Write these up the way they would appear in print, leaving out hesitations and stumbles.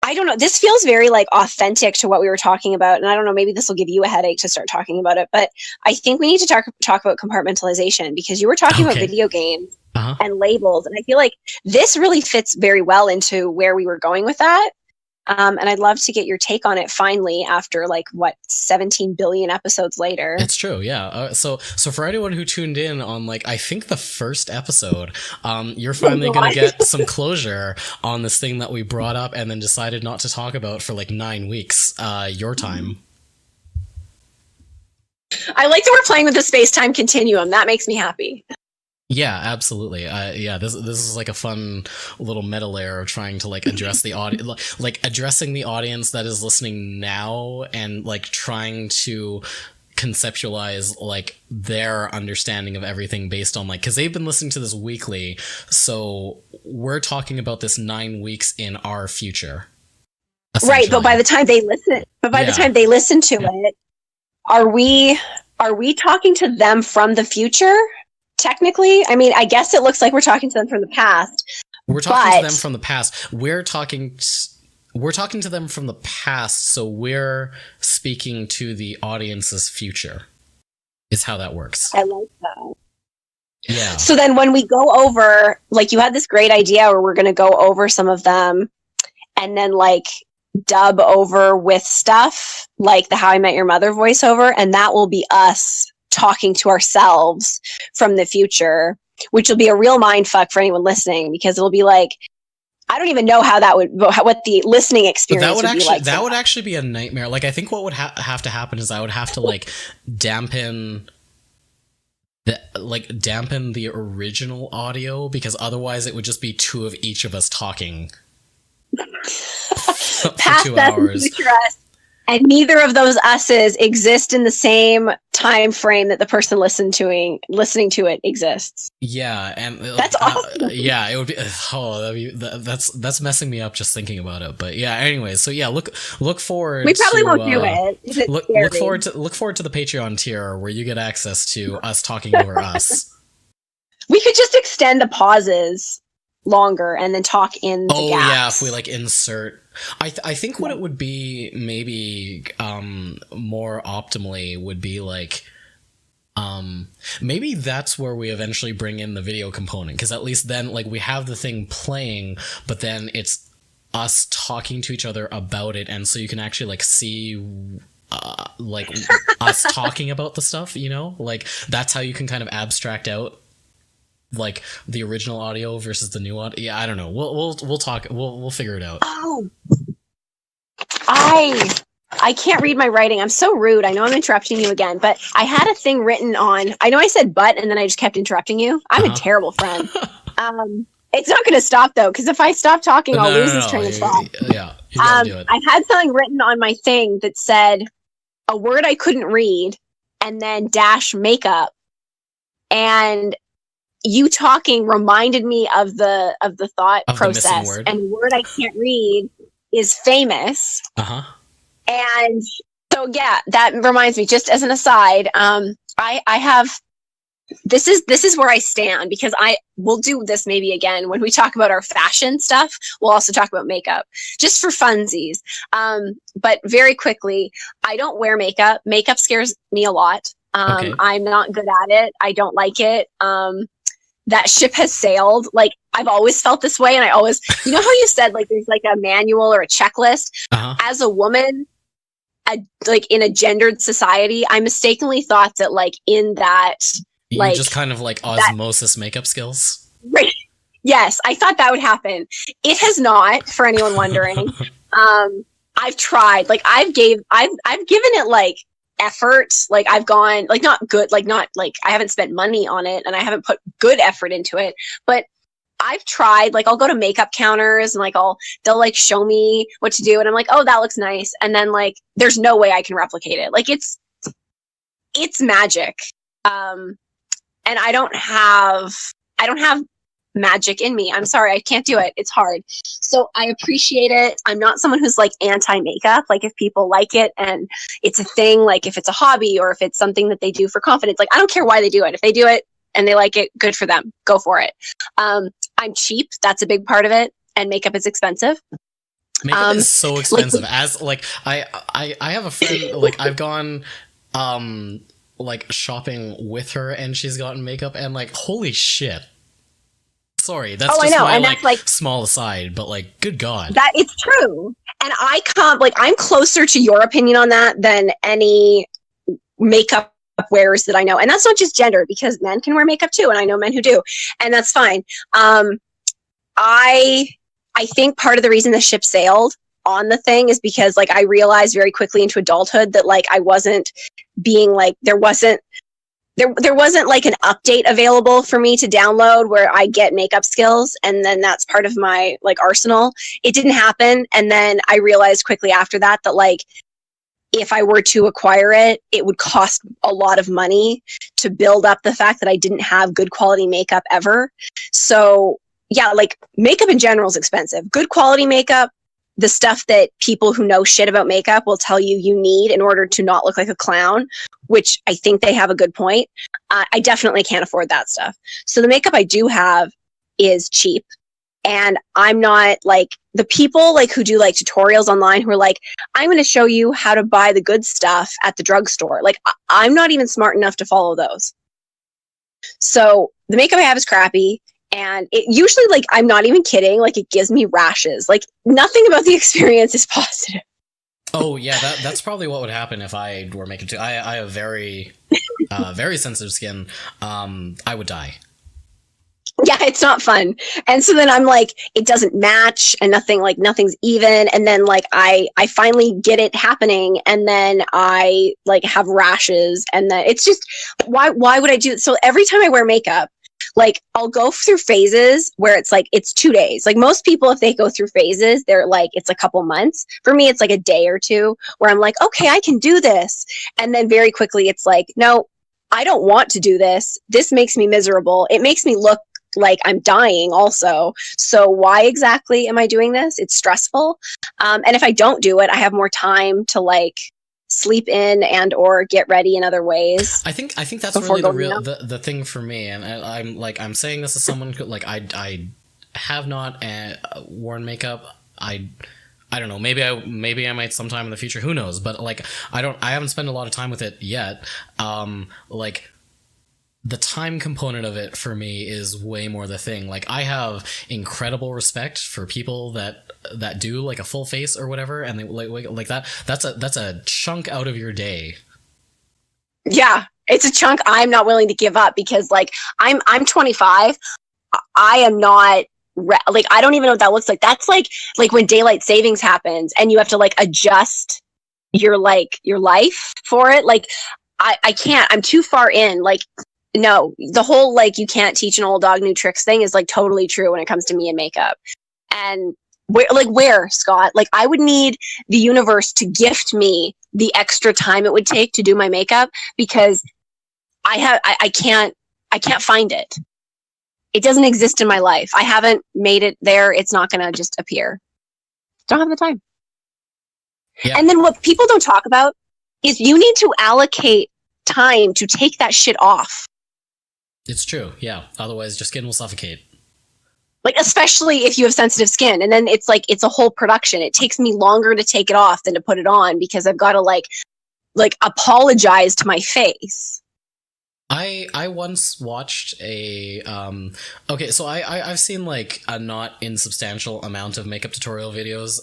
I don't know. This feels very like authentic to what we were talking about. And I don't know, maybe this will give you a headache to start talking about it. But I think we need to talk about compartmentalization, because you were talking about video games and labels. And I feel like this really fits very well into where we were going with that. And I'd love to get your take on it finally after 17 billion episodes later. It's true, yeah. So for anyone who tuned in on I think the first episode, you're finally going to get some closure on this thing that we brought up and then decided not to talk about for 9 weeks. Your time. I like that we're playing with the space-time continuum. That makes me happy. Yeah, absolutely. This is a fun little meta layer of trying to address the audience, addressing the audience that is listening now, and trying to conceptualize their understanding of everything based on because they've been listening to this weekly, so we're talking about this 9 weeks in our future. Right, but by the time they listen to it, are we talking to them from the future? Technically, I mean, I guess it looks like we're talking to them from the past. We're talking to them from the past. We're talking to them from the past, so we're speaking to the audience's future. Is how that works. I like that. Yeah. So then when we go over, you had this great idea where we're going to go over some of them and then dub over with stuff like the How I Met Your Mother voiceover, and that will be us talking to ourselves from the future, which will be a real mind fuck for anyone listening, because it'll be I don't even know what the listening experience would be like. That would actually be a nightmare. I think what would have to happen is I would have to dampen the original audio, because otherwise it would just be two of each of us talking for past 2 hours. Future us. And neither of those us's exist in the same time frame that the person listening to it exists. Yeah, and that's awesome. Yeah, it would be. That's messing me up just thinking about it. But yeah, anyway, so yeah, look forward. We probably won't do it. Look forward to the Patreon tier, where you get access to us talking over us. We could just extend the pauses longer and then talk in the gaps. Yeah, if we insert. I think what it would be maybe more optimally would be maybe that's where we eventually bring in the video component, because at least then we have the thing playing, but then it's us talking to each other about it, and so you can actually see us talking about the stuff, that's how you can kind of abstract out the original audio versus the new audio. Yeah, I don't know. We'll talk. We'll figure it out. Oh, I can't read my writing. I'm so rude. I know I'm interrupting you again, but I had a thing written on. I know I said but, and then I just kept interrupting you. I'm a terrible friend. It's not going to stop though, because if I stop talking, I'll lose this train of thought. Yeah, you gotta do it. I had something written on my thing that said a word I couldn't read, and then dash makeup, and you talking reminded me of the thought process. And the word I can't read is famous. And so yeah, that reminds me, just as an aside, I have this is where I stand, because I will do this maybe again when we talk about our fashion stuff. We'll also talk about makeup just for funsies. But very quickly, I don't wear makeup. Makeup scares me a lot. I'm not good at it. I don't like it. That ship has sailed. I've always felt this way, and I always, how you said there's a manual or a checklist. As a woman, in a gendered society, I mistakenly thought that in that you just kind of osmosis makeup skills. Right. Yes, I thought that would happen. It has not, for anyone wondering. I've tried. I've given it effort. I've gone not good, not I haven't spent money on it, and I haven't put good effort into it, but I've tried. I'll go to makeup counters and they'll show me what to do, and I'm oh, that looks nice, and then there's no way I can replicate it. It's magic. And I don't have magic in me. I'm sorry, I can't do it. It's hard. So I appreciate it. I'm not someone who's anti-makeup. If people like it and it's a thing, if it's a hobby or if it's something that they do for confidence, I don't care why they do it. If they do it and they like it, good for them. Go for it. I'm cheap. That's a big part of it. And makeup is expensive. Makeup is so expensive. Like, As like I have a friend, like I've gone like shopping with her and she's gotten makeup and like holy shit. Sorry, that's just my and like, that's like small aside, but like good god. that. It's true, and I'm closer to your opinion on that than any makeup wearers that I know, and that's not just gender because men can wear makeup too, and I know men who do, and that's fine. I think part of the reason the ship sailed on the thing is because like I realized very quickly into adulthood that like I wasn't being like there wasn't like an update available for me to download where I get makeup skills and then that's part of my like arsenal. It didn't happen, and then I realized quickly after that that like if I were to acquire it, it would cost a lot of money to build up the fact that I didn't have good quality makeup ever. So yeah, like makeup in general is expensive. Good quality makeup, the stuff that people who know shit about makeup will tell you you need in order to not look like a clown, which I think they have a good point. I definitely can't afford that stuff. So the makeup I do have is cheap. And I'm not like the people like who do like tutorials online who are like, I'm going to show you how to buy the good stuff at the drugstore. Like I'm not even smart enough to follow those. So the makeup I have is crappy. And it usually, like, I'm not even kidding, like, it gives me rashes. Like, nothing about the experience is positive. Oh, yeah, that's probably what would happen if I were making too. I have very, very sensitive skin. I would die. Yeah, it's not fun. And so then I'm like, it doesn't match and nothing's even. And then, like, I finally get it happening. And then I, like, have rashes. And then it's just, why would I do it? So every time I wear makeup, like I'll go through phases where it's like it's 2 days. Like most people, if they go through phases, they're like it's a couple months. For me, it's like a day or two where I'm like, okay, I can do this. And then very quickly it's like, no, I don't want to do this. This makes me miserable. It makes me look like I'm dying also. So why exactly am I doing this? It's stressful. And if I don't do it, I have more time to like sleep in and or get ready in other ways. I think that's really the thing for me, and I'm saying this as someone who like I have not worn makeup. I don't know. Maybe I might sometime in the future. Who knows? But like I haven't spent a lot of time with it yet. Like the time component of it for me is way more the thing. Like I have incredible respect for people that do like a full face or whatever, and they like that. That's a chunk out of your day. Yeah, it's a chunk I'm not willing to give up because like I'm 25. I am not like I don't even know what that looks like. That's like when daylight savings happens and you have to like adjust your life for it. Like I can't. I'm too far in. Like no, the whole like you can't teach an old dog new tricks thing is like totally true when it comes to me and makeup. And where, Scott? Like I would need the universe to gift me the extra time it would take to do my makeup because I can't find it. It doesn't exist in my life. I haven't made it there. It's not gonna just appear. Don't have the time. Yeah. And then what people don't talk about is you need to allocate time to take that shit off. It's true, yeah. Otherwise, your skin will suffocate. Like, especially if you have sensitive skin. And then it's like, it's a whole production. It takes me longer to take it off than to put it on because I've got to like apologize to my face. I once watched a okay, so I've seen like a not insubstantial amount of makeup tutorial videos.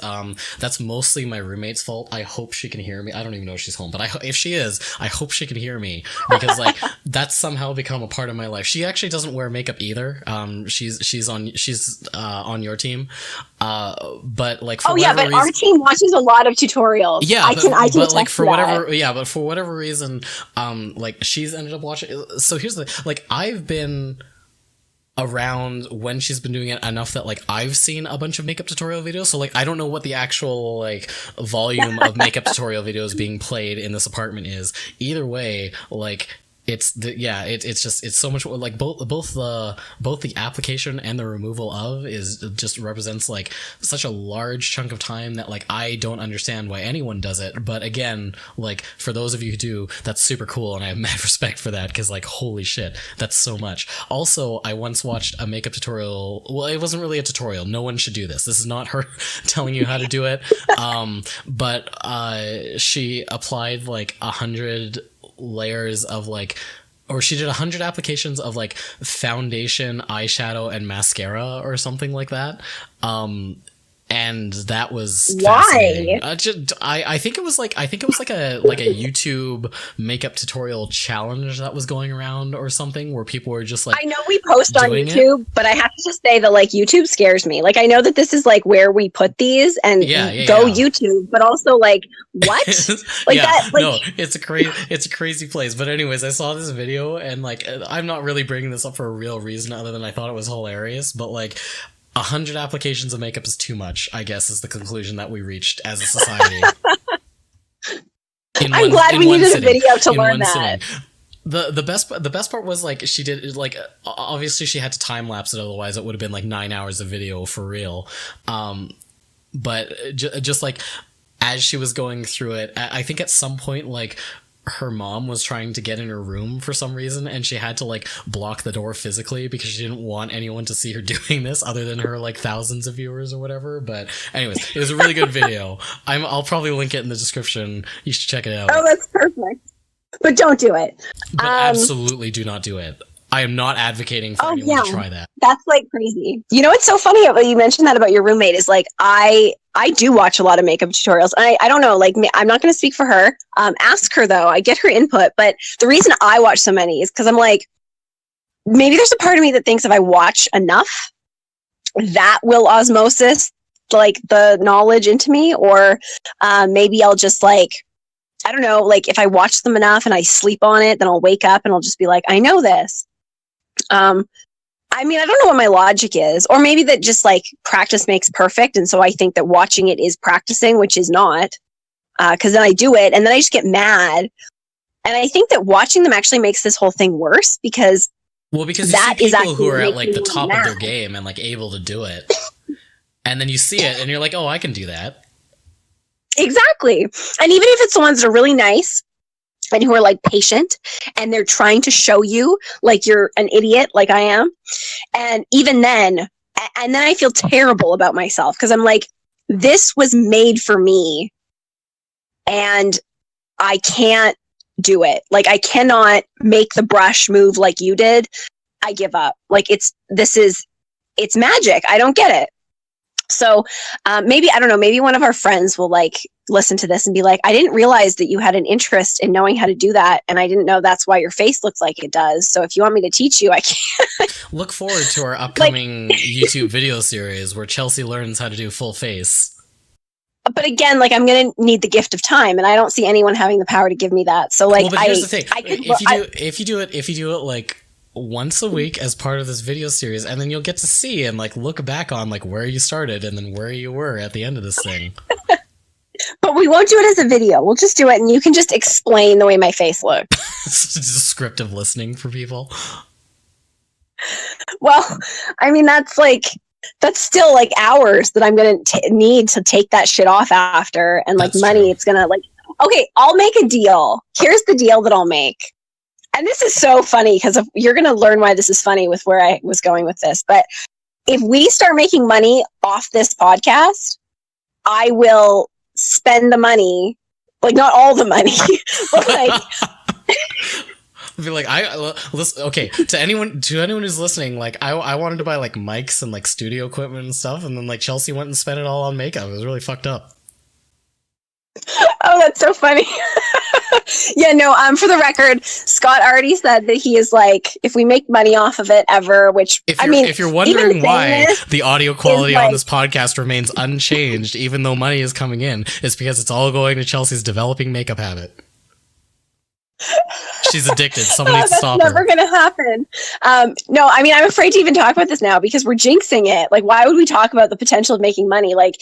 That's mostly my roommate's fault. I hope she can hear me. I don't even know if she's home, but if she is, I hope she can hear me because like that's somehow become a part of my life. She actually doesn't wear makeup either. She's on your team. But like for whatever reason, our team watches a lot of tutorials. Yeah, but for whatever reason, like she's ended up watching. So here's the like I've been around when she's been doing it enough that like I've seen a bunch of makeup tutorial videos. So like I don't know what the actual like volume of makeup tutorial videos being played in this apartment is. Either way, like it's so much like both the application and the removal of is just represents like such a large chunk of time that like I don't understand why anyone does it. But again, like for those of you who do, that's super cool, and I have mad respect for that, because like holy shit, that's so much. Also, I once watched a makeup tutorial. Well, it wasn't really a tutorial. No one should do this. This is not her telling you how to do it. But she applied like 100 layers of like, or she did 100 applications of like foundation, eyeshadow, and mascara or something like that. And that was fascinating. I think it was like a YouTube makeup tutorial challenge that was going around or something, where people were just like, I know we post on YouTube, but I have to just say that like YouTube scares me. Like I know that this is like where we put these and YouTube, but also like what? Like that? Like, no, it's a crazy place. But anyways, I saw this video, and like I'm not really bringing this up for a real reason other than I thought it was hilarious. But like 100 applications of makeup is too much, I guess, is the conclusion that we reached as a society. I'm glad we needed a video to learn that. The best part was like she did like obviously she had to time lapse it, otherwise it would have been like 9 hours of video for real. But just like as she was going through it, I think at some point like her mom was trying to get in her room for some reason, and she had to like block the door physically because she didn't want anyone to see her doing this other than her like thousands of viewers or whatever. But anyways, it was a really good video. I'll probably link it in the description. You should check it out. Oh, that's perfect. But don't do it. But absolutely do not do it. I am not advocating for anyone to try that. That's like crazy. You know what's so funny about you mentioned that about your roommate is like I do watch a lot of makeup tutorials. I don't know, like I'm not going to speak for her. Ask her though. I get her input, but the reason I watch so many is because I'm like, maybe there's a part of me that thinks if I watch enough, that will osmosis like the knowledge into me, or maybe I'll just like, I don't know, like if I watch them enough and I sleep on it, then I'll wake up and I'll just be like, I know this. I mean, I don't know what my logic is, or maybe that just like practice makes perfect. And so I think that watching it is practicing, which is not, because then I do it and then I just get mad. And I think that watching them actually makes this whole thing worse because you see people who are at like the top of their game and like able to do it. And then you see it and you're like, oh, I can do that. Exactly. And even if it's the ones that are really nice and who are like patient and they're trying to show you like you're an idiot like I am, and even then I feel terrible about myself because I'm like, this was made for me and I can't do it. Like I cannot make the brush move like you did. I give up. Like it's magic. I don't get it. So maybe, I don't know, maybe one of our friends will like listen to this and be like, I didn't realize that you had an interest in knowing how to do that. And I didn't know that's why your face looks like it does. So if you want me to teach you, I can. Look forward to our upcoming YouTube video series where Chelsea learns how to do full face. But again, like I'm going to need the gift of time and I don't see anyone having the power to give me that. So like, well, but here's the thing. If you do it like once a week as part of this video series, and then you'll get to see and like look back on like where you started and then where you were at the end of this thing. But we won't do it as a video. We'll just do it and you can just explain the way my face looks. Descriptive listening for people. Well, I mean, that's still like hours that I'm going to need to take that shit off after, and like that's money, true. It's going to like, okay, I'll make a deal. Here's the deal that I'll make. And this is so funny because you're going to learn why this is funny with where I was going with this. But if we start making money off this podcast, I will spend the money, like not all the money, but like. I'll be like, listen, okay, to anyone who's listening, like I wanted to buy like mics and like studio equipment and stuff, and then like Chelsea went and spent it all on makeup. It was really fucked up. Oh, that's so funny. Yeah, no, for the record, Scott already said that he is like, if we make money off of it ever, which if you're wondering why the audio quality on this podcast remains unchanged, even though money is coming in, it's because it's all going to Chelsea's developing makeup habit. She's addicted. Someone needs to stop her. That's never going to happen. No, I mean, I'm afraid to even talk about this now because we're jinxing it. Like, why would we talk about the potential of making money? Like,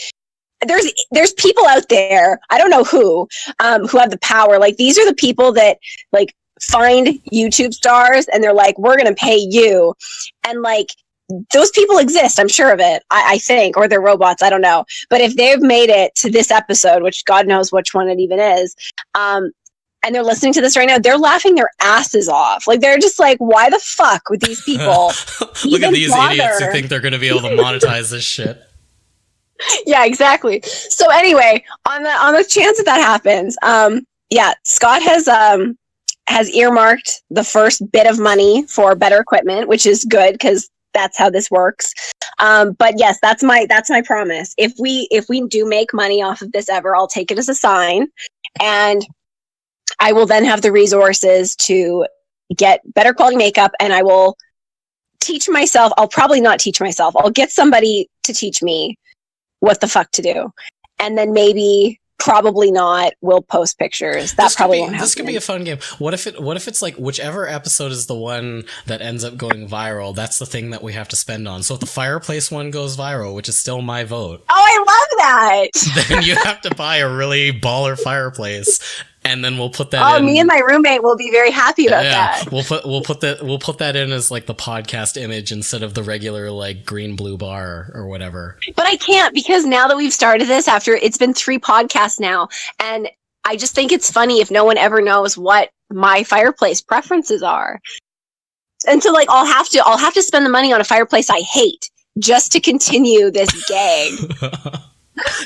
there's people out there, I don't know who have the power. Like, these are the people that like find YouTube stars and they're like, we're going to pay you. And like, those people exist, I'm sure of it, I think, or they're robots, I don't know. But if they've made it to this episode, which God knows which one it even is, and they're listening to this right now, they're laughing their asses off. Like, they're just like, why the fuck would these people look at these idiots who think they're going to be able to monetize this shit. Yeah, exactly. So anyway, on the chance that happens, Scott has earmarked the first bit of money for better equipment, which is good because that's how this works. But yes, that's my promise. If we do make money off of this ever, I'll take it as a sign, and I will then have the resources to get better quality makeup, and I will teach myself. I'll probably not teach myself. I'll get somebody to teach me what the fuck to do. And then maybe, probably not, we'll post pictures. That probably won't happen. This could be a fun game. What if it's like whichever episode is the one that ends up going viral, that's the thing that we have to spend on. So if the fireplace one goes viral, which is still my vote. Oh, I love that. Then you have to buy a really baller fireplace. And then we'll put that in. Me and my roommate will be very happy about that. We'll put that in as like the podcast image instead of the regular like green blue bar or whatever. But I can't, because now that we've started this, after it's been 3 podcasts now, and I just think it's funny if no one ever knows what my fireplace preferences are. And so like I'll have to spend the money on a fireplace I hate just to continue this gag.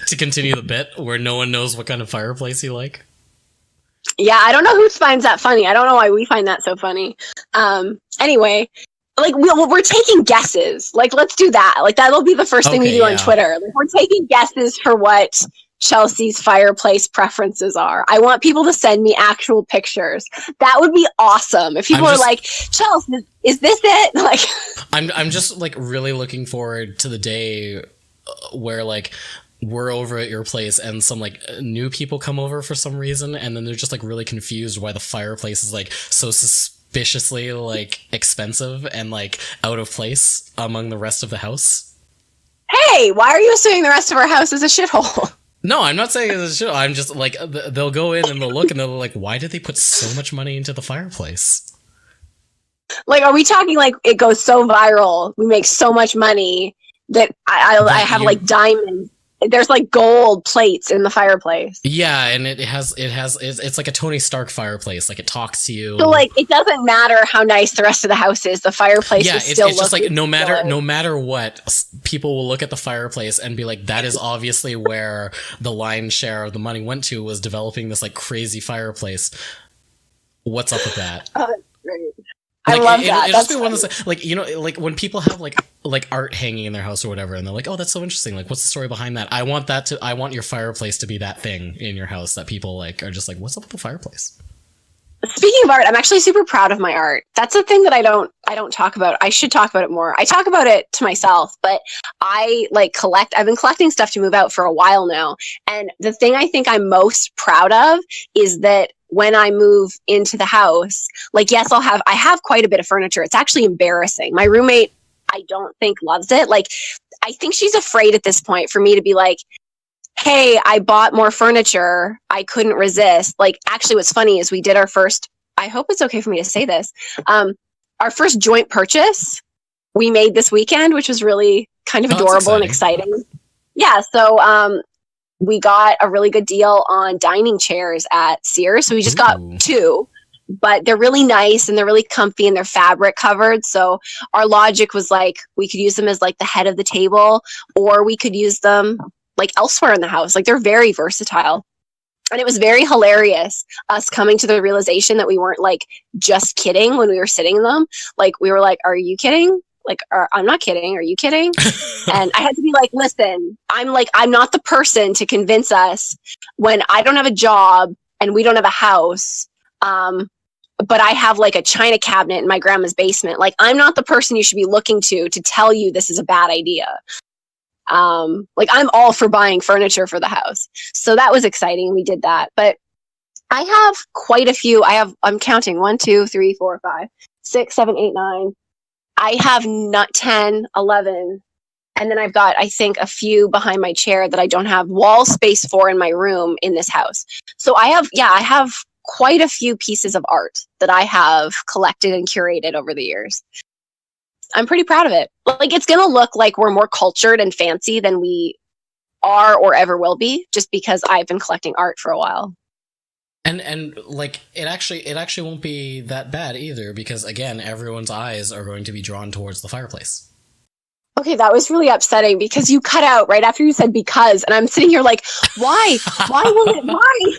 To continue the bit where no one knows what kind of fireplace you like. Yeah, I don't know who finds that funny. I don't know why we find that so funny. Anyway, like we're taking guesses. Like, let's do that. Like, that'll be the first thing we do on Twitter. Like, we're taking guesses for what Chelsea's fireplace preferences are. I want people to send me actual pictures. That would be awesome. If people are like, Chelsea, is this it? Like, I'm just like really looking forward to the day where like we're over at your place and some like new people come over for some reason, and then they're just like really confused why the fireplace is like so suspiciously like expensive and like out of place among the rest of the house. Hey, why are you assuming the rest of our house is a shithole? No, I'm not saying it's a shithole. I'm just like, they'll go in and they'll look and they'll like, why did they put so much money into the fireplace? Like, are we talking like it goes so viral, we make so much money that I have like diamonds. There's like gold plates in the fireplace. Yeah, and it's like a Tony Stark fireplace. Like, it talks to you. So like, it doesn't matter how nice the rest of the house is. The fireplace is still. It's just like no matter what, people will look at the fireplace and be like, that is obviously where the lion's share of the money went to, was developing this like crazy fireplace. What's up with that? Oh, that's great. Like, I love that. It'll just be one of those, like, you know, like when people have like art hanging in their house or whatever, and they're like, oh, that's so interesting. Like, what's the story behind that? I want your fireplace to be that thing in your house that people like are just like, what's up with the fireplace? Speaking of art, I'm actually super proud of my art. That's a thing that I don't talk about. I should talk about it more. I talk about it to myself, but I like I've been collecting stuff to move out for a while now. And the thing I think I'm most proud of is that when I move into the house, like, yes, I have quite a bit of furniture. It's actually embarrassing. My roommate, I don't think loves it. Like, I think she's afraid at this point for me to be like, hey, I bought more furniture. I couldn't resist. Like, actually, what's funny is we did our first, I hope it's okay for me to say this, our first joint purchase we made this weekend, which was really kind of adorable and exciting. Yeah, so we got a really good deal on dining chairs at Sears. So we just got 2, but they're really nice and they're really comfy and they're fabric covered. So our logic was like, we could use them as like the head of the table, or we could use them like elsewhere in the house. Like, they're very versatile. And it was very hilarious, us coming to the realization that we weren't like just kidding when we were sitting in them. Like, we were like, are you kidding? Like, I'm not kidding. Are you kidding? And I had to be like, listen, I'm not the person to convince us when I don't have a job and we don't have a house. But I have like a china cabinet in my grandma's basement. Like, I'm not the person you should be looking to tell you this is a bad idea. Like, I'm all for buying furniture for the house. So that was exciting. We did that. But I have quite a few. I'm counting 1, 2, 3, 4, 5, 6, 7, 8, 9. I have not 10, 11, and then I've got, I think, a few behind my chair that I don't have wall space for in my room in this house. So I have quite a few pieces of art that I have collected and curated over the years. I'm pretty proud of it. Like, it's going to look like we're more cultured and fancy than we are or ever will be, just because I've been collecting art for a while. And like it actually won't be that bad either, because again, everyone's eyes are going to be drawn towards the fireplace. Okay, that was really upsetting because you cut out right after you said because, and I'm sitting here like, why? Why?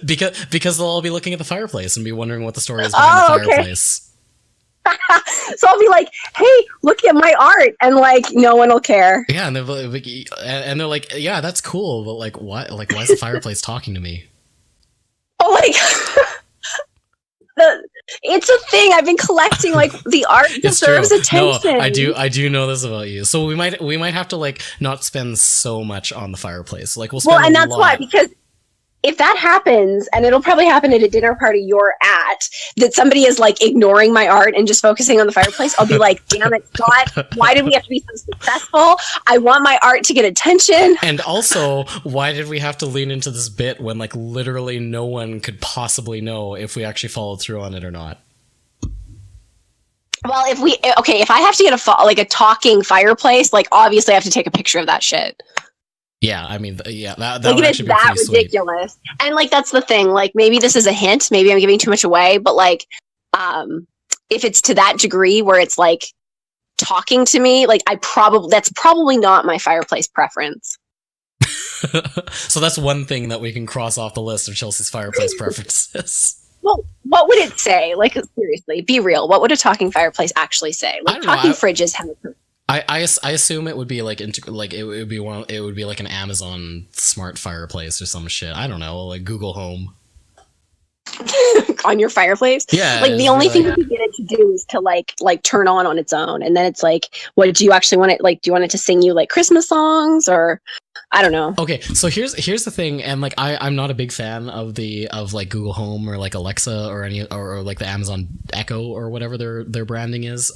Because they'll all be looking at the fireplace and be wondering what the story is behind the fireplace. So I'll be like, hey, look at my art, and like no one will care. Yeah, and they're like, yeah, that's cool, but like what? Like, why is the fireplace talking to me? Oh my god. It's a thing. I've been collecting, like, the art deserves attention. No, I do know this about you. So we might have to like not spend so much on the fireplace. Like we'll spend and that's why, because if that happens, and it'll probably happen at a dinner party you're at, that somebody is like ignoring my art and just focusing on the fireplace, I'll be like, damn it, Scott, why did we have to be so successful? I want my art to get attention. And also, why did we have to lean into this bit when like literally no one could possibly know if we actually followed through on it or not? Well, if I have to get a talking fireplace, like obviously I have to take a picture of that shit. Yeah, I mean, yeah, that like, would if it's actually be pretty ridiculous. Sweet. And like that's the thing. Like maybe this is a hint. Maybe I'm giving too much away. But like, if it's to that degree where it's like talking to me, like that's probably not my fireplace preference. So that's one thing that we can cross off the list of Chelsea's fireplace preferences. Well, what would it say? Like, seriously, be real. What would a talking fireplace actually say? Like, talking fridges have. I assume it would be like it would be like an Amazon smart fireplace or some shit. I don't know, like Google Home on your fireplace. Yeah, like the only thing you can get it to do is to like turn on its own, and then it's like, what do you actually want it? Like, do you want it to sing you like Christmas songs, or I don't know. Okay, so here's the thing, and like I'm not a big fan of like Google Home or like Alexa or or like the Amazon Echo or whatever their branding is.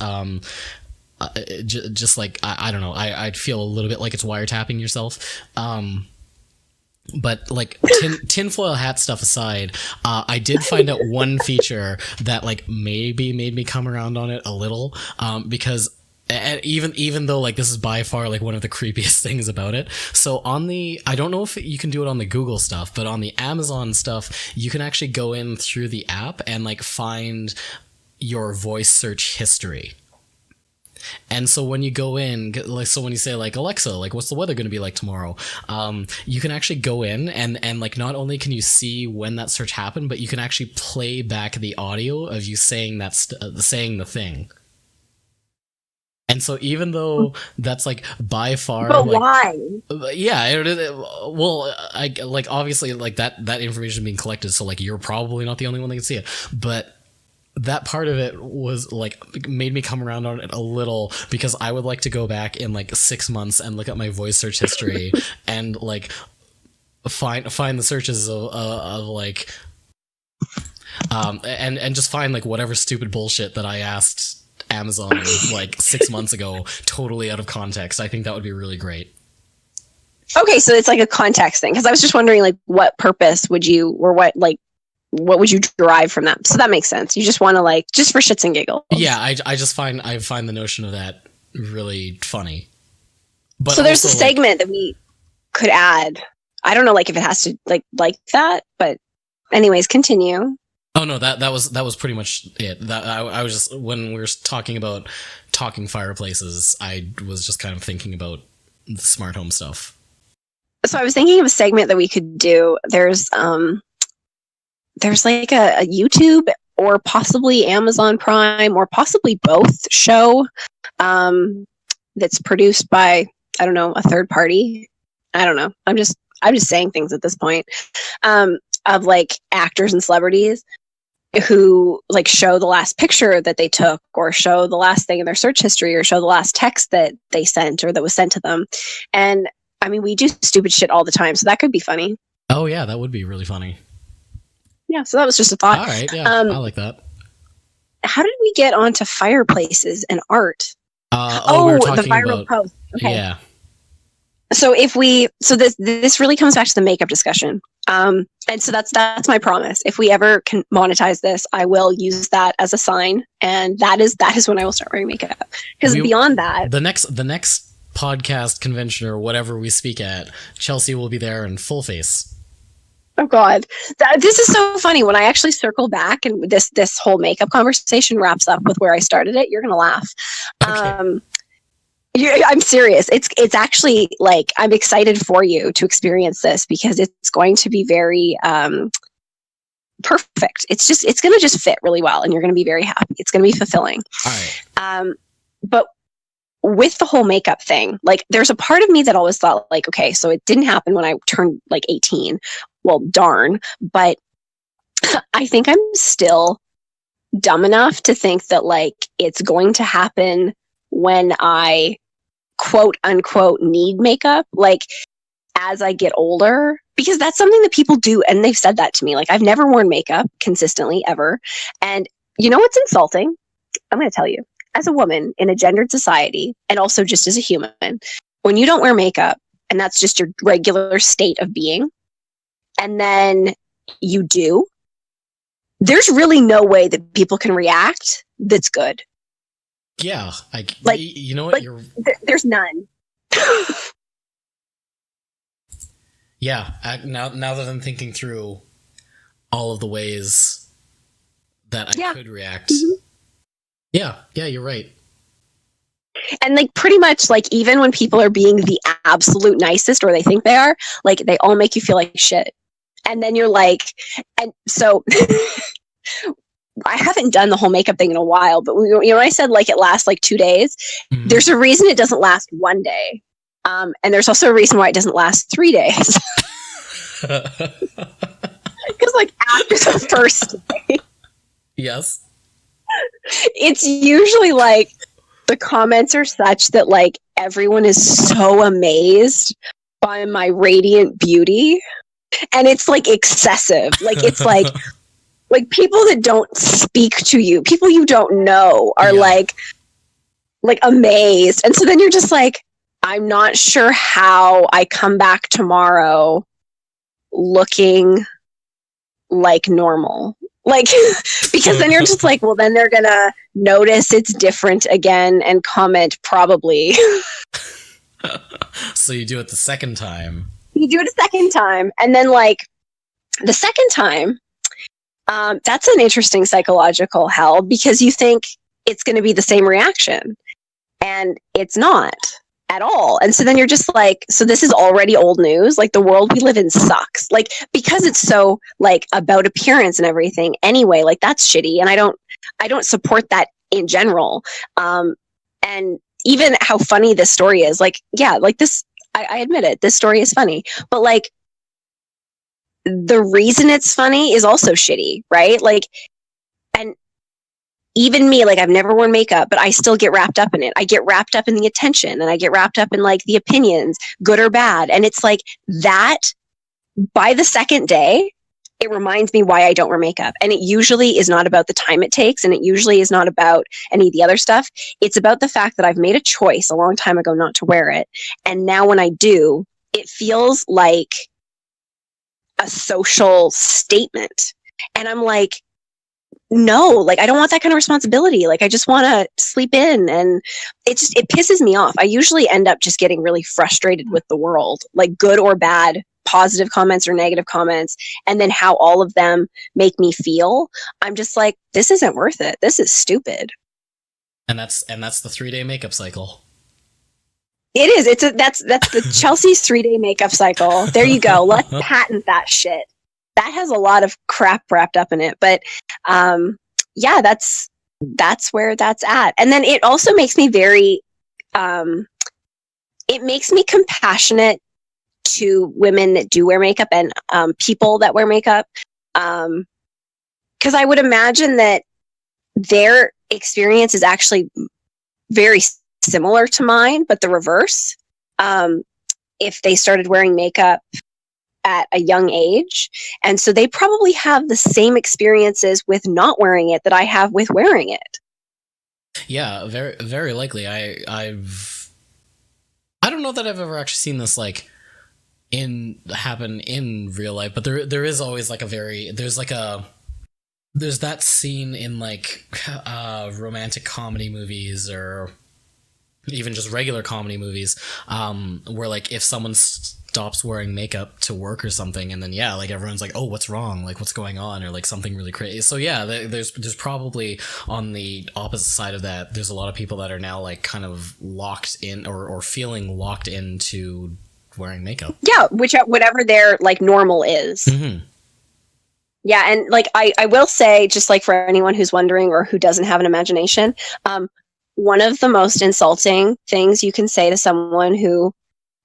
Just like I don't know, I'd feel a little bit like it's wiretapping yourself. But like tinfoil hat stuff aside, I did find out one feature that like maybe made me come around on it a little, because even though like this is by far like one of the creepiest things about it. So I don't know if you can do it on the Google stuff, but on the Amazon stuff, you can actually go in through the app and like find your voice search history. And so when you go in, like, so when you say like, Alexa, like, what's the weather going to be like tomorrow? You can actually go in and like, not only can you see when that search happened, but you can actually play back the audio of you saying saying the thing. And so even though that's like by far, but like, why? Yeah, well, I like obviously like that information being collected, so like you're probably not the only one that can see it, but that part of it was like made me come around on it a little, because I would like to go back in like 6 months and look at my voice search history and like find the searches of like and just find like whatever stupid bullshit that I asked Amazon like 6 months ago totally out of context. I think that would be really great. Okay, so it's like a context thing, because I was just wondering like what purpose would you, or what would you derive from that? So that makes sense. You just want to like, just for shits and giggles. Yeah, I just find the notion of that really funny. But so there's a segment that we could add. I don't know, like if it has to like that, but anyways, continue. Oh no, that was pretty much it. That I was just, when we were talking about talking fireplaces, I was just kind of thinking about the smart home stuff. So I was thinking of a segment that we could do. There's like a YouTube or possibly Amazon Prime or possibly both show that's produced by, I don't know, a third party. I don't know. I'm just saying things at this point, of like actors and celebrities who like show the last picture that they took, or show the last thing in their search history, or show the last text that they sent or that was sent to them. And I mean, we do stupid shit all the time, so that could be funny. Oh yeah, that would be really funny. Yeah, so that was just a thought. All right, yeah, I like that. How did we get onto fireplaces and art? We were talking the viral about, post. Okay. Yeah. So this really comes back to the makeup discussion. And so that's my promise. If we ever can monetize this, I will use that as a sign, and that is when I will start wearing makeup. Because beyond that, the next podcast convention or whatever we speak at, Chelsea will be there in full face. Oh God, this is so funny. When I actually circle back and this whole makeup conversation wraps up with where I started it, you're gonna laugh. Okay. I'm serious. It's actually like, I'm excited for you to experience this because it's going to be very perfect. It's going to just fit really well, and you're going to be very happy. It's going to be fulfilling. All right. But with the whole makeup thing, like, there's a part of me that always thought, like, okay, so it didn't happen when I turned like 18. Well, darn. But I think I'm still dumb enough to think that, like, it's going to happen when I quote unquote need makeup, like, as I get older, because that's something that people do. And they've said that to me. Like, I've never worn makeup consistently ever. And you know what's insulting? I'm going to tell you, as a woman in a gendered society, and also just as a human, when you don't wear makeup and that's just your regular state of being, and then you do, there's really no way that people can react that's good. Yeah, like, you know what? Like, there's none. Yeah, now that I'm thinking through all of the ways that I could react. Mm-hmm. Yeah, you're right. And like, pretty much, like, even when people are being the absolute nicest, or they think they are, like, they all make you feel like shit. And then you're like, and so I haven't done the whole makeup thing in a while, but when I said, like, it lasts like 2 days, mm-hmm. There's a reason it doesn't last 1 day. And there's also a reason why it doesn't last 3 days. Because, like, after the first day, yes, it's usually like the comments are such that, like, everyone is so amazed by my radiant beauty, and it's like excessive. Like, it's like people that don't speak to you, people you don't know, are like amazed. And so then you're just like, I'm not sure how I come back tomorrow looking like normal. Like, because then you're just like, well, then they're gonna notice it's different again and comment probably. So you do it the second time. You do it a second time. And then, like, the second time, that's an interesting psychological hell, because you think it's going to be the same reaction, and it's not at all. And so then you're just like, so this is already old news. Like, the world we live in sucks. Like, because it's so, like, about appearance and everything anyway, like, that's shitty. And I don't support that in general. And even how funny this story is, like, yeah, like, this, I admit it, this story is funny, but, like, the reason it's funny is also shitty, right? Like, and even me, like, I've never worn makeup, but I still get wrapped up in it. I get wrapped up in the attention, and I get wrapped up in, like, the opinions, good or bad. And it's like that, by the second day, it reminds me why I don't wear makeup. And it usually is not about the time it takes, and it usually is not about any of the other stuff. It's about the fact that I've made a choice a long time ago not to wear it. And now when I do, it feels like a social statement. And I'm like, no, like, I don't want that kind of responsibility. Like, I just want to sleep in. And it pisses me off. I usually end up just getting really frustrated with the world, like, good or bad, positive comments or negative comments, and then how all of them make me feel. I'm just like, this isn't worth it. This is stupid. And that's the 3-day makeup cycle. It is. That's the Chelsea's 3-day makeup cycle. There you go. Let's patent that shit. That has a lot of crap wrapped up in it. But yeah, that's where that's at. And then it also makes me very, it makes me compassionate to women that do wear makeup, and people that wear makeup. Because I would imagine that their experience is actually very similar to mine, but the reverse. If they started wearing makeup at a young age, and so they probably have the same experiences with not wearing it that I have with wearing it. Yeah, very, very likely. I don't know that I've ever actually seen this, like, happen in real life, but there is always like there's that scene in like romantic comedy movies or even just regular comedy movies, where like if someone stops wearing makeup to work or something, and then like everyone's like, oh, what's wrong, like what's going on, or like something really crazy. So there's probably on the opposite side of that, there's a lot of people that are now like kind of locked in or feeling locked into wearing makeup. Yeah, whatever their like normal is. Mm-hmm. Yeah, and like I will say, just like for anyone who's wondering or who doesn't have an imagination, one of the most insulting things you can say to someone who,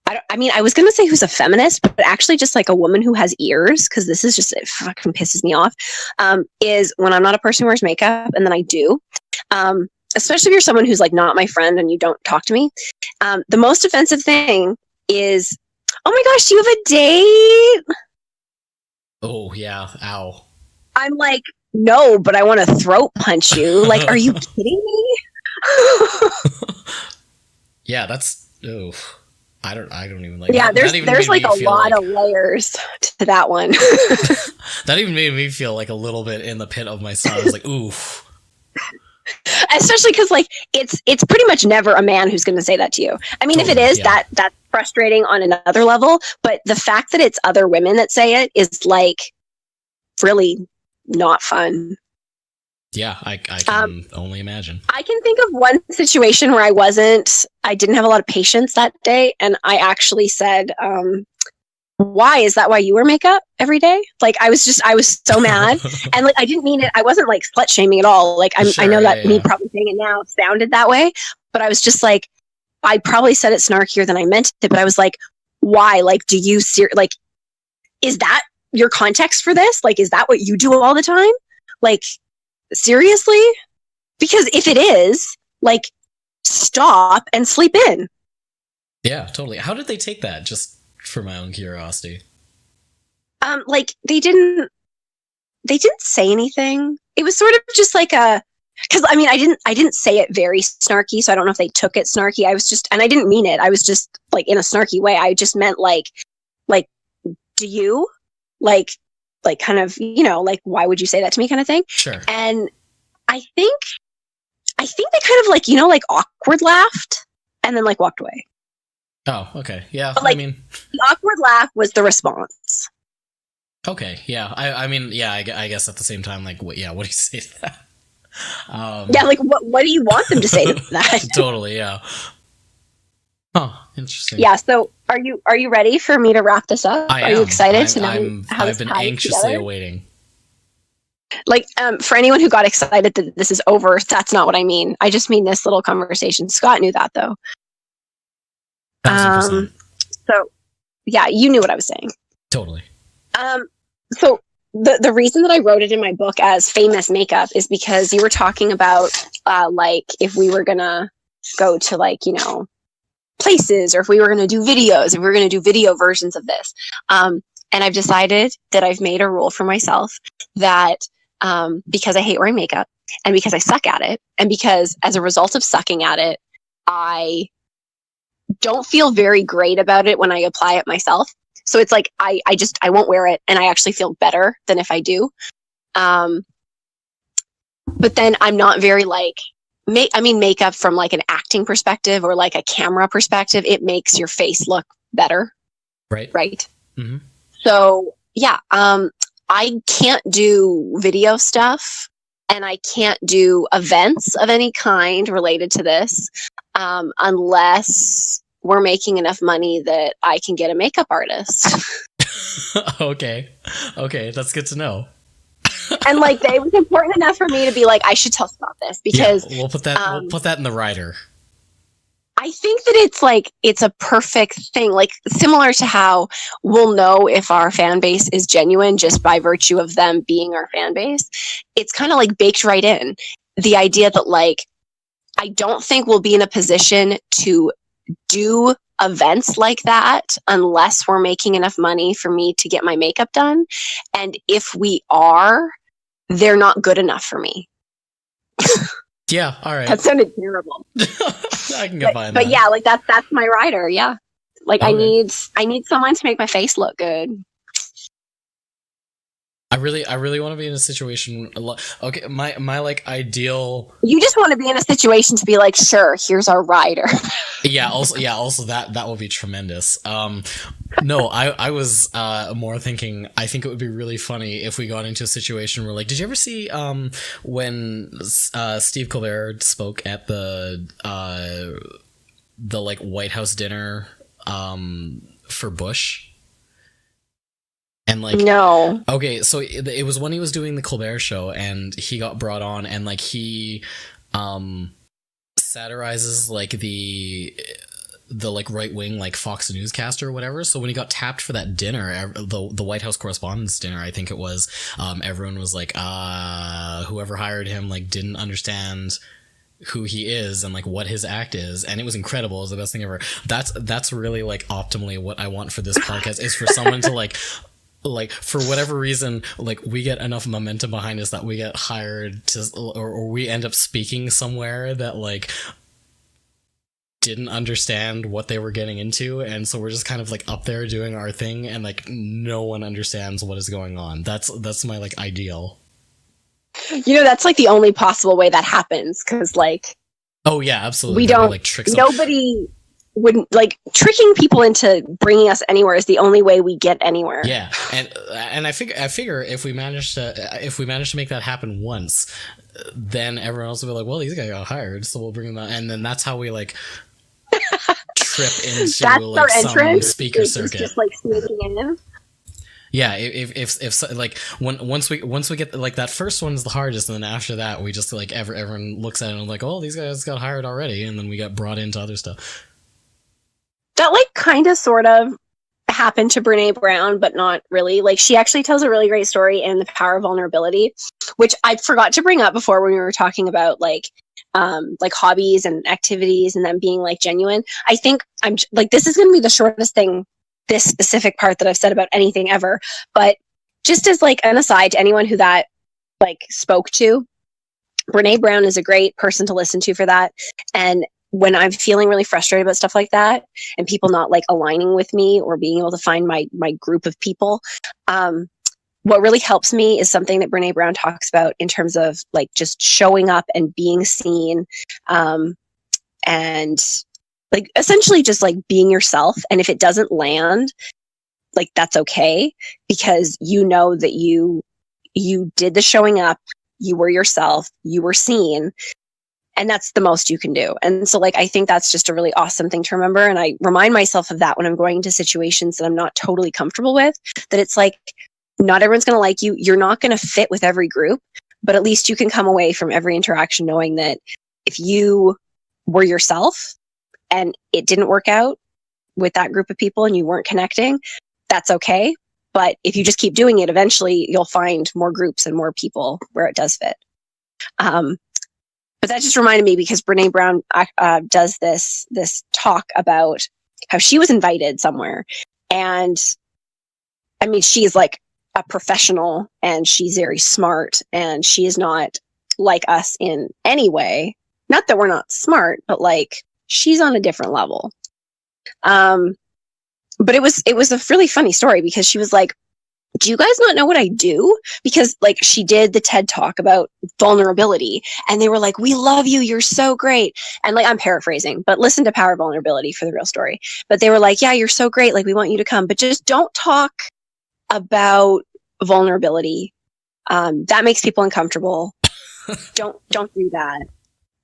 I was going to say who's a feminist, but actually just like a woman who has ears, because this is just, it fucking pisses me off, is when I'm not a person who wears makeup, and then I do, especially if you're someone who's like not my friend and you don't talk to me, the most offensive thing is, oh my gosh, do you have a date? Oh, yeah, ow. I'm like, no, but I want to throat punch you. Like, are you kidding me? Yeah, that's I don't even like. Yeah, there's like a lot of layers to that one. That even made me feel like a little bit in the pit of my stomach. I was like, oof. Especially because like it's pretty much never a man who's going to say that to you. I mean, totally, if it is, that's frustrating on another level. But the fact that it's other women that say it is like really not fun. Yeah, I can only imagine. I can think of one situation where I didn't have a lot of patience that day, and I actually said, why is that why you wear makeup every day? Like I was so mad, and like I didn't mean it. I wasn't like slut shaming at all. Like I know that me probably saying it now sounded that way, but I was just like, I probably said it snarkier than I meant it, but I was like, why? Like, do you like, is that your context for this? Like, is that what you do all the time? Like, seriously? Because if it is, like, stop and sleep in. Yeah, totally. How did they take that? Just for my own curiosity. Like they didn't say anything. It was sort of just like because I mean I didn't say it very snarky, so I don't know if they took it snarky. I was just, and I didn't mean it. I was just like in a snarky way. I just meant like do you like kind of, you know, like why would you say that to me kind of thing. Sure. And I think they kind of like, you know, like awkward laughed and then like walked away. Oh, okay. Yeah. But, like, I mean, the awkward laugh was the response. Okay. Yeah. I mean, yeah, I guess at the same time, like, what do you say to that? Yeah. Like, what do you want them to say to that? Totally. Yeah. Oh, interesting. Yeah. So are you ready for me to wrap this up? I am. Are you excited to know how I've been anxiously awaiting. Like, for anyone who got excited that this is over, that's not what I mean. I just mean this little conversation. Scott knew that though. 1,000%. So yeah, you knew what I was saying. Totally. So the reason that I wrote it in my book as famous makeup is because you were talking about like if we were gonna go to like, you know, places, or if we were gonna do videos, if we were gonna do video versions of this. And I've decided that I've made a rule for myself that because I hate wearing makeup and because I suck at it, and because as a result of sucking at it, I don't feel very great about it when I apply it myself. So it's like I won't wear it, and I actually feel better than if I do. But then I'm not very like makeup from like an acting perspective or like a camera perspective, it makes your face look better. Right. Mm-hmm. So yeah, I can't do video stuff, and I can't do events of any kind related to this unless we're making enough money that I can get a makeup artist. Okay, that's good to know. And like, it was important enough for me to be like, I should tell Scott this, because we'll put that in the rider. I think that it's a perfect thing, like similar to how we'll know if our fan base is genuine just by virtue of them being our fan base. It's kind of like baked right in. The idea that like, I don't think we'll be in a position to do events like that unless we're making enough money for me to get my makeup done. And if we are, they're not good enough for me. Yeah, all right. That sounded terrible. I can get by that. But yeah, like that's my rider. Yeah. Like Okay. I need someone to make my face look good. I really want to be in a situation. Okay, my like ideal. You just want to be in a situation to be like, sure, here's our rider. Yeah. Also, that would be tremendous. No, I was more thinking. I think it would be really funny if we got into a situation where, like, did you ever see when Steve Colbert spoke at the like White House dinner for Bush? And like, No. okay, so it was when he was doing the Colbert Show, and he got brought on, and like he satirizes like the like right wing like Fox newscaster or whatever. So when he got tapped for that dinner, the White House Correspondents' Dinner, I think it was, everyone was like, whoever hired him like didn't understand who he is and like what his act is, and it was incredible. It was the best thing ever. That's really like optimally what I want for this podcast, is for someone to like for whatever reason, like we get enough momentum behind us that we get hired to, or we end up speaking somewhere that like didn't understand what they were getting into, and so we're just kind of like up there doing our thing, and like no one understands what is going on. That's my like ideal. You know, that's like the only possible way that happens, because like Oh yeah, absolutely. we That would don't, like trick some. nobody wouldn't, like, tricking people into bringing us anywhere is the only way we get anywhere. Yeah, and I figure if we manage to make that happen once, then everyone else will be like, well, these guys got hired, so we'll bring them out, and then that's how we like trip into That's like our some entrance. speaker It's circuit. just like sneaking in. Yeah, if like once we get like that first one is the hardest, and then after that we just like everyone looks at it and like, oh, these guys got hired already, and then we get brought into other stuff. That like kind of sort of happened to Brene Brown, but not really. Like, she actually tells a really great story in The Power of Vulnerability, which I forgot to bring up before when we were talking about like hobbies and activities and them being like genuine. I think I'm like, this is going to be the shortest thing, this specific part that I've said about anything ever, but just as like an aside to anyone who that like spoke to, Brene Brown is a great person to listen to for that. And when I'm feeling really frustrated about stuff like that and people not like aligning with me or being able to find my group of people, what really helps me is something that Brene Brown talks about in terms of like just showing up and being seen, and like essentially just like being yourself. And if it doesn't land, like that's okay, because you know that you did the showing up, you were yourself, you were seen, and that's the most you can do. And so like I think that's just a really awesome thing to remember, and I remind myself of that when I'm going into situations that I'm not totally comfortable with, that it's like not everyone's going to like you, you're not going to fit with every group, but at least you can come away from every interaction knowing that if you were yourself and it didn't work out with that group of people and you weren't connecting, that's okay. But if you just keep doing it, eventually you'll find more groups and more people where it does fit. But that just reminded me, because Brene Brown does this talk about how she was invited somewhere. And I mean, she's like a professional and she's very smart, and she is not like us in any way. Not that we're not smart, but like she's on a different level. But it was a really funny story, because she was like, do you guys not know what I do? Because like she did the TED talk about vulnerability, and they were like, we love you, you're so great. And like, I'm paraphrasing, but listen to Power of Vulnerability for the real story. But they were like, yeah, you're so great, like we want you to come, but just don't talk about vulnerability. That makes people uncomfortable. Don't do that.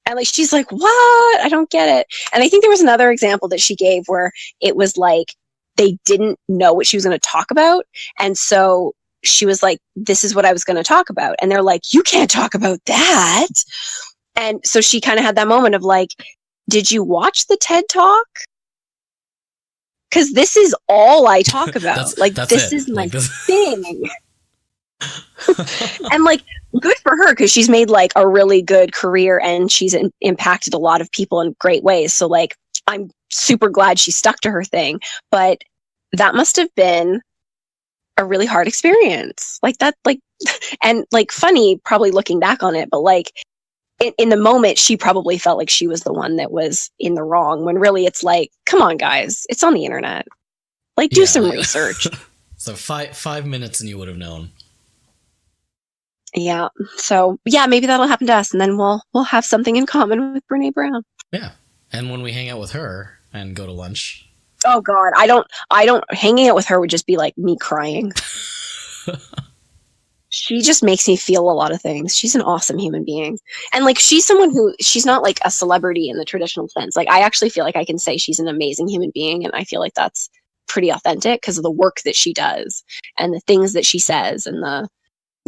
And like, she's like, what? I don't get it. And I think there was another example that she gave where it was like, they didn't know what she was going to talk about. And so she was like, this is what I was going to talk about. And they're like, you can't talk about that. And so she kind of had that moment of like, did you watch the TED talk? Because this is all I talk about. That's this is my thing. And like, good for her, because she's made like a really good career and she's impacted a lot of people in great ways. So like, I'm super glad she stuck to her thing, but that must have been a really hard experience. Like that, like, and like funny, probably looking back on it, but like, in the moment, she probably felt like she was the one that was in the wrong, when really it's like, come on, guys, it's on the internet. Like, do some research. So 5 minutes and you would have known. Yeah. So yeah, maybe that'll happen to us, and then we'll have something in common with Brene Brown. Yeah. And when we hang out with her and go to lunch. Oh God, I don't. Hanging out with her would just be like me crying. She just makes me feel a lot of things. She's an awesome human being. And like, she's someone who, she's not like a celebrity in the traditional sense. Like, I actually feel like I can say she's an amazing human being. And I feel like that's pretty authentic because of the work that she does and the things that she says and the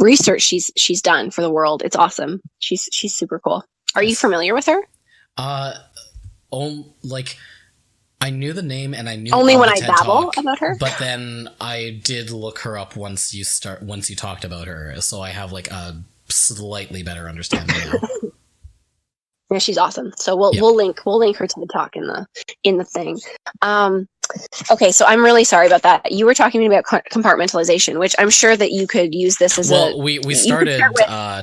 research she's done for the world. It's awesome. She's super cool. Are you familiar with her? Like, I knew the name and I knew only when I TED babble Talk, about her. But then I did look her up once you talked about her, so I have like a slightly better understanding now. Yeah, she's awesome. So we'll link her TED Talk in the thing. Okay, so I'm really sorry about that. You were talking to me about compartmentalization, which I'm sure that you could use this as we started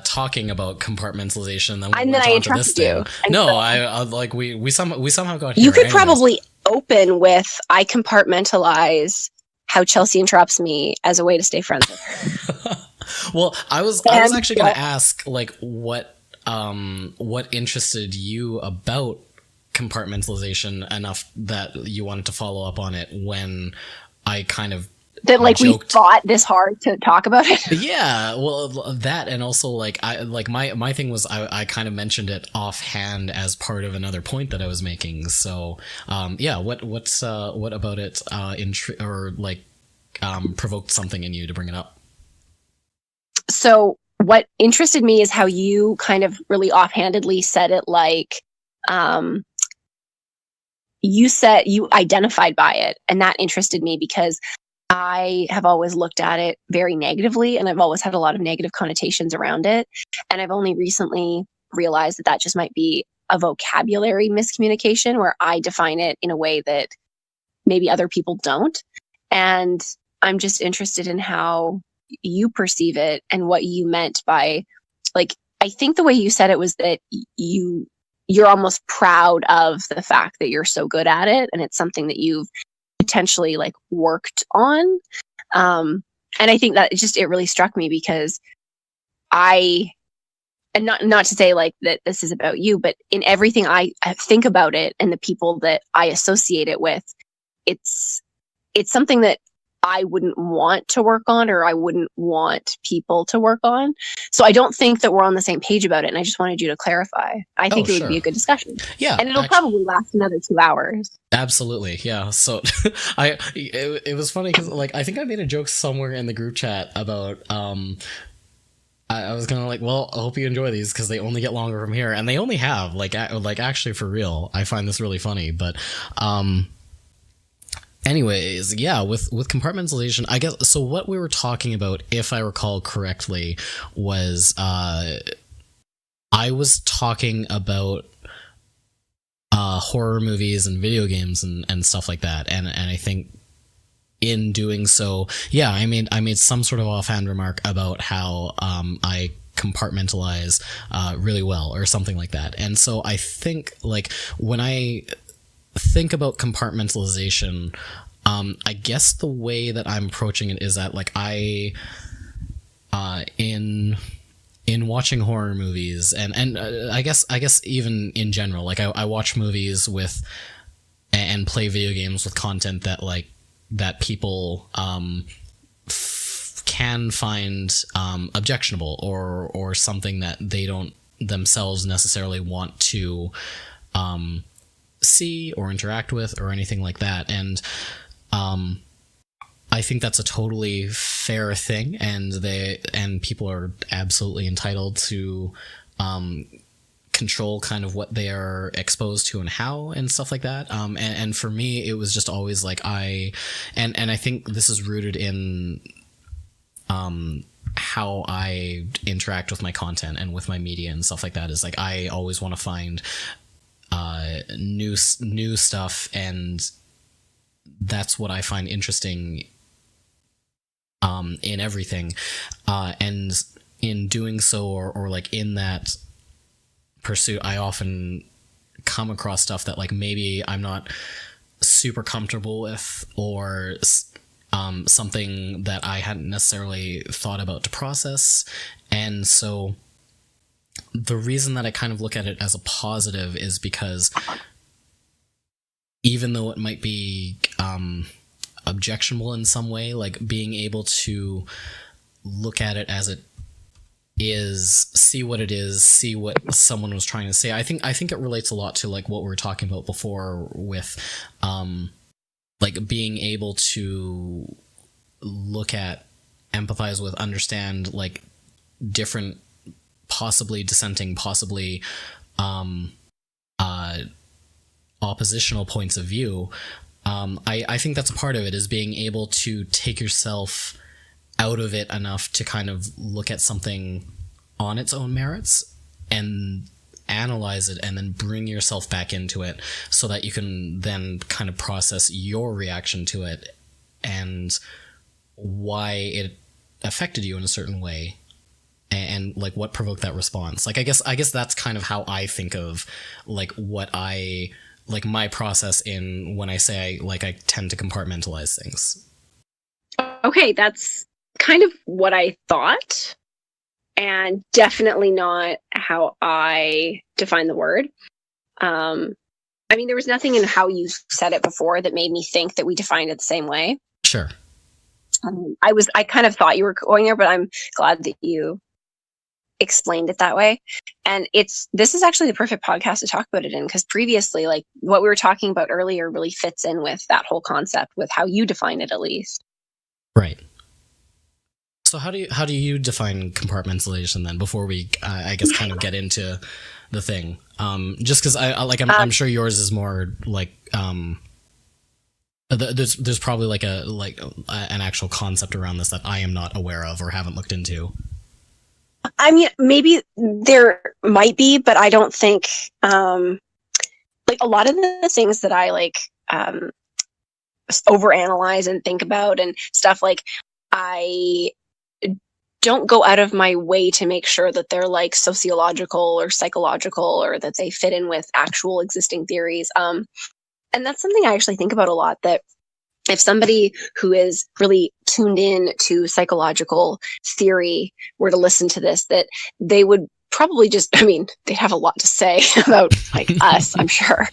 talking about compartmentalization, and then I interrupted you. No, so, I like we somehow got here. You could probably open with, I compartmentalize how Chelsea interrupts me as a way to stay friends with her. Well, I was actually going to ask, like, what interested you about compartmentalization enough that you wanted to follow up on it when I kind of that like joked. We fought this hard to talk about it. Yeah, well, that, and also like my thing was I kind of mentioned it offhand as part of another point that I was making. So what about it provoked something in you to bring it up? So what interested me is how you kind of really offhandedly said it, like you said you identified by it, and that interested me because I have always looked at it very negatively, and I've always had a lot of negative connotations around it. And I've only recently realized that just might be a vocabulary miscommunication where I define it in a way that maybe other people don't. And I'm just interested in how you perceive it and what you meant by, like, I think the way you said it was that you're almost proud of the fact that you're so good at it, and it's something that you've potentially like worked on. And I think that it really struck me because and not to say like that this is about you, but in everything I think about it and the people that I associate it with, it's something that I wouldn't want to work on, or I wouldn't want people to work on. So I don't think that we're on the same page about it. And I just wanted you to clarify. I think it would be a good discussion. Yeah. And it'll probably last another 2 hours. Absolutely. Yeah. So it was funny because like, I think I made a joke somewhere in the group chat about, I was kind of like, well, I hope you enjoy these because they only get longer from here. And they only have like actually for real. I find this really funny, but, anyways, yeah, with compartmentalization, I guess, so what we were talking about, if I recall correctly, was I was talking about horror movies and video games and stuff like that, and I think in doing so, yeah, I made some sort of offhand remark about how I compartmentalize really well or something like that. And so I think like when I think about compartmentalization, I guess the way that I'm approaching it is that like I in watching horror movies and I guess even in general, like I watch movies with and play video games with content that like that people can find objectionable or something that they don't themselves necessarily want to see or interact with or anything like that. And I think that's a totally fair thing, and people are absolutely entitled to control kind of what they are exposed to and how and stuff like that. And for me, it was just always like and I think this is rooted in how I interact with my content and with my media and stuff like that, is like I always want to find new stuff, and that's what I find interesting in everything, and in doing so, or like in that pursuit, I often come across stuff that like maybe I'm not super comfortable with, or something that I hadn't necessarily thought about to process. And so the reason that I kind of look at it as a positive is because even though it might be objectionable in some way, like being able to look at it as it is, see what it is, see what someone was trying to say. I think it relates a lot to like what we were talking about before with like being able to look at, empathize with, understand like different, possibly dissenting, possibly oppositional points of view. I think that's a part of it, is being able to take yourself out of it enough to kind of look at something on its own merits and analyze it, and then bring yourself back into it so that you can then kind of process your reaction to it and why it affected you in a certain way, and like what provoked that response. Like I guess that's kind of how I think of like what I like my process in when I say I tend to compartmentalize things. Okay, that's kind of what I thought, and definitely not how I define the word. I mean, there was nothing in how you said it before that made me think that we defined it the same way. Sure. I kind of thought you were going there, but I'm glad that you explained it that way. And this is actually the perfect podcast to talk about it in, because previously, like what we were talking about earlier really fits in with that whole concept, with how you define it, at least. Right. So how do you define compartmentalization then, before we I guess kind of get into the thing? Just because I'm sure yours is more like there's probably like an actual concept around this that I am not aware of or haven't looked into. I mean, maybe there might be, but I don't think like a lot of the things that I like overanalyze and think about and stuff, like I don't go out of my way to make sure that they're like sociological or psychological, or that they fit in with actual existing theories. And that's something I actually think about a lot, that if somebody who is really tuned in to psychological theory were to listen to this, that they would probably they'd have a lot to say about like us, I'm sure.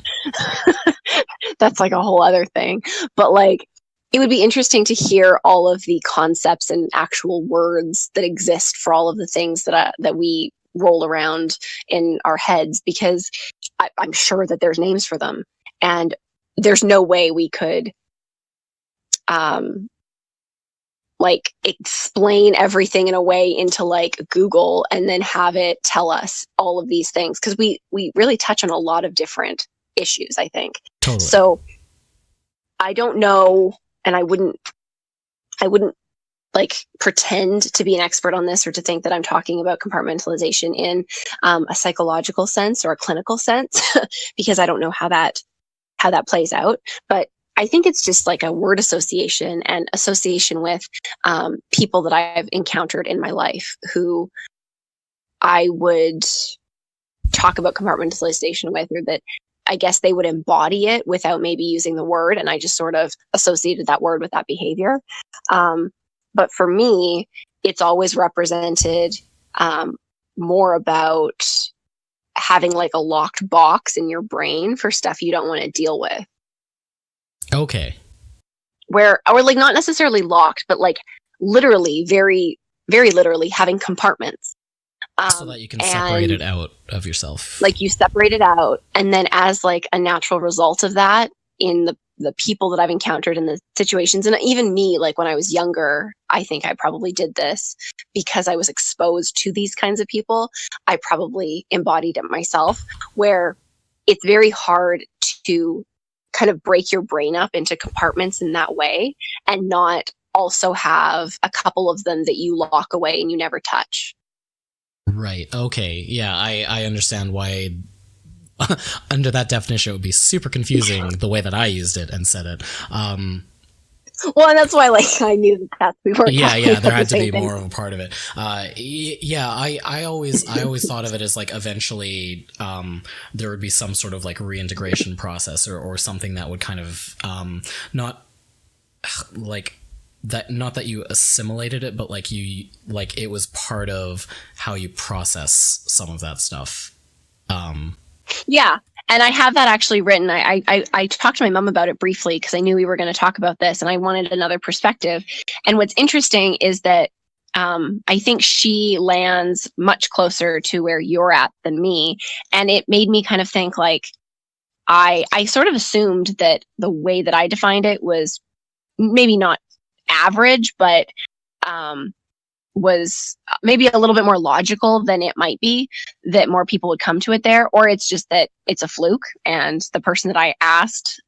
That's like a whole other thing. But like, it would be interesting to hear all of the concepts and actual words that exist for all of the things that we roll around in our heads, because I'm sure that there's names for them, and there's no way we could like explain everything in a way into like Google and then have it tell us all of these things, because we really touch on a lot of different issues, I think. Totally. So I don't know, and I wouldn't like pretend to be an expert on this, or to think that I'm talking about compartmentalization in a psychological sense or a clinical sense, because I don't know how that plays out. But I think it's just like a word association, and association with people that I've encountered in my life who I would talk about compartmentalization with, or that I guess they would embody it without maybe using the word, and I just sort of associated that word with that behavior. But for me, it's always represented more about having like a locked box in your brain for stuff you don't want to deal with. Okay. Or like not necessarily locked, but like literally, very, very literally having compartments. So that you can separate it out of yourself. Like you separate it out, and then as like a natural result of that, in the people that I've encountered in the situations, and even me, like when I was younger, I think I probably did this because I was exposed to these kinds of people. I probably embodied it myself, where it's very hard to kind of break your brain up into compartments in that way, and not also have a couple of them that you lock away and you never touch. Right. Okay. Yeah, I understand why under that definition it would be super confusing the way that I used it and said it. Well, and that's why, like, I knew that we weren't. Yeah, there had to be thing. more of a part of it. Yeah, I always thought of it as like eventually there would be some sort of like reintegration process or something that would kind of not like that, not that you assimilated it, but like you, like it was part of how you process some of that stuff. Yeah. And I have that actually written. I talked to my mom about it briefly because I knew we were going to talk about this and I wanted another perspective. And what's interesting is that I think she lands much closer to where you're at than me. And it made me kind of think like, I sort of assumed that the way that I defined it was maybe not average, but was maybe a little bit more logical than it might be, that more people would come to it there, or it's just that it's a fluke and the person that I asked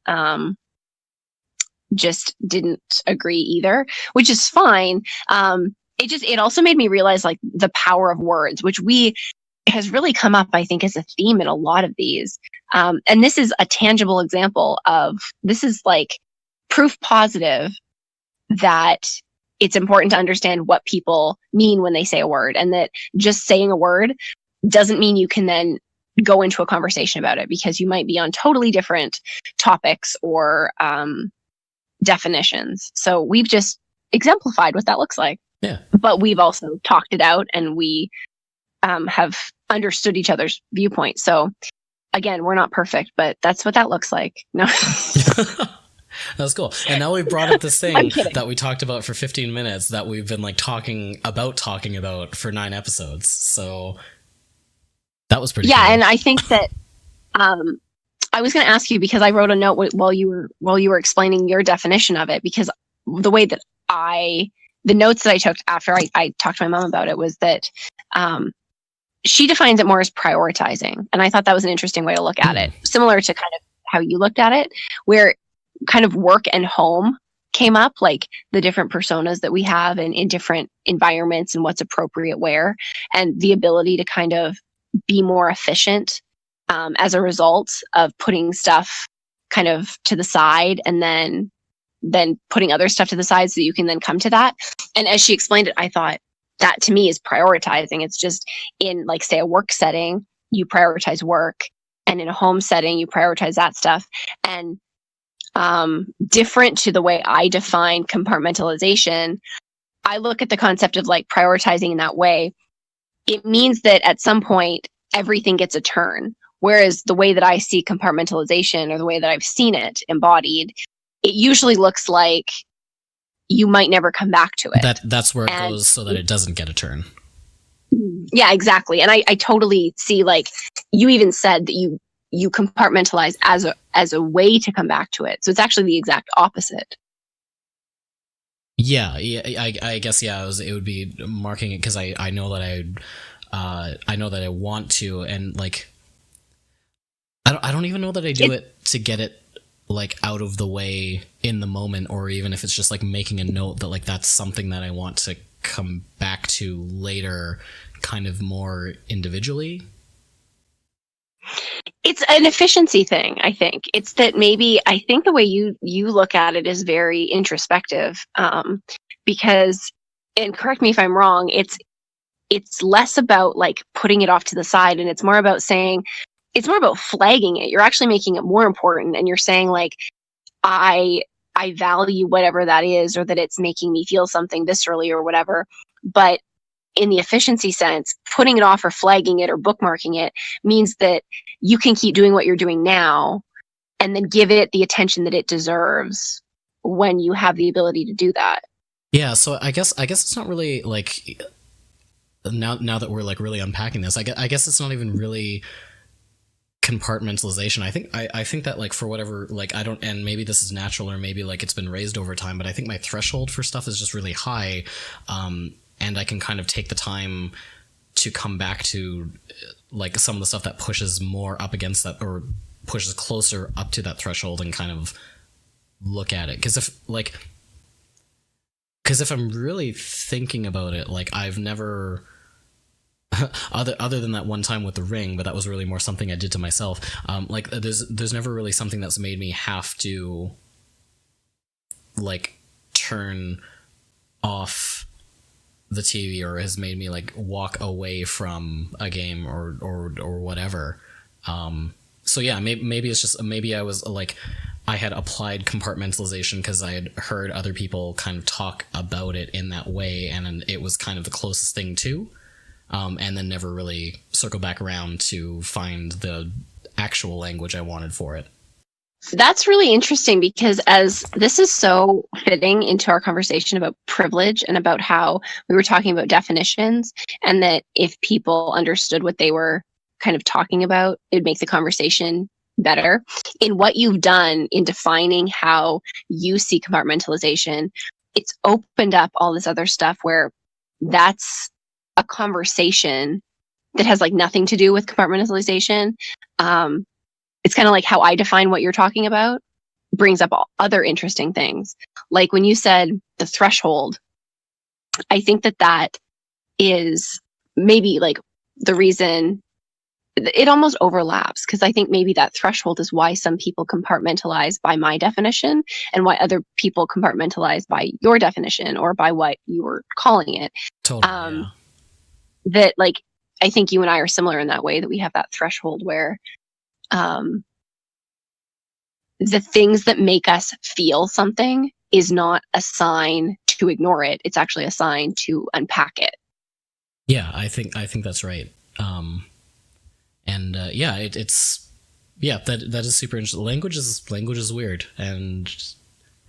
just didn't agree either, which is fine. It also made me realize like the power of words, which has really come up, I think, as a theme in a lot of these. And this is a tangible example of, this is like proof positive that it's important to understand what people mean when they say a word, and that just saying a word doesn't mean you can then go into a conversation about it, because you might be on totally different topics or definitions. So we've just exemplified what that looks like. Yeah. But we've also talked it out, and we have understood each other's viewpoint. So again, we're not perfect, but that's what that looks like. No. That's cool. And now we brought up this thing that we talked about for 15 minutes that we've been like talking about for 9 episodes. So that was pretty cool. And I think that I was going to ask you, because I wrote a note while you were explaining your definition of it, because the way that the notes that I took after I talked to my mom about it was that she defines it more as prioritizing. And I thought that was an interesting way to look at it, similar to kind of how you looked at it, where kind of work and home came up, like the different personas that we have in different environments and what's appropriate where, and the ability to kind of be more efficient as a result of putting stuff kind of to the side, and then putting other stuff to the side so you can then come to that. And as she explained it, I thought that to me is prioritizing. It's just in, like, say, a work setting, you prioritize work, and in a home setting, you prioritize that stuff. And different to the way I define compartmentalization, I look at the concept of like prioritizing in that way. It means that at some point, everything gets a turn. Whereas the way that I see compartmentalization, or the way that I've seen it embodied, it usually looks like you might never come back to it. That's where it goes so that it doesn't get a turn. Yeah, exactly. And I totally see, like, you even said that you compartmentalize as a way to come back to it. So it's actually the exact opposite. Yeah. I guess, yeah, it would be marking it, because I know that I know that I want to, and like, I don't even know that I do it to get it like out of the way in the moment, or even if it's just like making a note that like that's something that I want to come back to later, kind of more individually. It's an efficiency thing, I think. It's that maybe, I think the way you look at it is very introspective, because, and correct me if I'm wrong, it's less about like putting it off to the side, and it's more about saying, it's more about flagging it. You're actually making it more important, and you're saying like, I value whatever that is, or that it's making me feel something viscerally or whatever. But in the efficiency sense, putting it off or flagging it or bookmarking it means that you can keep doing what you're doing now, and then give it the attention that it deserves when you have the ability to do that. Yeah. So I guess it's not really like, now that we're like really unpacking this, I guess it's not even really compartmentalization. I think that like, for whatever, like, I don't, and maybe this is natural, or maybe like it's been raised over time, but I think my threshold for stuff is just really high. And I can kind of take the time to come back to like some of the stuff that pushes more up against that, or pushes closer up to that threshold, and kind of look at it. Because if I'm really thinking about it, like, I've never, other than that one time with the ring, but that was really more something I did to myself. Like, there's never really something that's made me have to like turn off the TV or has made me like walk away from a game or whatever. So yeah, maybe it's just, maybe I was like, I had applied compartmentalization because I had heard other people kind of talk about it in that way, and it was kind of the closest thing to, and then never really circle back around to find the actual language I wanted for it. That's really interesting, because as this is so fitting into our conversation about privilege and about how we were talking about definitions, and that if people understood what they were kind of talking about, it would make the conversation better. In what you've done in defining how you see compartmentalization, it's opened up all this other stuff where that's a conversation that has like nothing to do with compartmentalization. It's kind of like how I define what you're talking about brings up all other interesting things. Like when you said the threshold, I think that is maybe like the reason it almost overlaps, because I think maybe that threshold is why some people compartmentalize by my definition and why other people compartmentalize by your definition or by what you were calling it. Totally. Yeah. That like, I think you and I are similar in that way, that we have that threshold where the things that make us feel something is not a sign to ignore it. It's actually a sign to unpack it. Yeah, I think that's right. Yeah, it's that is super interesting. Language is weird, and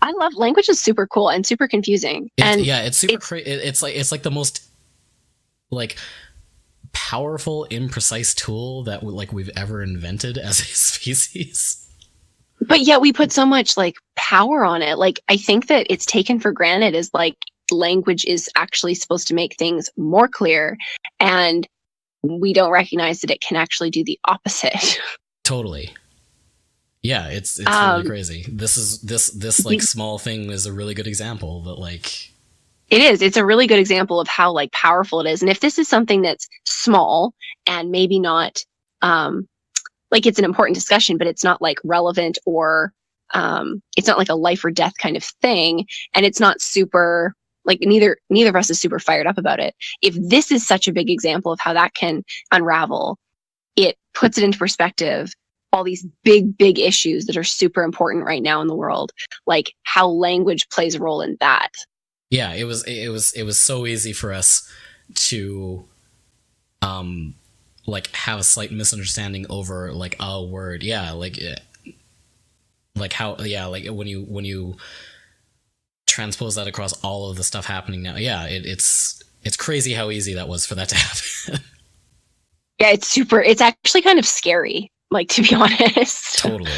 I love language. Is super cool and super confusing. It's super crazy. It's like the most like powerful, imprecise tool that we've ever invented as a species. But yet we put so much like power on it. Like I think that it's taken for granted as like language is actually supposed to make things more clear, and we don't recognize that it can actually do the opposite. Totally. Yeah, it's really crazy. This like small thing is a really good example, but like it's a really good example of how like powerful it is. And if this is something that's small and maybe not like it's an important discussion, but it's not like relevant, or it's not like a life or death kind of thing, and it's not super like neither of us is super fired up about it. If this is such a big example of how that can unravel, it puts it into perspective, all these big issues that are super important right now in the world, like how language plays a role in that. Yeah, it was so easy for us to like have a slight misunderstanding over like a word. Yeah, like how, yeah, like when you transpose that across all of the stuff happening now. Yeah, it's crazy how easy that was for that to happen. Yeah, it's actually kind of scary, like, to be honest. Totally.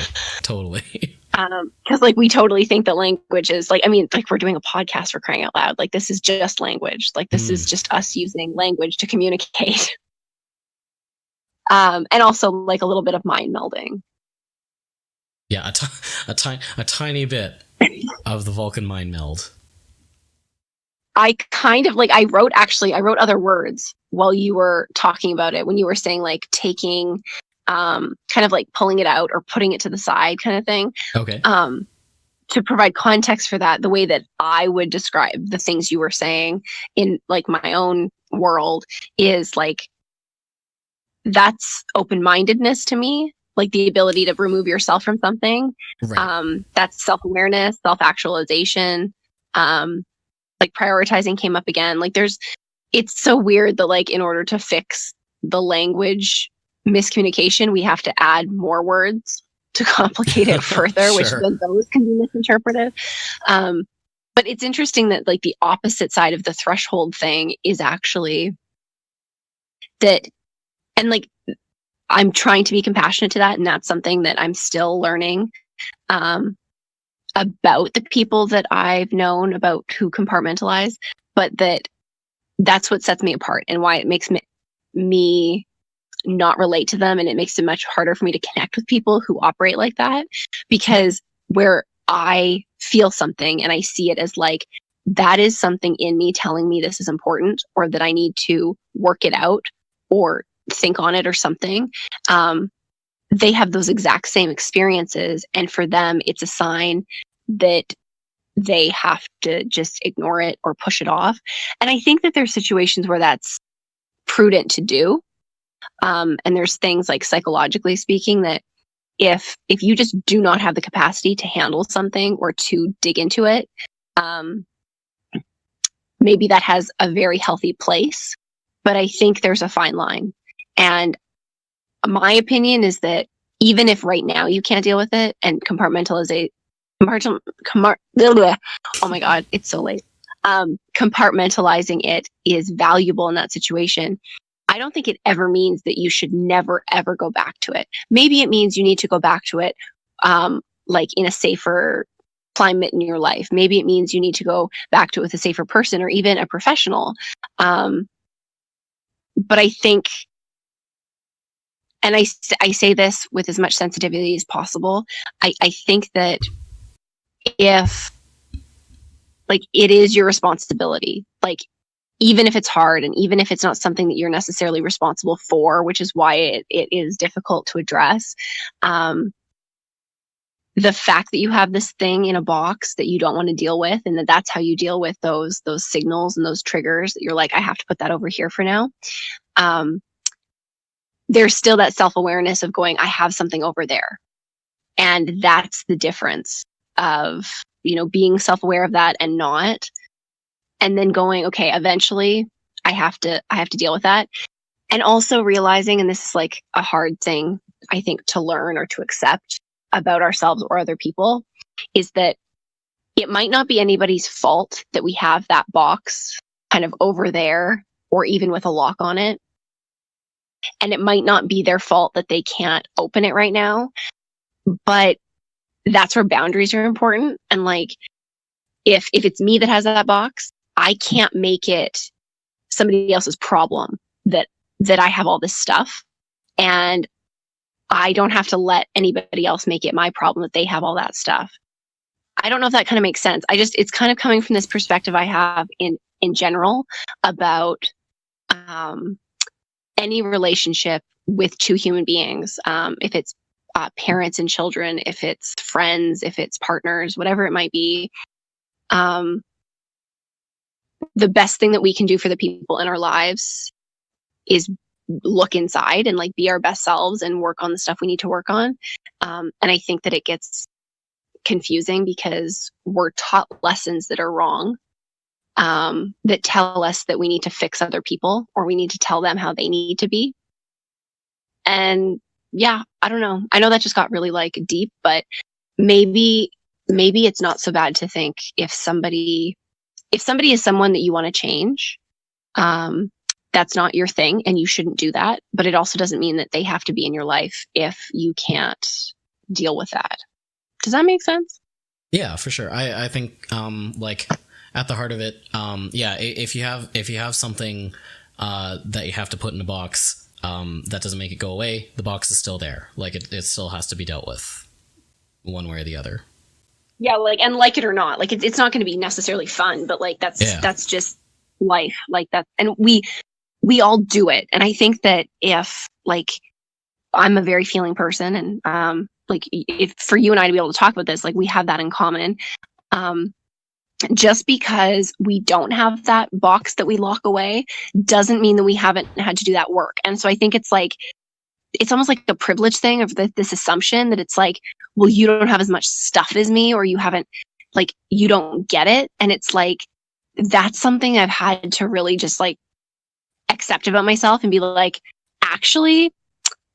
Because like we totally think that language is like, I mean, like we're doing a podcast, for crying out loud. Like this is just language. Like this is just us using language to communicate. And also like a little bit of mind melding. Yeah, a tiny bit of the Vulcan mind meld. I kind of like, I wrote other words while you were talking about it, when you were saying like taking, kind of like pulling it out or putting it to the side kind of thing. Okay. To provide context for that, the way that I would describe the things you were saying in like my own world is like, that's open-mindedness to me. Like the ability to remove yourself from something. Right. That's self-awareness, self-actualization. Like prioritizing came up again. Like it's so weird that like in order to fix the language miscommunication, we have to add more words to complicate it further, sure. Which then those can be misinterpreted. But it's interesting that like the opposite side of the threshold thing is actually that, and like I'm trying to be compassionate to that, and that's something that I'm still learning about the people that I've known about who compartmentalize, but that's what sets me apart and why it makes me not relate to them, and it makes it much harder for me to connect with people who operate like that, because where I feel something and I see it as like that is something in me telling me this is important, or that I need to work it out or think on it or something. They have those exact same experiences, and for them it's a sign that they have to just ignore it or push it off. And I think that there's situations where that's prudent to do. And there's things like psychologically speaking that if you just do not have the capacity to handle something or to dig into it, maybe that has a very healthy place. But I think there's a fine line. And my opinion is that even if right now you can't deal with it and compartmentalization, oh my God, it's so late. Compartmentalizing it is valuable in that situation. I don't think it ever means that you should never, ever go back to it. Maybe it means you need to go back to it, like in a safer climate in your life. Maybe it means you need to go back to it with a safer person or even a professional. But I think, and I say this with as much sensitivity as possible, I think that if, like, it is your responsibility, like, even if it's hard and even if it's not something that you're necessarily responsible for, which is why it is difficult to address, the fact that you have this thing in a box that you don't want to deal with, and that's how you deal with those signals and those triggers that you're like, I have to put that over here for now. There's still that self-awareness of going, I have something over there. And that's the difference of, being self-aware of that and not. And then going, okay, eventually I have to deal with that. And also realizing, and this is like a hard thing, I think, to learn or to accept about ourselves or other people, is that it might not be anybody's fault that we have that box kind of over there or even with a lock on it. And it might not be their fault that they can't open it right now. But that's where boundaries are important. And like, if it's me that has that box, I can't make it somebody else's problem that I have all this stuff. And I don't have to let anybody else make it my problem that they have all that stuff. I don't know if that kind of makes sense. It's kind of coming from this perspective I have in general about any relationship with two human beings. If it's parents and children, if it's friends, if it's partners, whatever it might be. The best thing that we can do for the people in our lives is look inside and like be our best selves and work on the stuff we need to work on. And I think that it gets confusing because we're taught lessons that are wrong, that tell us that we need to fix other people or we need to tell them how they need to be. And yeah, I don't know. I know that just got really like deep, but maybe it's not so bad to think if somebody is someone that you want to change, that's not your thing and you shouldn't do that. But it also doesn't mean that they have to be in your life if you can't deal with that. Does that make sense? Yeah, for sure. I think like at the heart of it, yeah, if you have something that you have to put in a box, that doesn't make it go away, the box is still there. Like it still has to be dealt with one way or the other. Yeah, like, and like it or not, like it's not going to be necessarily fun, but like that's just life, like that. And we all do it. And I think that if, like, I'm a very feeling person, and like, if for you and I to be able to talk about this, like, we have that in common. Just because we don't have that box that we lock away doesn't mean that we haven't had to do that work. And so I think it's like, it's almost like a privilege thing of this assumption that it's like, well, you don't have as much stuff as me, or you haven't, like, you don't get it. And it's like, that's something I've had to really just like accept about myself and be like, actually,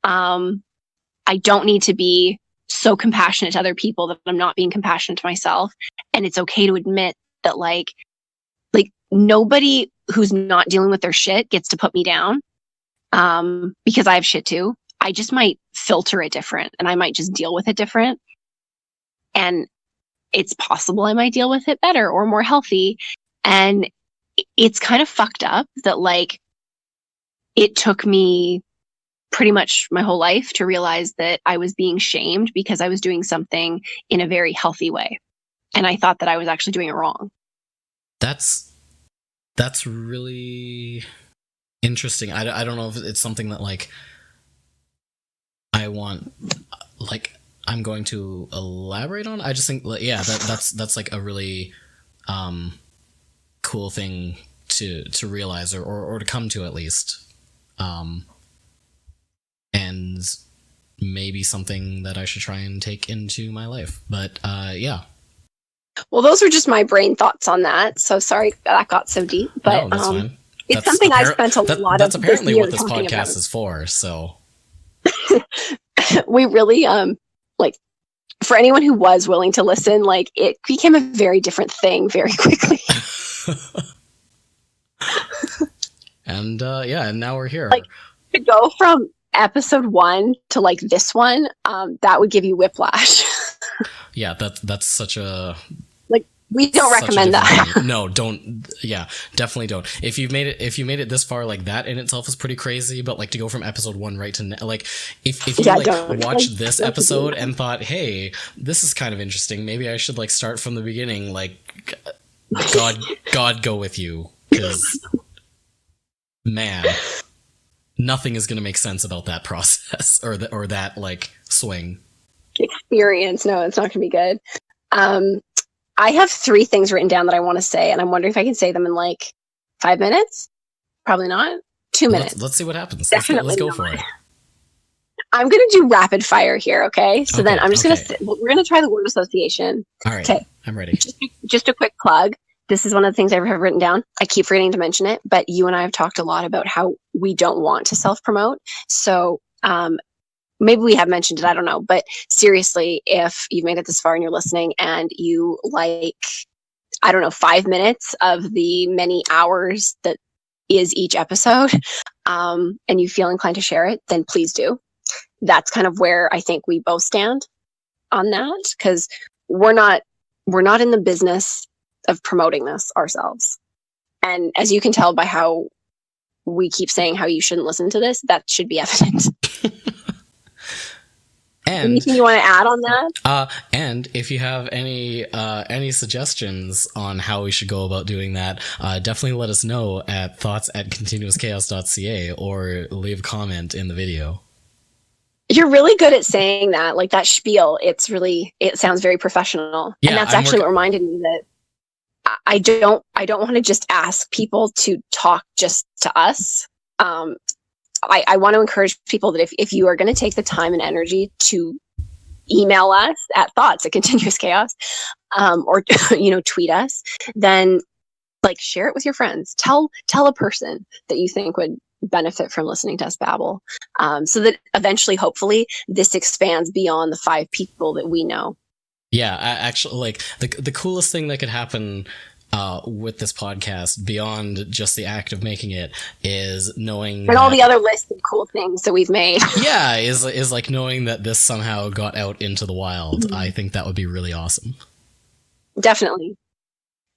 I don't need to be so compassionate to other people that I'm not being compassionate to myself. And it's okay to admit that like nobody who's not dealing with their shit gets to put me down, because I have shit too. I just might filter it different and I might just deal with it different. And it's possible I might deal with it better or more healthy. And it's kind of fucked up that like it took me pretty much my whole life to realize that I was being shamed because I was doing something in a very healthy way. And I thought that I was actually doing it wrong. That's really interesting. I don't know if it's something that like I want, like, I'm going to elaborate on. I just think, yeah, that's like a really cool thing to realize or to come to, at least, and maybe something that I should try and take into my life. But yeah. Well, those are just my brain thoughts on that. So sorry that got so deep, but no, that's fine. It's something I spent a lot that's of apparently this what this podcast about. is for. So we really like, for anyone who was willing to listen, like, it became a very different thing very quickly. And yeah, and now we're here. Like, to go from episode 1 to like this one, that would give you whiplash. Yeah, that's such a, like, we don't recommend that. No, don't. Yeah, definitely don't. If you made it this far, like, that in itself is pretty crazy. But like, to go from episode 1 right to like, if you like watched this episode and thought, hey, this is kind of interesting, maybe I should like start from the beginning. Like, God go with you, because man, nothing is gonna make sense about that process or that like swing experience. No, it's not gonna be good. I have 3 things written down that I want to say, and I'm wondering if I can say them in like 5 minutes. Probably not. 2 minutes. Let's see what happens. Definitely let's go for it. I'm going to do rapid fire here, okay? So then I'm just going to... We're going to try the word association. All right. Okay. I'm ready. Just a quick plug. This is one of the things I have written down. I keep forgetting to mention it, but you and I have talked a lot about how we don't want to self-promote. So maybe we have mentioned it, I don't know. But seriously, if you've made it this far and you're listening and you like, I don't know, 5 minutes of the many hours that is each episode, and you feel inclined to share it, then please do. That's kind of where I think we both stand on that, because we're not in the business of promoting this ourselves. And as you can tell by how we keep saying how you shouldn't listen to this, that should be evident. And, anything you want to add on that? And if you have any suggestions on how we should go about doing that, definitely let us know at thoughts@continuouschaos.ca or leave a comment in the video. You're really good at saying that, like that spiel. It sounds very professional. Yeah, and that's actually what reminded me that I don't want to just ask people to talk just to us. I want to encourage people that if you are going to take the time and energy to email us at thoughts@continuouschaos, or tweet us, then like share it with your friends. Tell a person that you think would benefit from listening to us babble, so that eventually, hopefully, this expands beyond the 5 people that we know. Yeah, actually, like the coolest thing that could happen with this podcast, beyond just the act of making it, is knowing and all the other lists of cool things that we've made. Yeah, is like knowing that this somehow got out into the wild. Mm-hmm. I think that would be really awesome. Definitely.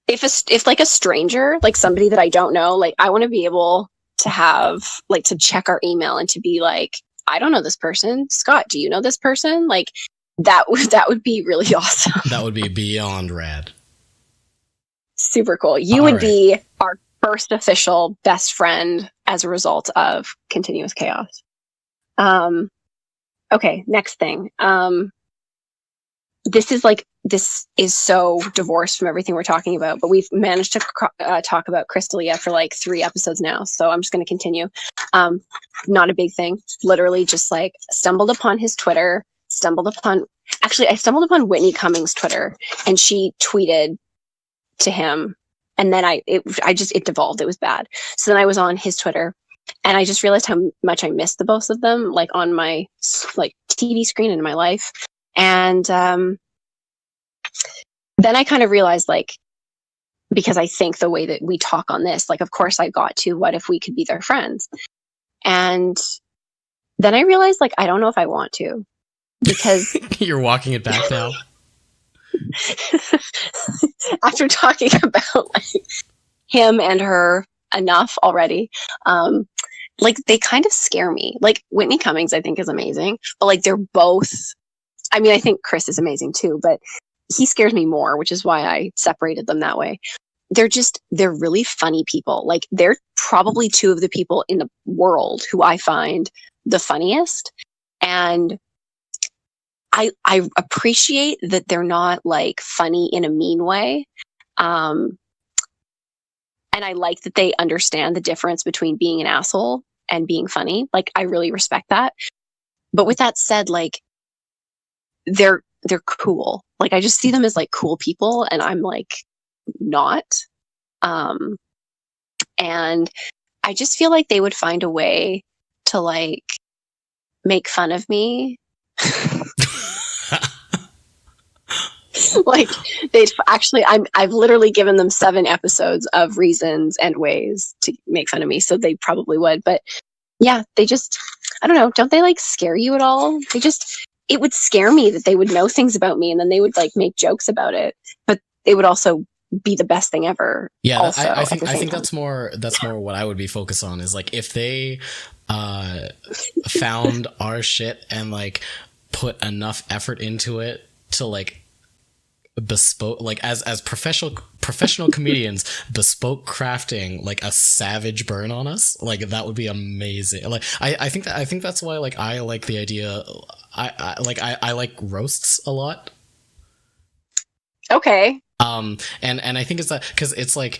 If like a stranger, like somebody that I don't know, like I want to be able to have like to check our email and to be like, I don't know this person. Scott, do you know this person? Like that would be really awesome. That would be beyond rad. Super cool. You would be our first official best friend as a result of Continuous Chaos. Okay, next thing. This is so divorced from everything we're talking about, but we've managed to talk about Crystalia for like 3 episodes now, so I'm just going to continue. Not a big thing. Literally just like stumbled upon his Twitter, I stumbled upon Whitney Cummings' Twitter, and she tweeted to him, and then it devolved. It was bad. So then I was on his Twitter, and I just realized how much I missed the both of them, like on my like TV screen and in my life. And then I kind of realized, like, because I think the way that we talk on this, like, of course I got to, what if we could be their friends? And then I realized, like, I don't know if I want to, because you're walking it back now. After talking about like him and her enough already, like they kind of scare me. Like Whitney Cummings, I think, is amazing, but like they're both. I mean, I think Chris is amazing too, but he scares me more, which is why I separated them that way. They're really funny people. Like they're probably 2 of the people in the world who I find the funniest. And I appreciate that they're not like funny in a mean way. And I like that they understand the difference between being an asshole and being funny. Like, I really respect that. But with that said, like, they're cool. Like, I just see them as like cool people, and I'm like not. And I just feel like they would find a way to like make fun of me. Like, they'd actually, I've literally given them 7 episodes of reasons and ways to make fun of me, so they probably would. But yeah, they just, I don't know, don't they like scare you at all? It would scare me that they would know things about me and then they would like make jokes about it, but they would also be the best thing ever. Yeah, also, I think that's more what I would be focused on, is like if they found our shit and like put enough effort into it to like bespoke, like as professional comedians, bespoke crafting like a savage burn on us, like that would be amazing. Like I think that's why like I like the idea. I like roasts a lot. Okay. And I think it's that because it's like,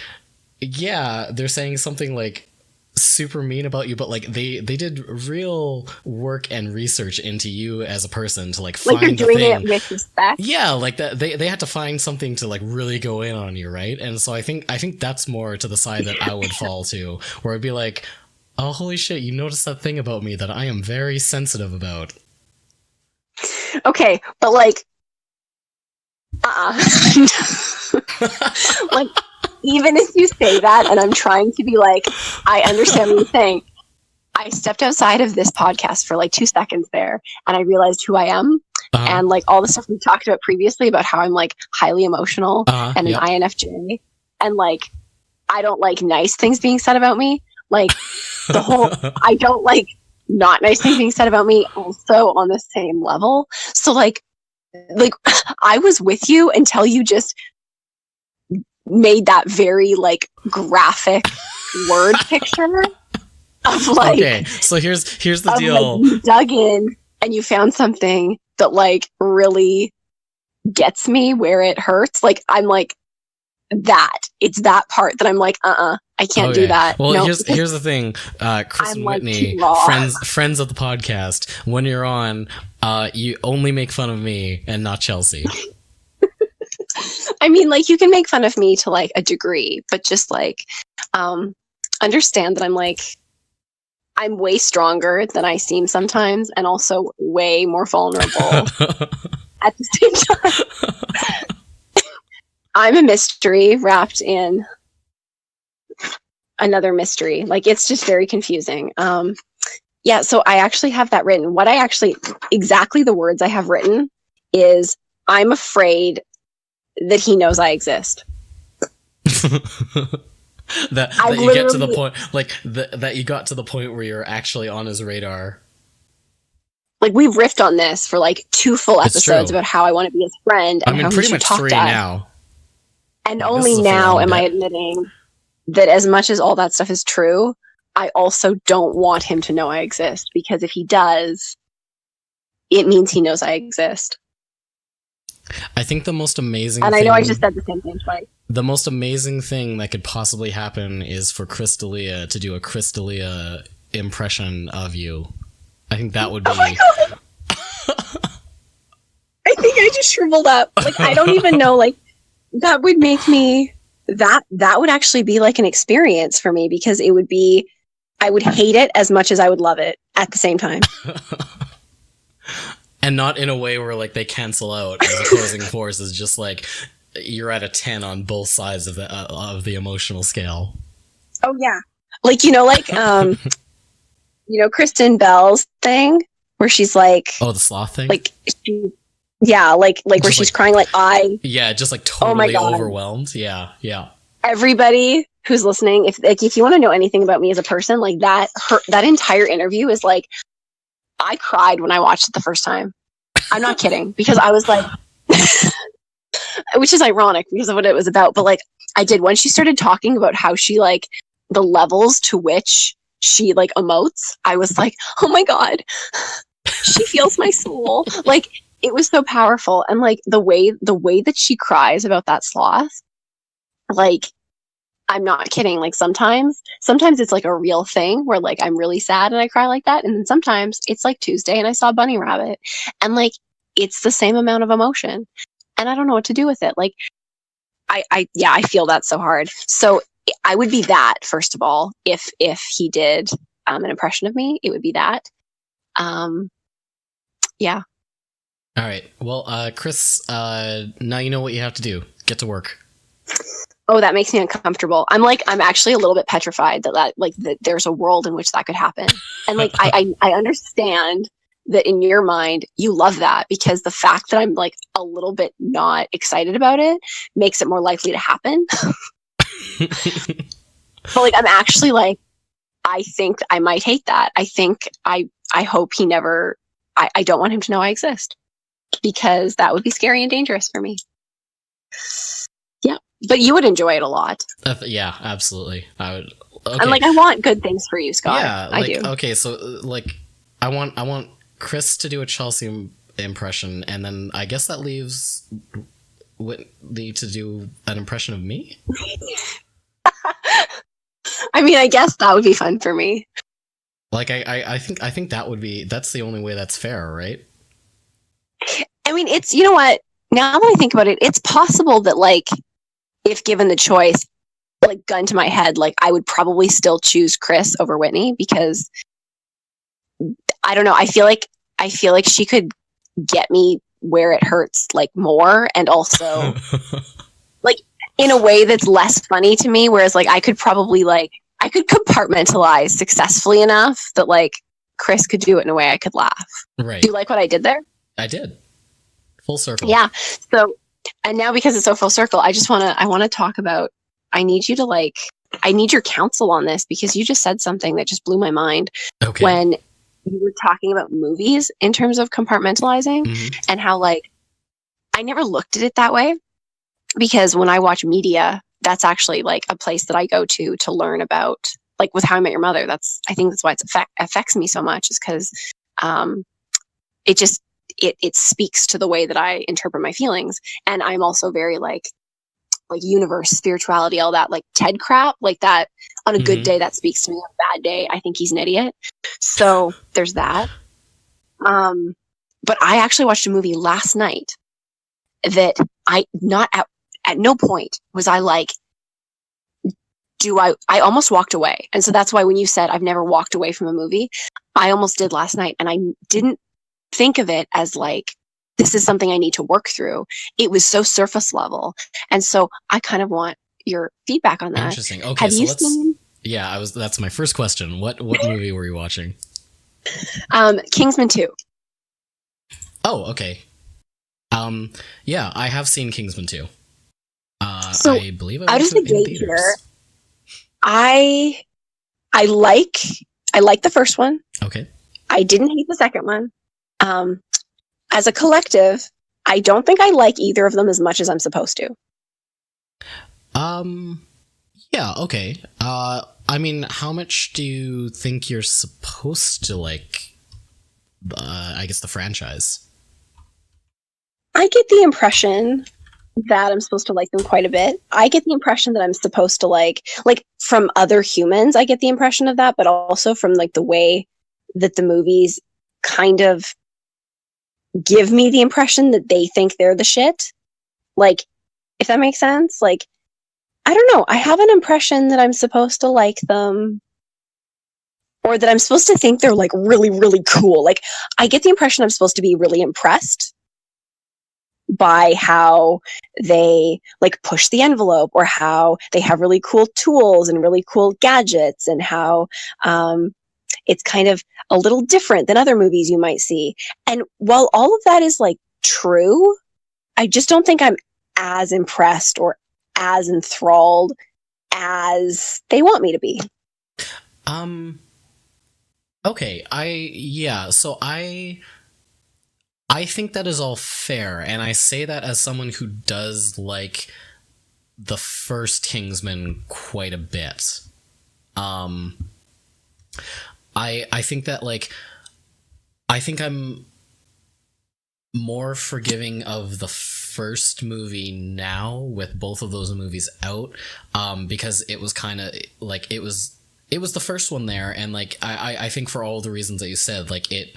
yeah, they're saying something like super mean about you, but like they did real work and research into you as a person to like find you're doing the thing. It with respect. Yeah, like that they had to find something to like really go in on you, right? And so I think that's more to the side that I would fall to, where I'd be like, oh holy shit, you noticed that thing about me that I am very sensitive about. Okay, but like like, even if you say that, and I'm trying to be like, I understand what you're saying, I stepped outside of this podcast for like 2 seconds there, and I realized who I am, and like all the stuff we talked about previously about how I'm like highly emotional and an INFJ, and like I don't like nice things being said about me. Like the whole, I don't like not nice things being said about me also on the same level. So like I was with you until you just made that very like graphic word picture of like, okay, so here's the deal. Like, you dug in and you found something that like really gets me where it hurts. Like I'm like, it's that part that I'm like, I can't do that. Well, no. here's the thing, Chris and Whitney, friends of the podcast. When you're on, you only make fun of me and not Chelsea. I mean, like, you can make fun of me to like a degree, but just like understand that I'm like, I'm way stronger than I seem sometimes, and also way more vulnerable at the same time. I'm a mystery wrapped in another mystery. Like, it's just very confusing. Yeah, so I actually have that written. Exactly the words I have written is, I'm afraid that he knows I exist. that you get to the point, like, that you got to the point where you're actually on his radar. Like, we've riffed on this for like 2 full episodes about how I want to be his friend and how pretty he should much talk 3 to us. now. And only now am I admitting that as much as all that stuff is true, I also don't want him to know I exist, because if he does, it means he knows I exist. I think the most amazing and I know I just said the same thing twice. The most amazing thing that could possibly happen is for Crystalia to do a Crystalia impression of you. I think that would be... Oh my God! I think I just shriveled up. Like, I don't even know, like, that would make me... That would actually be like an experience for me, because it would be... I would hate it as much as I would love it at the same time. And not in a way where like they cancel out as opposing forces, just like you're at a 10 on both sides of the emotional scale. Oh yeah. Like, like Kristen Bell's thing where she's like, oh, the sloth thing? Like where she's crying like just like totally overwhelmed. Yeah. Everybody who's listening, if you want to know anything about me as a person, like that entire interview is like, I cried when I watched it the first time. I'm not kidding, because I was like, which is ironic because of what it was about. But like, I did, when she started talking about how she like the levels to which she like emotes, I was like, oh my God, she feels my soul. Like, it was so powerful. And like the way that she cries about that sloth, like I'm not kidding. Like sometimes it's like a real thing where like I'm really sad and I cry like that. And then sometimes it's like Tuesday and I saw a bunny rabbit and like it's the same amount of emotion. And I don't know what to do with it. Like I feel that so hard. So I would be that, first of all, if he did an impression of me, it would be that. Yeah. All right. Well, Chris, now you know what you have to do. Get to work. Oh, that makes me uncomfortable. I'm actually a little bit petrified that there's a world in which that could happen. And like, I understand that in your mind, you love that because the fact that I'm like a little bit not excited about it makes it more likely to happen. But like, I'm actually like, I think I might hate that. I think I hope he never, I don't want him to know I exist because that would be scary and dangerous for me. Yeah. But you would enjoy it a lot. Yeah, absolutely. I would. Okay. And like, I want good things for you, Scott. Yeah, I do. Okay, so like, I want Chris to do a Chelsea impression, and then I guess that leaves Whitney to do an impression of me. I mean, I guess that would be fun for me. Like, I think that's the only way that's fair, right? I mean, it's, you know what? Now that I think about it, it's possible that like, if given the choice, like gun to my head, like I would probably still choose Chris over Whitney because I don't know. I feel like she could get me where it hurts like more, and also like in a way that's less funny to me. Whereas like I could compartmentalize successfully enough that like Chris could do it in a way I could laugh. Right. Do you like what I did there? I did. Full circle. Yeah. So, and now because it's so full circle, I want to talk about, I need your counsel on this because you just said something that just blew my mind. Okay. When you were talking about movies in terms of compartmentalizing, and how like, I never looked at it that way because when I watch media, that's actually like a place that I go to learn about, like with How I Met Your Mother. I think that's why it affects me so much, is because it speaks to the way that I interpret my feelings. And I'm also very like universe, spirituality, all that, like TED crap, like that. On a good day, that speaks to me. On a bad day, I think he's an idiot. So there's that. But I actually watched a movie last night that at no point was I like, I almost walked away. And so that's why when you said I've never walked away from a movie, I almost did last night. And I didn't think of it as like, this is something I need to work through. It was so surface level. And so I kind of want your feedback on that. Interesting. Okay. Have you seen? Yeah, that's my first question. What movie were you watching? Kingsman 2. Oh, okay. Yeah, I have seen Kingsman 2. So I believe out of the gate here, I like the first one. Okay. I didn't hate the second one. As a collective, I don't think I like either of them as much as I'm supposed to. Yeah, okay. I mean, how much do you think you're supposed to like, I guess, the franchise? I get the impression that I'm supposed to like them quite a bit. I get the impression that I'm supposed to like from other humans, I get the impression of that, but also from like the way that the movies kind of give me the impression that they think they're the shit. Like, if that makes sense. Like, I don't know. I have an impression that I'm supposed to like them, or that I'm supposed to think they're like really, really cool. Like, I get the impression I'm supposed to be really impressed by how they like push the envelope, or how they have really cool tools and really cool gadgets, and how it's kind of a little different than other movies you might see. And while all of that is like true, I just don't think I'm as impressed or as enthralled as they want me to be. Okay, so I think that is all fair, and I say that as someone who does like the first Kingsman quite a bit. I think that like, I think I'm more forgiving of the first movie now with both of those movies out, because it was kind of like it was the first one there, and like I think for all the reasons that you said, like it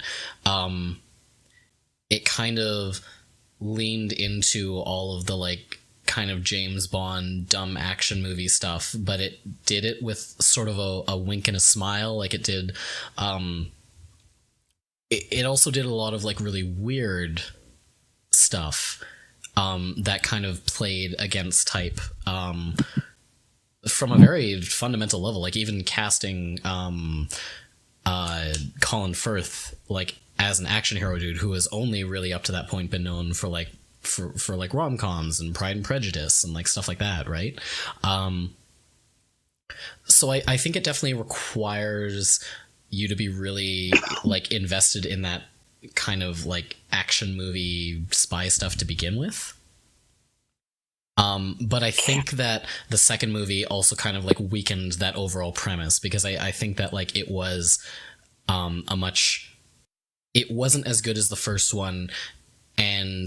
kind of leaned into all of the like kind of James Bond dumb action movie stuff, but it did it with sort of a wink and a smile. Like it did, it also did a lot of like really weird stuff, that kind of played against type, from a very fundamental level. Like even casting Colin Firth like as an action hero dude who has only really up to that point been known for like for like rom-coms and Pride and Prejudice and like stuff like that, right? So I think it definitely requires you to be really like invested in that kind of like action movie spy stuff to begin with. But I think that the second movie also kind of like weakened that overall premise, because I think that like it was it wasn't as good as the first one, and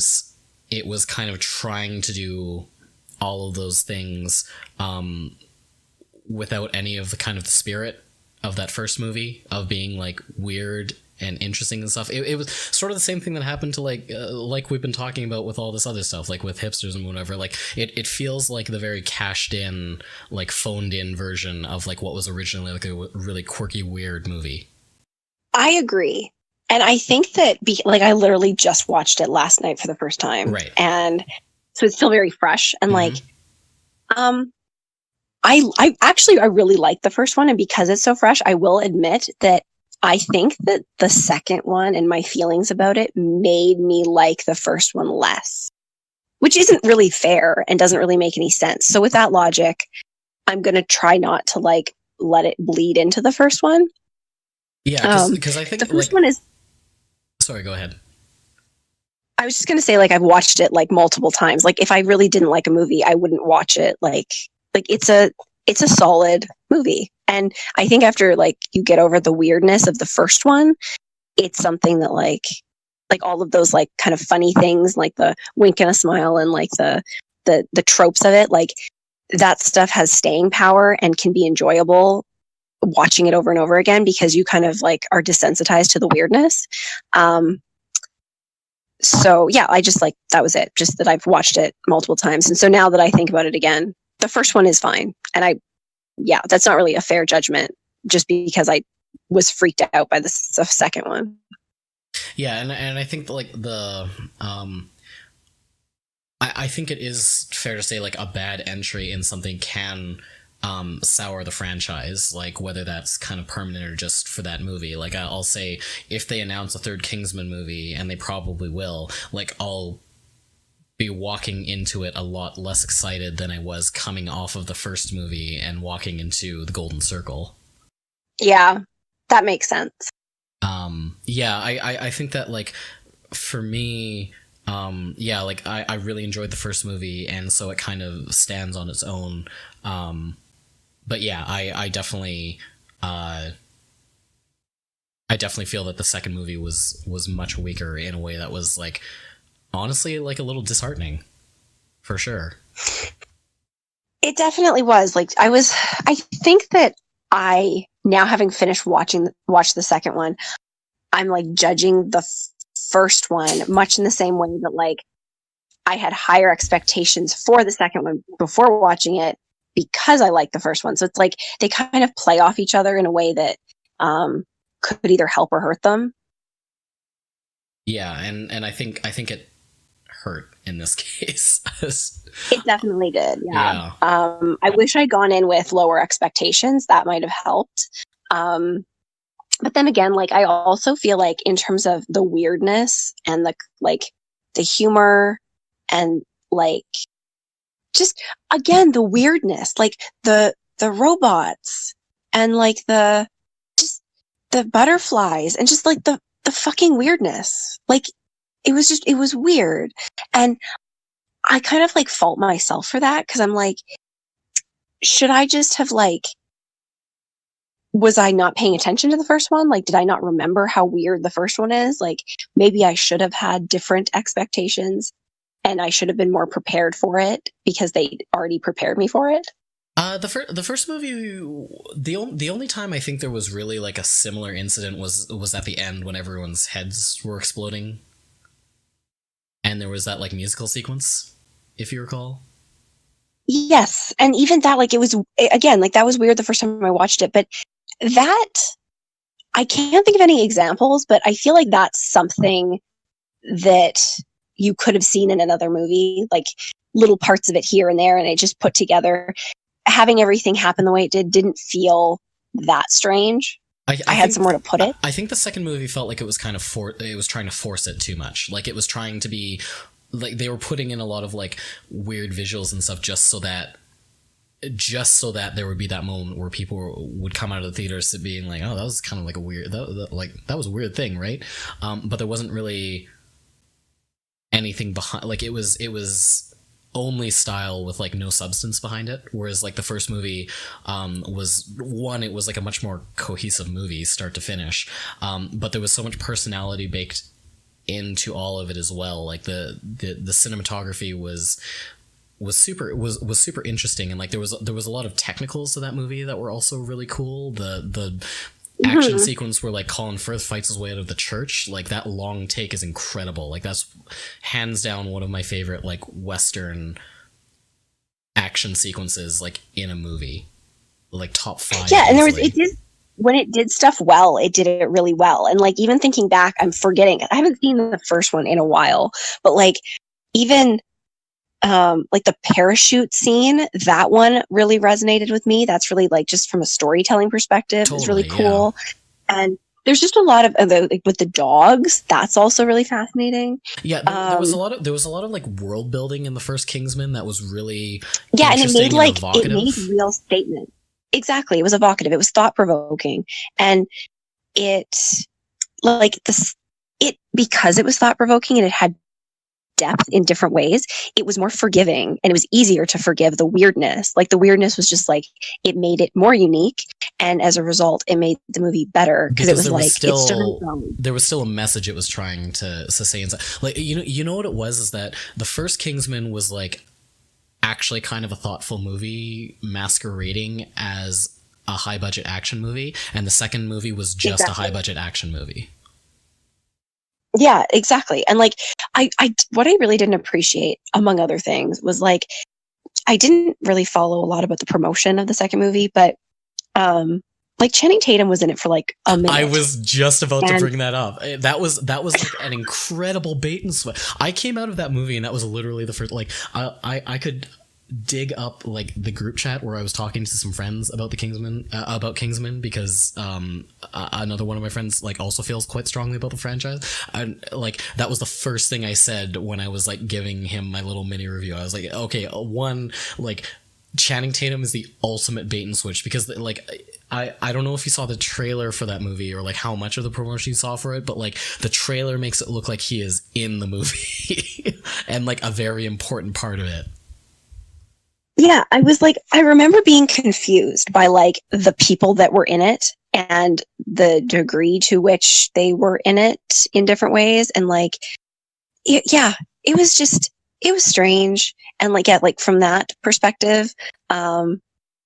it was kind of trying to do all of those things without any of the kind of the spirit of that first movie of being like weird and interesting and stuff. It was sort of the same thing that happened to like we've been talking about with all this other stuff, like with hipsters and whatever. Like it feels like the very cashed in, like phoned in version of like what was originally like a really quirky, weird movie. I agree. And I think that like I literally just watched it last night for the first time. Right. And so it's still very fresh. And like, I actually, I really like the first one. And because it's so fresh, I will admit that I think that the second one and my feelings about it made me like the first one less, which isn't really fair and doesn't really make any sense. So with that logic, I'm going to try not to like let it bleed into the first one. Yeah, because I think the first one is... Sorry, go ahead. I was just going to say, like, I've watched it like multiple times. Like if I really didn't like a movie, I wouldn't watch it. Like it's a solid movie. And I think after like you get over the weirdness of the first one, it's something that like all of those like kind of funny things, like the wink and a smile and like the tropes of it, like that stuff has staying power and can be enjoyable watching it over and over again because you kind of like are desensitized to the weirdness. So yeah, I just like, that was it. Just that I've watched it multiple times. And so now that I think about it again, the first one is fine. And that's not really a fair judgment just because I was freaked out by the second one. Yeah. And I think like I think it is fair to say like a bad entry in something can sour the franchise, like whether that's kind of permanent or just for that movie. Like I'll say if they announce a third Kingsman movie, and they probably will, like I'll be walking into it a lot less excited than I was coming off of the first movie and walking into the Golden Circle. Yeah, that makes sense. I think that like for me, like I really enjoyed the first movie, and so it kind of stands on its own. But yeah, I definitely feel that the second movie was much weaker in a way that was like honestly like a little disheartening, for sure. It definitely was. Like I think that I now having finished watch the second one, I'm like judging the first one much in the same way that like I had higher expectations for the second one before watching it because I liked the first one. So it's like they kind of play off each other in a way that could either help or hurt them. Yeah, and I think it hurt in this case. It definitely did. Yeah. I wish I'd gone in with lower expectations. That might have helped. But then again, like I also feel like in terms of the weirdness and the humor and like just again the weirdness, like the robots and like the butterflies and just like the fucking weirdness. Like it was weird. And I kind of like fault myself for that because I'm like, should I just have like was I not paying attention to the first one? Like, did I not remember how weird the first one is? Like, maybe I should have had different expectations and I should have been more prepared for it because they already prepared me for it. The first movie, the only time I think there was really like a similar incident was at the end when everyone's heads were exploding, and there was that like musical sequence, if you recall. Yes. And even that, like, it was, again, like, that was weird the first time I watched it. But that, I can't think of any examples, but I feel like that's something that you could have seen in another movie, like little parts of it here and there, and it just put together. Having everything happen the way it didn't feel that strange. I had somewhere to put it. I think the second movie felt like it was kind of it was trying to force it too much. Like it was trying to be like they were putting in a lot of like weird visuals and stuff just so that there would be that moment where people would come out of the theaters being like, oh, that was kind of like a weird that was a weird thing, right? But there wasn't really anything behind. Like it was only style with like no substance behind it, whereas like the first movie it was like a much more cohesive movie start to finish, but there was so much personality baked into all of it as well. Like the cinematography was super interesting, and like there was a lot of technicals to that movie that were also really cool. The action sequence where like Colin Firth fights his way out of the church, like that long take is incredible. Like that's hands down one of my favorite like Western action sequences like in a movie, like top 5. Yeah, and when it did stuff well, it did it really well. And like even thinking back, I'm forgetting, I haven't seen the first one in a while, but like even like the parachute scene, that one really resonated with me. That's really like just from a storytelling perspective, totally, it's really cool. Yeah. And there's just a lot of like, with the dogs, that's also really fascinating. Yeah, there was a lot of like world building in the first Kingsman that was really and it made real statements. Exactly, it was evocative. It was thought provoking, and it because it was thought provoking and it had depth in different ways, it was more forgiving, and it was easier to forgive the weirdness. Like the weirdness was just like, it made it more unique, and as a result it made the movie better because it was like there was still a message it was trying to say inside. Like you know what it was is that the first Kingsman was like actually kind of a thoughtful movie masquerading as a high budget action movie, and the second movie was just a high budget action movie. Yeah, exactly. And like what I really didn't appreciate, among other things, was like I didn't really follow a lot about the promotion of the second movie, but like Channing Tatum was in it for like a minute. I was just about to bring that up. That was like an incredible bait and switch. I came out of that movie and that was literally the first, like I could dig up like the group chat where I was talking to some friends about Kingsman because another one of my friends like also feels quite strongly about the franchise, and like that was the first thing I said when I was like giving him my little mini review. I was like, okay, one, like Channing Tatum is the ultimate bait and switch, because like I don't know if you saw the trailer for that movie or like how much of the promotion you saw for it, but like the trailer makes it look like he is in the movie and like a very important part of it. Yeah, I remember being confused by like the people that were in it and the degree to which they were in it in different ways. And like, it was strange. And like, yeah, like from that perspective, and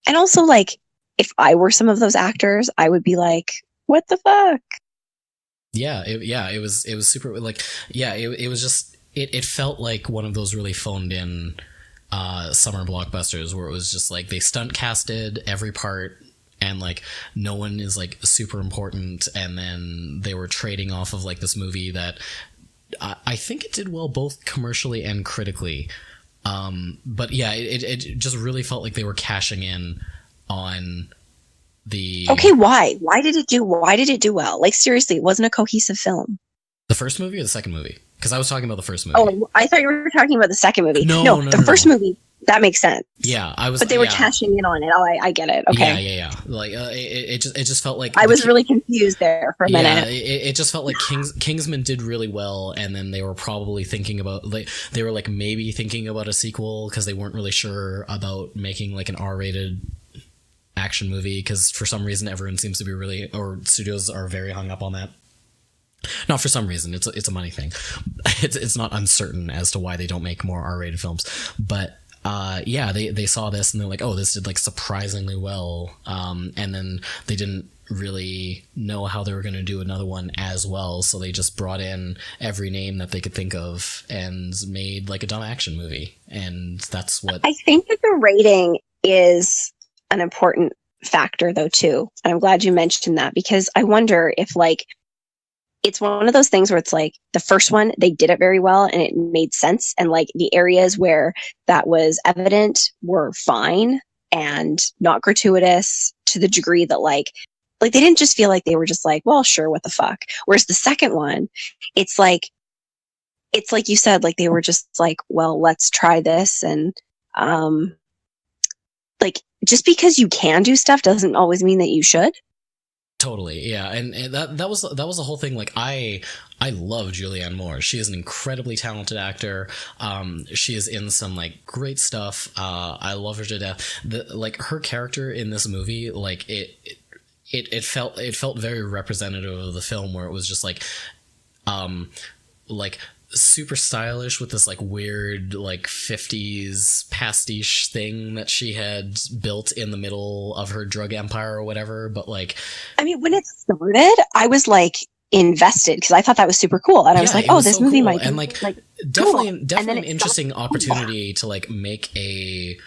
also like, if I were some of those actors, I would be like, what the fuck? It was super like, it was just, it felt like one of those really phoned in summer blockbusters where it was just like they stunt casted every part and like no one is like super important, and then they were trading off of like this movie that I think it did well both commercially and critically, but yeah, it just really felt like they were cashing in on the why did it do well? Like seriously, it wasn't a cohesive film. The first movie or the second movie? Because I was talking about the first movie. Oh, I thought you were talking about the second movie. No, the first movie, that makes sense. Yeah, I was. But they were cashing in on it. Oh, I get it. Okay. Yeah. Like it just felt like I was really confused there for a minute. It just felt like Kingsman did really well, and then they were probably thinking about maybe thinking about a sequel because they weren't really sure about making like an R-rated action movie, because for some reason everyone seems to be really, or studios are very hung up on that. Not for some reason, it's a money thing. It's not uncertain as to why they don't make more R-rated films, but yeah, they saw this and they're like, oh, this did like surprisingly well, and then they didn't really know how they were going to do another one as well, so they just brought in every name that they could think of and made like a dumb action movie, and that's what I think that the rating is an important factor though too, and I'm glad you mentioned that, because I wonder if like it's one of those things where it's like the first one, they did it very well and it made sense. And like the areas where that was evident were fine and not gratuitous to the degree that like they didn't just feel like they were just like, well, sure, what the fuck. Whereas the second one, it's like you said, like they were just like, well, let's try this. And like just because you can do stuff doesn't always mean that you should. Totally, yeah, and that was the whole thing. Like I love Julianne Moore. She is an incredibly talented actor. She is in some like great stuff. I love her to death. Like her character in this movie, like it felt very representative of the film, where it was just like super stylish with this like weird like 50s pastiche thing that she had built in the middle of her drug empire or whatever. But like, I mean, when it started, I was like invested because I thought that was super cool, and I was like, oh, this movie might be and like cool. Definitely an interesting opportunity to like make a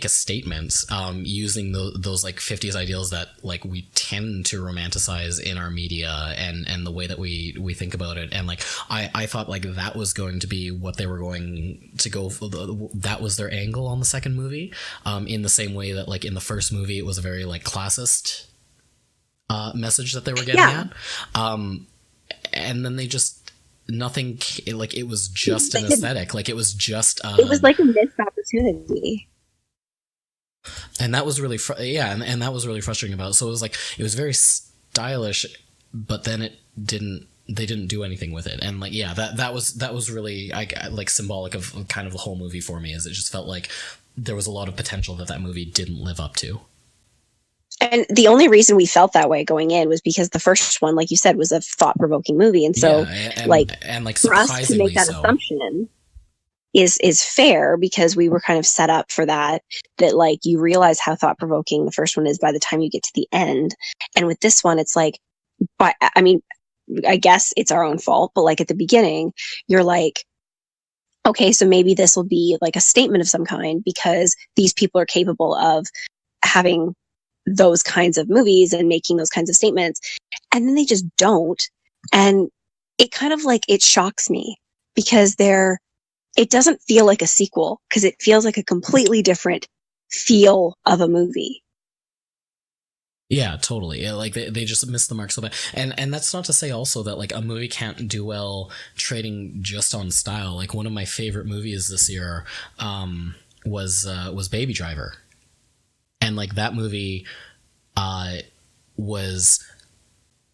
statement, using those like 50s ideals that like we tend to romanticize in our media and the way that we think about it. And like I thought like that was going to be what they were going to go for. That was their angle on the second movie, in the same way that like in the first movie it was a very like classist message that they were getting at, and then they just nothing, like it was just an aesthetic, like it was just it was like a missed opportunity. And that was really and that was really frustrating about it. So it was like it was very stylish, but then they didn't do anything with it. And like that was really like symbolic of kind of the whole movie for me, is it just felt like there was a lot of potential that movie didn't live up to. And the only reason we felt that way going in was because the first one, like you said, was a thought-provoking movie, and so and for us to make that assumption is fair, because we were kind of set up for that like you realize how thought-provoking the first one is by the time you get to the end. And with this one, it's like, but I mean, I guess it's our own fault, but like at the beginning, you're like, okay, so maybe this will be like a statement of some kind because these people are capable of having those kinds of movies and making those kinds of statements. And then they just don't. And it kind of like, it shocks me because it doesn't feel like a sequel, because it feels like a completely different feel of a movie. Yeah, totally. Yeah, like they just missed the mark so bad. And that's not to say also that like a movie can't do well trading just on style. Like one of my favorite movies this year was Baby Driver. And like that movie was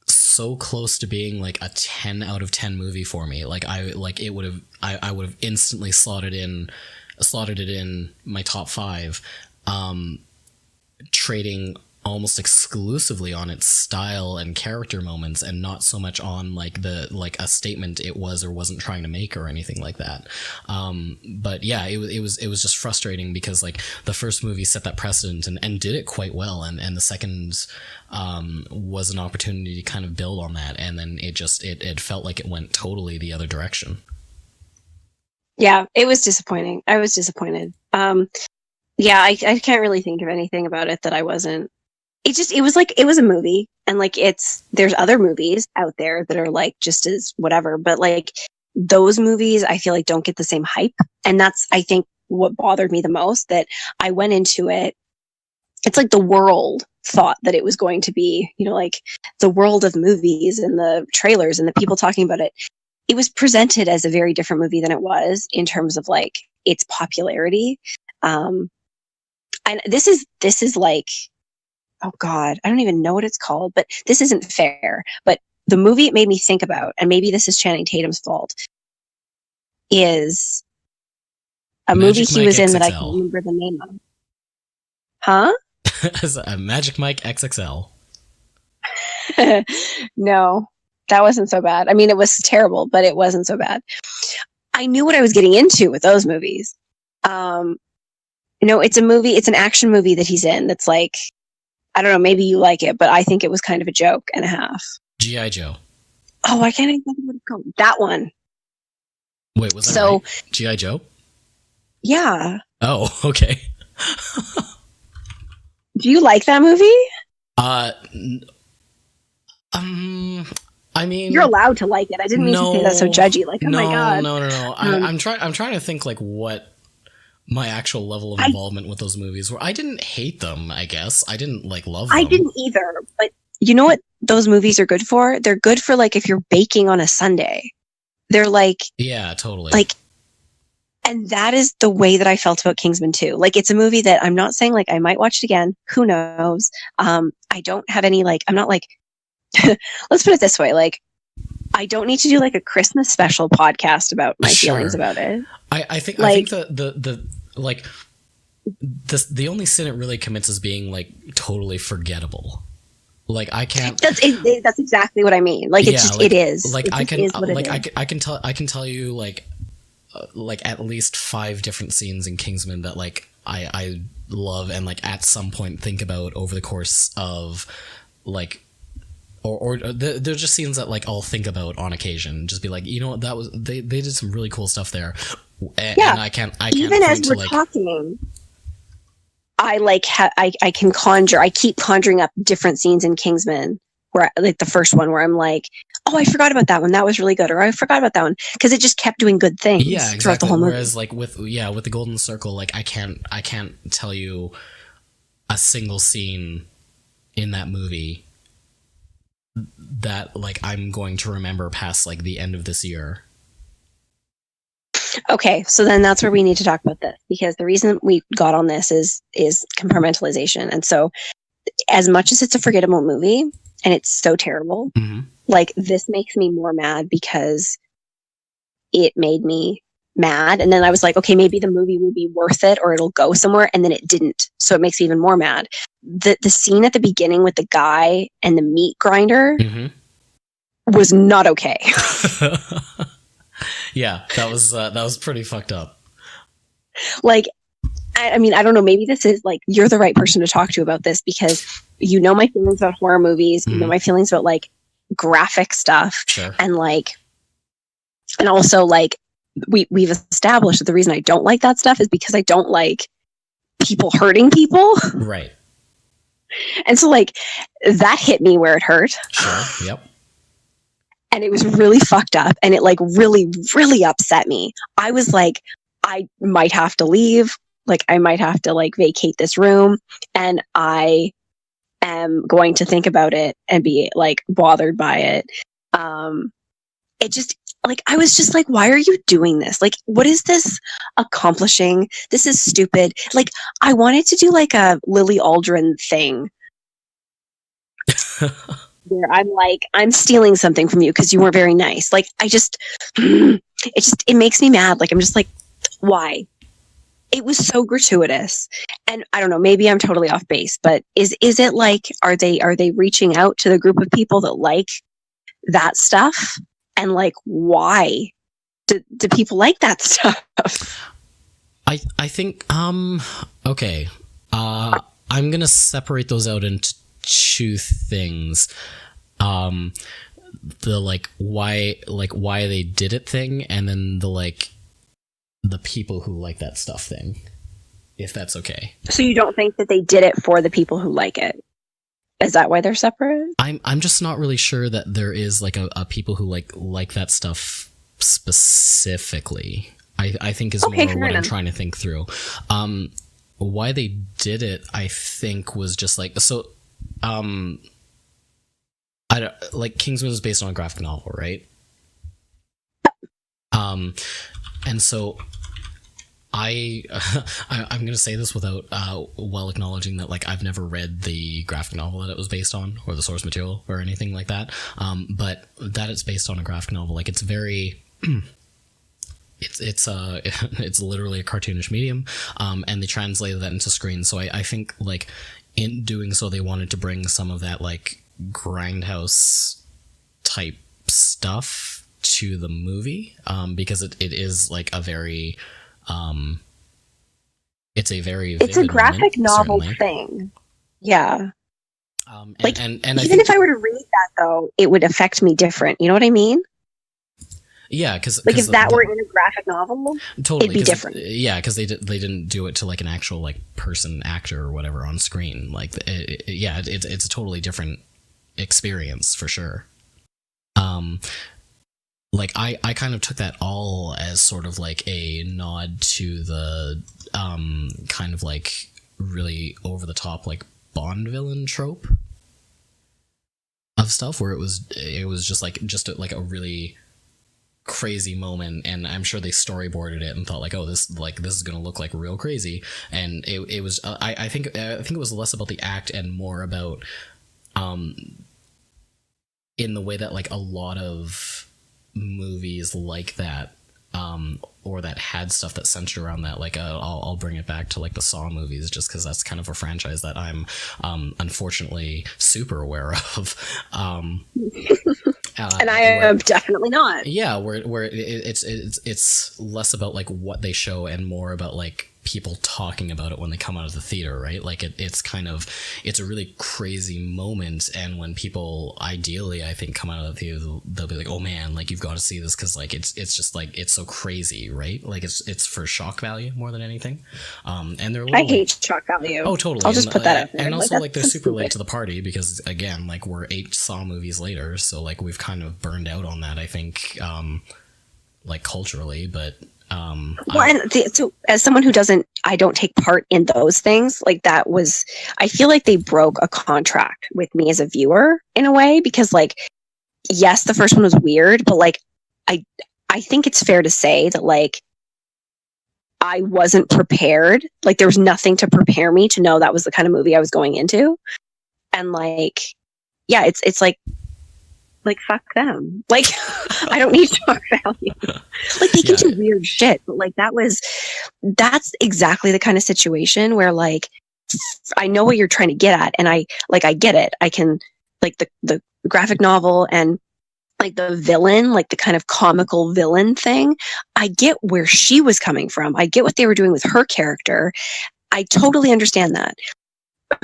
so close to being like a 10 out of 10 movie for me. Like I would have instantly slotted it in my top 5, trading almost exclusively on its style and character moments, and not so much on like a statement it was or wasn't trying to make or anything like that. But yeah, it was just frustrating because like the first movie set that precedent and did it quite well, and the second was an opportunity to kind of build on that, and then it felt like it went totally the other direction. Yeah, it was disappointing. I was disappointed. Yeah, I can't really think of anything about it that I wasn't. It was like, it was a movie, and like there's other movies out there that are like just as whatever, but like those movies I feel like don't get the same hype. And that's, I think, what bothered me the most, that I went into it. It's like the world thought that it was going to be, like the world of movies and the trailers and the people talking about it. It was presented as a very different movie than it was in terms of like its popularity. And this is like, oh God, I don't even know what it's called, but this isn't fair. But the movie it made me think about, and maybe this is Channing Tatum's fault, is a movie he was in that I can't remember the name of. Huh? as a Magic Mike XXL. No, that wasn't so bad. I mean, it was terrible, but it wasn't so bad. I knew what I was getting into with those movies. No, it's a movie. It's an action movie that he's in. That's like, I don't know. Maybe you like it, but I think it was kind of a joke and a half. G.I. Joe. Oh, I can't even think of what it's called. That one. Wait, was that right? G.I. Joe? Yeah. Oh, okay. Do you like that movie? I mean, you're allowed to like it. I didn't mean to say that so judgy. Like, oh my god. No. I'm trying to think like what my actual level of involvement with those movies were. I didn't hate them. I guess I didn't like love them. I didn't either. But you know what those movies are good for? They're good for like if you're baking on a Sunday. They're like, yeah, totally. Like, and that is the way that I felt about Kingsman 2. Like, it's a movie that I'm not saying like I might watch it again. Who knows? I don't have any like. I'm not like. Let's put it this way, like, I don't need to do like a Christmas special podcast about my feelings about it. I think the only sin it really commits is being like totally forgetable. Like I can't. That's exactly what I mean. Like it's just like, it is. Like it I can is like I can tell you like at least 5 different scenes in Kingsman that like I love and like at some point think about over the course of like. Or they're just scenes that like I'll think about on occasion. Just be like, you know what, that was they did some really cool stuff there. And I can't even as we're talking. I like I can conjure. I keep conjuring up different scenes in Kingsman where like the first one where I'm like, oh, I forgot about that one. That was really good. Or I forgot about that one because it just kept doing good things. Yeah, exactly. Throughout the whole movie. Whereas like with the Golden Circle, like I can't tell you a single scene in that movie that like I'm going to remember past like the end of this year. Okay, so then that's where we need to talk about this because the reason we got on this is compartmentalization. And so as much as it's a forgettable movie and it's so terrible, like this makes me more mad because it made me mad. And then I was like, okay, maybe the movie will be worth it or it'll go somewhere. And then it didn't. So it makes me even more mad. The scene at the beginning with the guy and the meat grinder was not okay. Yeah, that was pretty fucked up. Like, I mean, I don't know. Maybe this is like, you're the right person to talk to about this because you know my feelings about horror movies. You know my feelings about like graphic stuff. Sure. And like, and also like, we've established that the reason I don't like that stuff is because I don't like people hurting people. Right. And so like that hit me where it hurt. Sure. Yep. And it was really fucked up and it like really, really upset me. I was like, I might have to leave. Like I might have to like vacate this room and I am going to think about it and be like bothered by it. It just like, I was just like, why are you doing this? Like, what is this accomplishing? This is stupid. Like, I wanted to do like a Lily Aldrin thing where I'm like, I'm stealing something from you because you weren't very nice. Like, it makes me mad. Like, I'm just like, why? It was so gratuitous. And I don't know, maybe I'm totally off base, but is it like, are they reaching out to the group of people that like that stuff? And like, why do people like that stuff? I think okay. I'm gonna separate those out into 2 things. The like why they did it thing, and then the people who like that stuff thing. If that's okay. So you don't think that they did it for the people who like it? Is that why they're separate? I'm just not really sure that there is like a people who like that stuff specifically. I think is more what I'm trying to think through. Why they did it, I think, was just like so. I don't, like Kingsman was based on a graphic novel, right? And so I'm going to say this without well acknowledging that like I've never read the graphic novel that it was based on or the source material or anything like that. But that it's based on a graphic novel, like it's very it's literally a cartoonish medium, and they translated that into screen. So I think like in doing so, they wanted to bring some of that like grindhouse type stuff to the movie, because it is like a very it's a very It's a graphic moment, novel certainly. thing. Yeah. Like, and even I think, if I were to read that, though, it would affect me different. You know what I mean? yeah, because Like, if that were in a graphic novel, totally, it'd be different. Yeah, because they didn't do it to like an actual like person, actor, or whatever on screen. Like, it's a totally different experience for sure. Like I kind of took that all as sort of like a nod to the kind of like really over the top like Bond villain trope of stuff, where it was just like a really crazy moment, and I'm sure they storyboarded it and thought like, oh, this is gonna look like real crazy, and it was I think it was less about the act and more about in the way that like a lot of movies like that, or that had stuff that centered around that, like I'll bring it back to like the Saw movies, just because that's kind of a franchise that I'm unfortunately super aware of. And I am definitely not. Yeah, where it's less about like what they show and more about like people talking about it when they come out of the theater, right? Like it's a really crazy moment, and when people ideally, I think, come out of the theater, they'll be like, oh man, like you've got to see this, because like it's just like it's so crazy, right? Like it's for shock value more than anything. And they're I hate shock value. Oh, totally. I'll just put that out there. And also like they're super late to the party, because again, like we're 8 Saw movies later, so like we've kind of burned out on that, I think, like culturally, but so as someone who I don't take part in those things, like that was, I feel like they broke a contract with me as a viewer in a way, because like, yes, the first one was weird, but like, I think it's fair to say that like, I wasn't prepared. Like there was nothing to prepare me to know that was the kind of movie I was going into. And like, yeah, it's like fuck them. Like I don't need shock value. Like they can do weird shit, but like that's exactly the kind of situation where like I know what you're trying to get at, and I get it. I can like the graphic novel and like the villain, like the kind of comical villain thing. I get where she was coming from. I get what they were doing with her character. I totally understand that.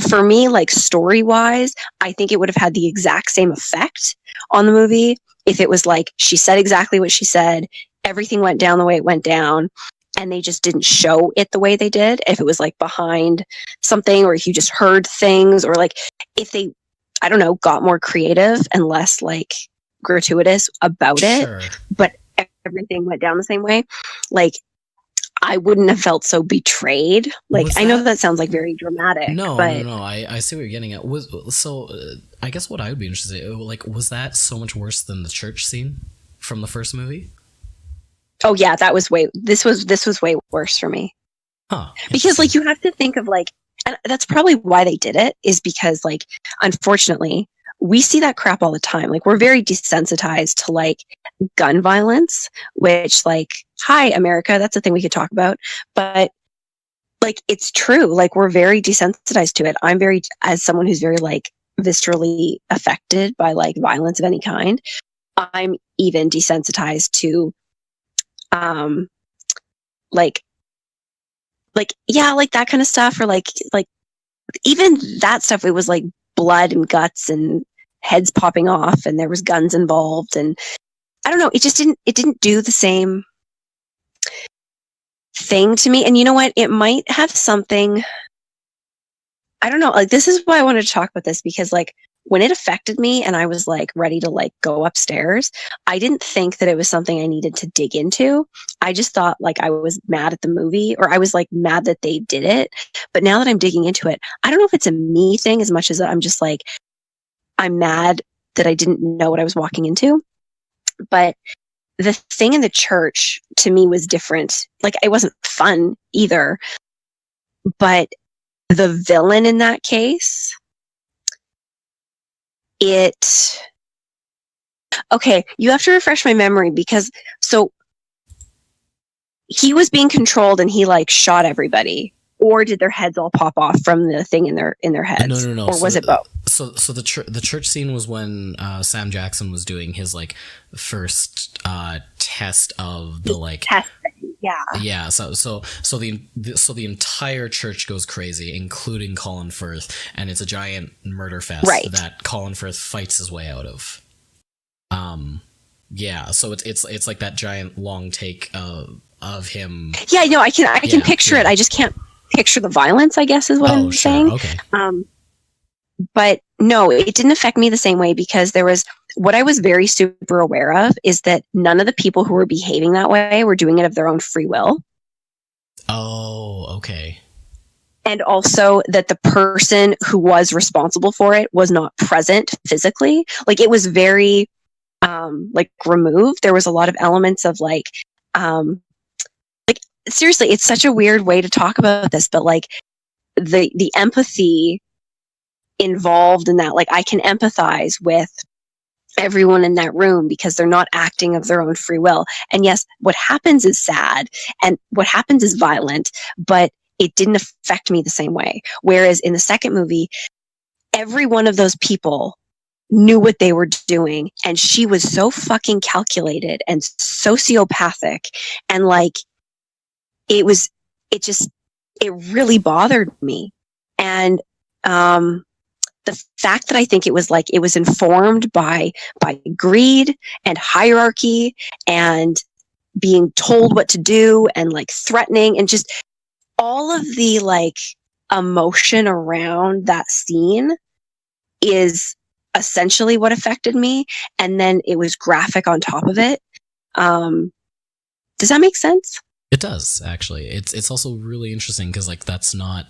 For me, like story-wise, I think it would have had the exact same effect on the movie if it was like she said exactly what she said, everything went down the way it went down, and they just didn't show it the way they did. If it was like behind something, or if you just heard things, or like if they, I don't know, got more creative and less like gratuitous about it, sure, but everything went down the same way, like I wouldn't have felt so betrayed. Like I know that sounds like very dramatic. No, but no. I see what you're getting at. I guess what I would be interested in, like, was that so much worse than the church scene from the first movie? Oh yeah, this was way worse for me. Huh? Because like you have to think of like, and that's probably why they did it, is because like unfortunately we see that crap all the time. Like we're very desensitized to like gun violence, which like, hi America, that's a thing we could talk about. But like it's true. Like we're very desensitized to it. I'm very, as someone who's very like viscerally affected by like violence of any kind, I'm even desensitized to yeah, like that kind of stuff, or like even that stuff. It was like blood and guts and heads popping off, and there was guns involved, and I don't know, it didn't do the same thing to me. And you know what, it might have something, I don't know, like this is why I wanted to talk about this, because like when it affected me and I was like ready to like go upstairs, I didn't think that it was something I needed to dig into. I just thought like I was mad at the movie, or I was like mad that they did it. But now that I'm digging into it, I don't know if it's a me thing as much as I'm just like, I'm mad that I didn't know what I was walking into. But the thing in the church to me was different. Like it wasn't fun either, but the villain in that case, okay, you have to refresh my memory, because so he was being controlled and he like shot everybody, or did their heads all pop off from the thing in their heads? No. Or was it both? So the church scene was when Sam Jackson was doing his like first test of the like Testing. Yeah. So the entire church goes crazy, including Colin Firth, and it's a giant murder fest that Colin Firth fights his way out of. Yeah. So it's like that giant long take of him. Yeah. No, I can picture it. I just can't picture the violence, I guess, is what I'm saying. Okay. But no, it didn't affect me the same way, because there was, what I was very super aware of is that none of the people who were behaving that way were doing it of their own free will. Oh, okay. And also that the person who was responsible for it was not present physically. Like, it was very, like, removed. There was a lot of elements of like seriously, it's such a weird way to talk about this, but like the empathy involved in that, like, I can empathize with everyone in that room because they're not acting of their own free will. And yes, what happens is sad and what happens is violent, but it didn't affect me the same way. Whereas in the second movie, every one of those people knew what they were doing, and she was so fucking calculated and sociopathic, and like it really bothered me. And the fact that I think it was informed by greed and hierarchy and being told what to do and like threatening and just all of the like emotion around that scene is essentially what affected me. And then it was graphic on top of it. Does that make sense? It does, actually. It's also really interesting because like that's not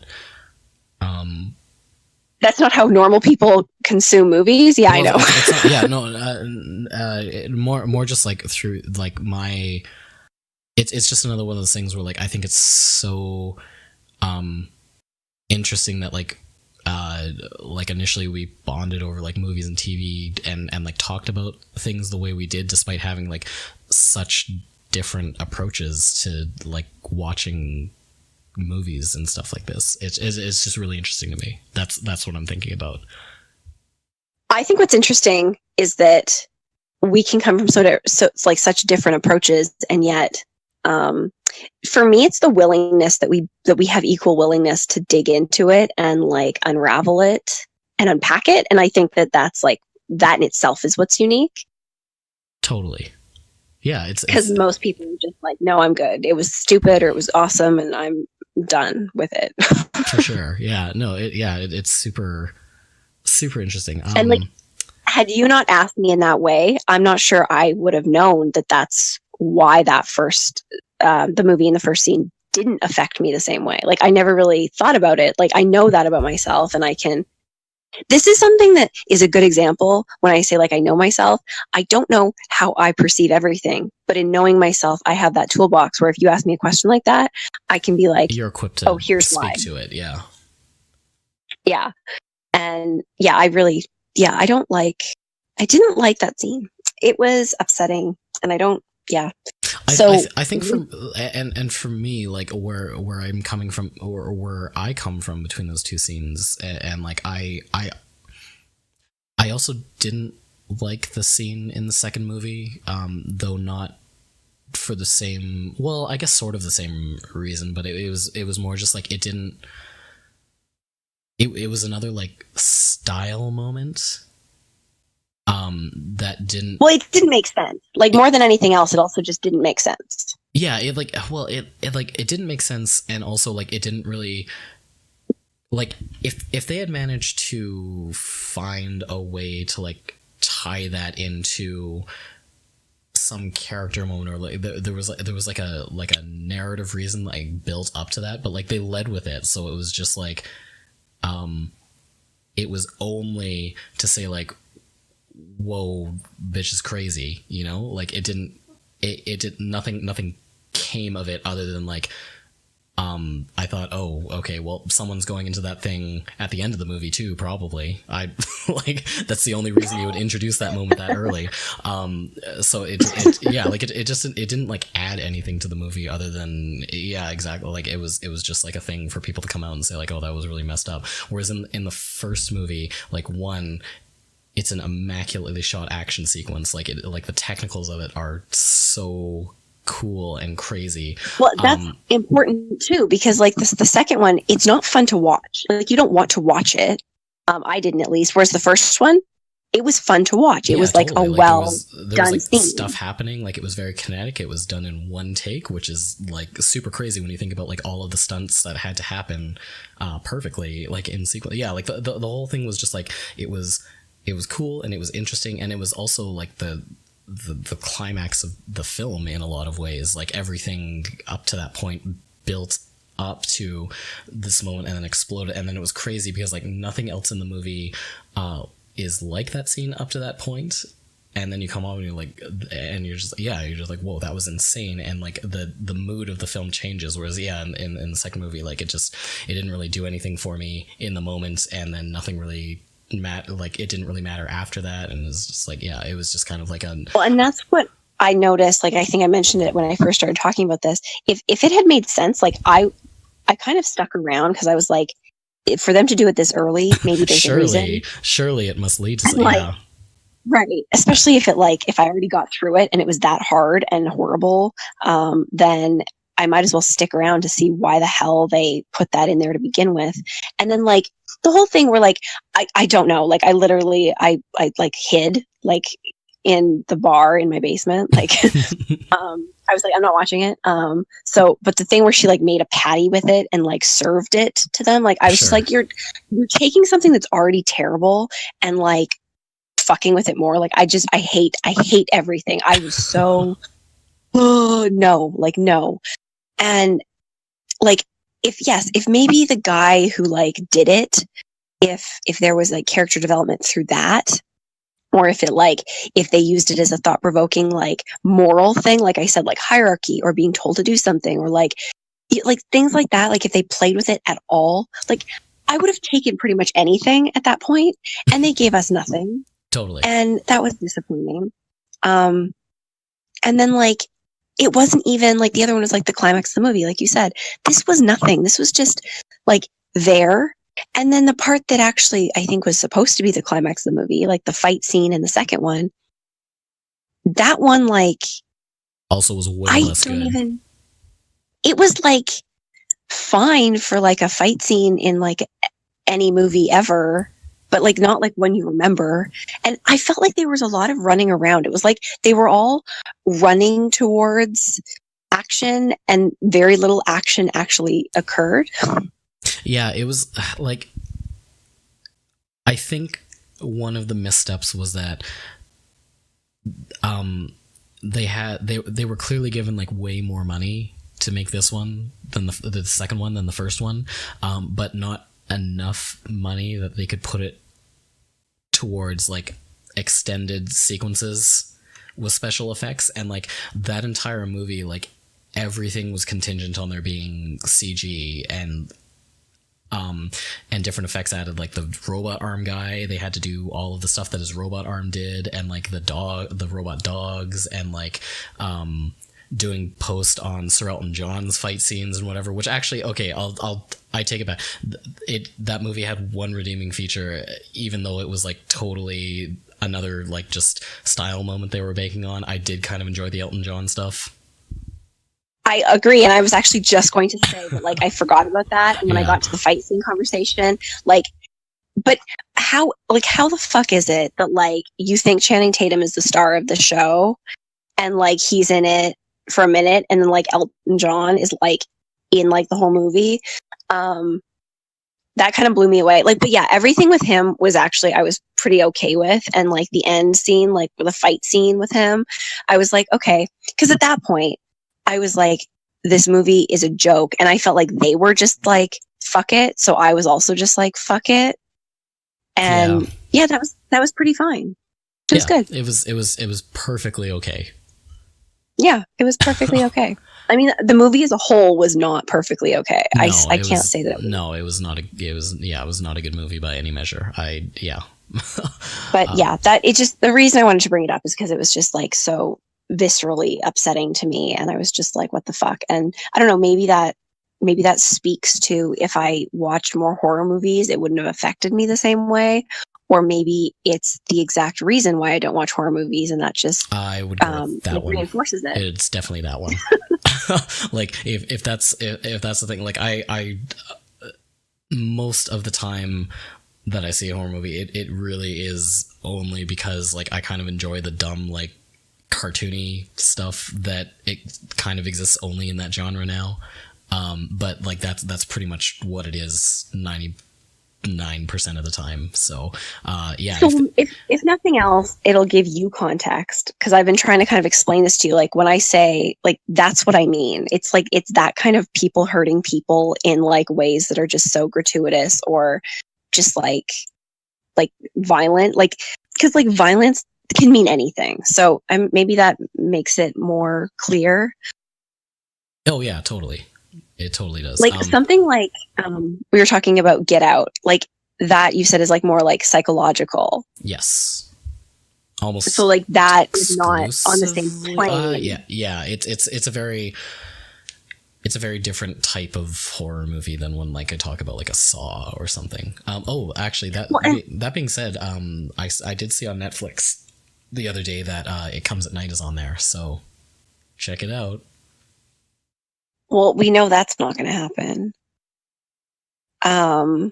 how normal people consume movies. Yeah, well, I know. It's not, more just like through like my. It's just another one of those things where like I think it's so interesting that like initially we bonded over like movies and TV and like talked about things the way we did, despite having like such different approaches to like watching movies and stuff like this. It's just really interesting to me. That's what I'm thinking about. I think what's interesting is that we can come from so it's like such different approaches, and yet for me it's the willingness that we have equal willingness to dig into it and like unravel it and unpack it. And I think that's like that in itself is what's unique. Totally. Yeah, it's because most people are just like, no, I'm good. It was stupid or it was awesome and I'm done with it. For sure. Yeah. No, it's super, super interesting. And like, had you not asked me in that way, I'm not sure I would have known that that's why that first, the movie in the first scene didn't affect me the same way. Like, I never really thought about it. Like, I know that about myself, and this is something that is a good example when I say, like, I know myself. I don't know how I perceive everything, but in knowing myself, I have that toolbox where if you ask me a question like that, I can be like, you're equipped to here's speak why. To it. Yeah. Yeah. And yeah, I didn't like that scene. It was upsetting, and I think for me, like where I'm coming from, or where I come from between those two scenes, and like I also didn't like the scene in the second movie, though not for the same, well, I guess sort of the same reason, but it was more just like it was another like style moment. That didn't. Well, it didn't make sense. Like, more than anything else, it also just didn't make sense. Yeah, it didn't make sense, and also like it didn't really, like, if they had managed to find a way to like tie that into some character moment, or like there was like a narrative reason like built up to that, but like they led with it, so it was just like, it was only to say like, whoa, bitch is crazy, you know? Like, it did nothing came of it other than like, I thought, oh, okay, well, someone's going into that thing at the end of the movie too, probably. I like that's the only reason you would introduce that moment that early. So it didn't like add anything to the movie other than, yeah, exactly, like it was just like a thing for people to come out and say like, oh, that was really messed up. Whereas in the first movie, like, one, it's an immaculately shot action sequence. Like the technicals of it are so cool and crazy. Well, that's important too, because like the second one, it's not fun to watch. Like, you don't want to watch it. I didn't, at least. Whereas the first one, it was fun to watch. It was like totally. There was like scene. Stuff happening. Like, it was very kinetic. It was done in one take, which is like super crazy when you think about like all of the stunts that had to happen perfectly, like in sequence. Yeah, like the whole thing was just like, it was cool, and it was interesting, and it was also like the climax of the film in a lot of ways. Like, everything up to that point built up to this moment and then exploded, and then it was crazy because like nothing else in the movie is like that scene up to that point. And then you come on and you're just like, whoa, that was insane. And like the mood of the film changes, whereas in the second movie, like it didn't really do anything for me in the moment, and then nothing really it didn't really matter after that. And it was just like, yeah, it was just kind of like well, and that's what I noticed. Like, I think I mentioned it when I first started talking about this. If it had made sense, like I kind of stuck around, because I was like, for them to do it this early, maybe there's a reason. Surely it must lead to something. Like, yeah. Right. Especially if I already got through it and it was that hard and horrible, then I might as well stick around to see why the hell they put that in there to begin with. And then like the whole thing where like, I don't know, like I literally, I like hid like in the bar in my basement. Like, I was like, I'm not watching it. But the thing where she like made a patty with it and like served it to them. Like, I was just like, you're taking something that's already terrible and like fucking with it more. Like, I hate everything. I was so, no. And like, if maybe the guy who like did it, if there was like character development through that, or if they used it as a thought-provoking like moral thing, like I said, like hierarchy or being told to do something, or like things like that, like if they played with it at all, like I would have taken pretty much anything at that point, and they gave us nothing. Totally. And that was disappointing. And then like, it wasn't even like the other one was like the climax of the movie. Like you said, this was nothing. This was just like there. And then the part that actually I think was supposed to be the climax of the movie, like the fight scene in the second one, that one like also was way less good. It was like fine for like a fight scene in like any movie ever, but like not like one you remember. And I felt like there was a lot of running around. It was like they were all running towards action and very little action actually occurred. Yeah, it was like, I think one of the missteps was that they were clearly given like way more money to make this one than the second one than the first one, but not enough money that they could put it towards like extended sequences with special effects. And like that entire movie, like everything was contingent on there being CG and different effects added, like the robot arm guy, they had to do all of the stuff that his robot arm did, and like the robot dogs, and like doing post on Sir Elton John's fight scenes and whatever, which actually, okay, I take it back. That movie had one redeeming feature, even though it was like totally another like just style moment they were banking on. I did kind of enjoy the Elton John stuff. I agree, and I was actually just going to say that like I forgot about that, and when I got to the fight scene conversation, like, but how the fuck is it that like you think Channing Tatum is the star of the show, and like he's in it for a minute, and then like Elton John is like in like the whole movie? That kind of blew me away. Like, but yeah, everything with him was actually I was pretty okay with, and like the end scene, like the fight scene with him, I was like okay, because at that point I was like, this movie is a joke. And I felt like they were just like, fuck it. So I was also just like, fuck it. And yeah, that was pretty fine. It was good. It was perfectly okay. Yeah, it was perfectly okay. I mean, the movie as a whole was not perfectly okay. No, I can't say that. No, it was not it was not a good movie by any measure. But yeah, that it just the reason I wanted to bring it up is because it was just like so viscerally upsetting to me, and I was just like, what the fuck? And I don't know, maybe that speaks to if I watched more horror movies, it wouldn't have affected me the same way. Or maybe it's the exact reason why I don't watch horror movies, and that just I would go with that one. Reinforces it. It's definitely that one. Like if that's the thing, like I most of the time that I see a horror movie, it really is only because like I kind of enjoy the dumb like cartoony stuff that it kind of exists only in that genre now. But like that's pretty much what it is 99% of the time. So yeah. So if nothing else, it'll give you context, because I've been trying to kind of explain this to you. Like when I say like that's what I mean, it's like it's that kind of people hurting people in like ways that are just so gratuitous or just like violent, like because like violence can mean anything. So maybe that makes it more clear. Oh yeah, totally. It totally does. Like something like we were talking about Get Out, like that you said is like more like psychological. Yes. Almost. So like that is not on the same plane. Yeah. It's a very different type of horror movie than when like I talk about like a Saw or something. Actually, that being said, I did see on Netflix the other day that It Comes at Night is on there, so check it out. Well, we know that's not going to happen. I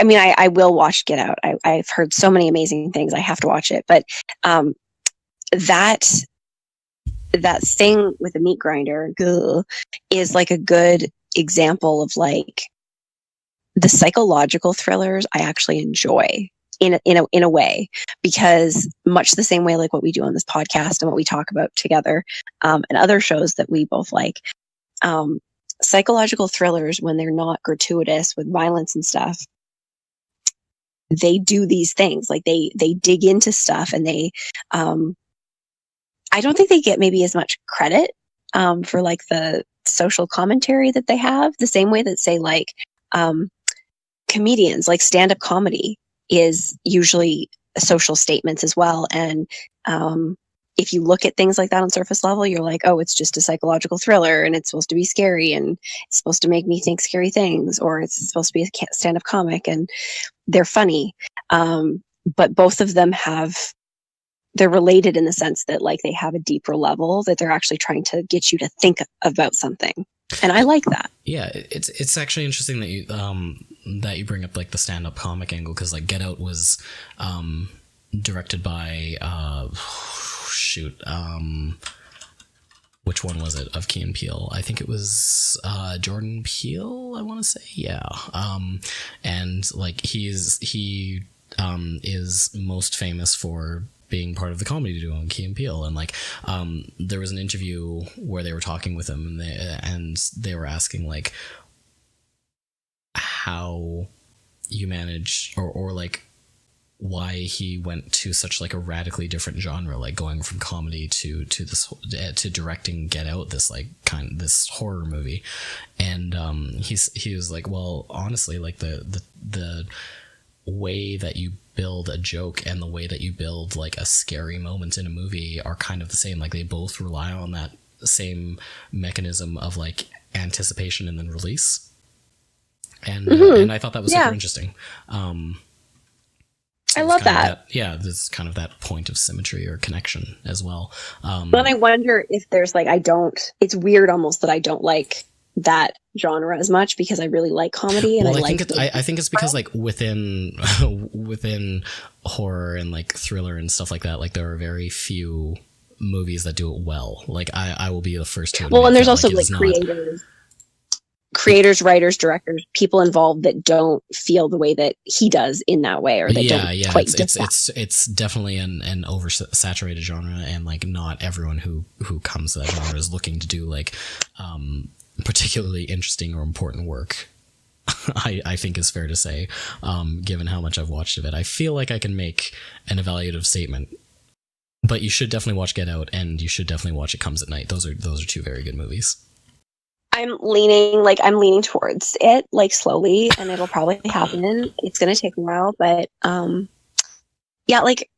mean, I will watch Get Out. I've heard so many amazing things. I have to watch it. But that thing with the meat grinder is like a good example of like the psychological thrillers I actually enjoy in a way, because much the same way like what we do on this podcast and what we talk about together and other shows that we both like, psychological thrillers, when they're not gratuitous with violence and stuff, they do these things like they dig into stuff, and they I don't think they get maybe as much credit for like the social commentary that they have, the same way that say like comedians, like stand-up comedy is usually social statements as well. And if you look at things like that on surface level, you're like, oh, it's just a psychological thriller and it's supposed to be scary and it's supposed to make me think scary things, or it's supposed to be a stand-up comic and they're funny. But both of them they're related in the sense that like they have a deeper level, that they're actually trying to get you to think about something. And I like that. Yeah, it's actually interesting that you bring up like the stand-up comic angle, because like Get Out was directed by which one was it of Key and Peele? I think it was Jordan Peele, I want to say. Yeah. And like he is most famous for being part of the comedy duo on Key and Peele. And like there was an interview where they were talking with him, and they were asking like how you manage or like why he went to such like a radically different genre, like going from comedy to this to directing Get Out, this like this horror movie. And he was like, well, honestly, like the way that you build a joke and the way that you build like a scary moment in a movie are kind of the same. Like they both rely on that same mechanism of like anticipation and then release. And and I thought that was super interesting. I love that. Yeah, there's kind of that point of symmetry or connection as well. But I wonder if there's like, it's weird almost that I don't like that genre as much, because I really like comedy. And I think it's because like within horror and like thriller and stuff like that, like there are very few movies that do it well. Like I will be the first to admit. Well, and there's also like creators, writers, directors, people involved that don't feel the way that he does in that way, or that don't quite get that. It's definitely an oversaturated genre, and like not everyone who comes to that genre is looking to do like particularly interesting or important work. I think is fair to say, given how much I've watched of it. I feel like I can make an evaluative statement But you should definitely watch Get Out, and you should definitely watch It Comes at Night. Those are two very good movies. I'm leaning towards it, like, slowly, and it'll probably happen. It's gonna take a while, but yeah, like,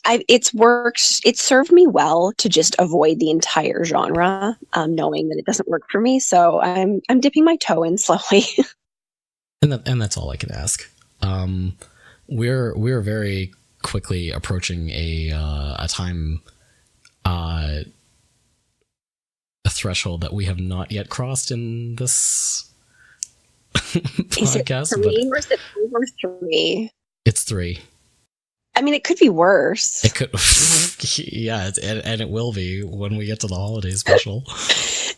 it's worked. It served me well to just avoid the entire genre, knowing that it doesn't work for me. So I'm dipping my toe in slowly. And that's all I can ask. We're very quickly approaching a time, a threshold that we have not yet crossed in this podcast. Is it for me or is it over 3? It's 3. I mean, it could be worse. It could, yeah, and it will be when we get to the holiday special. So,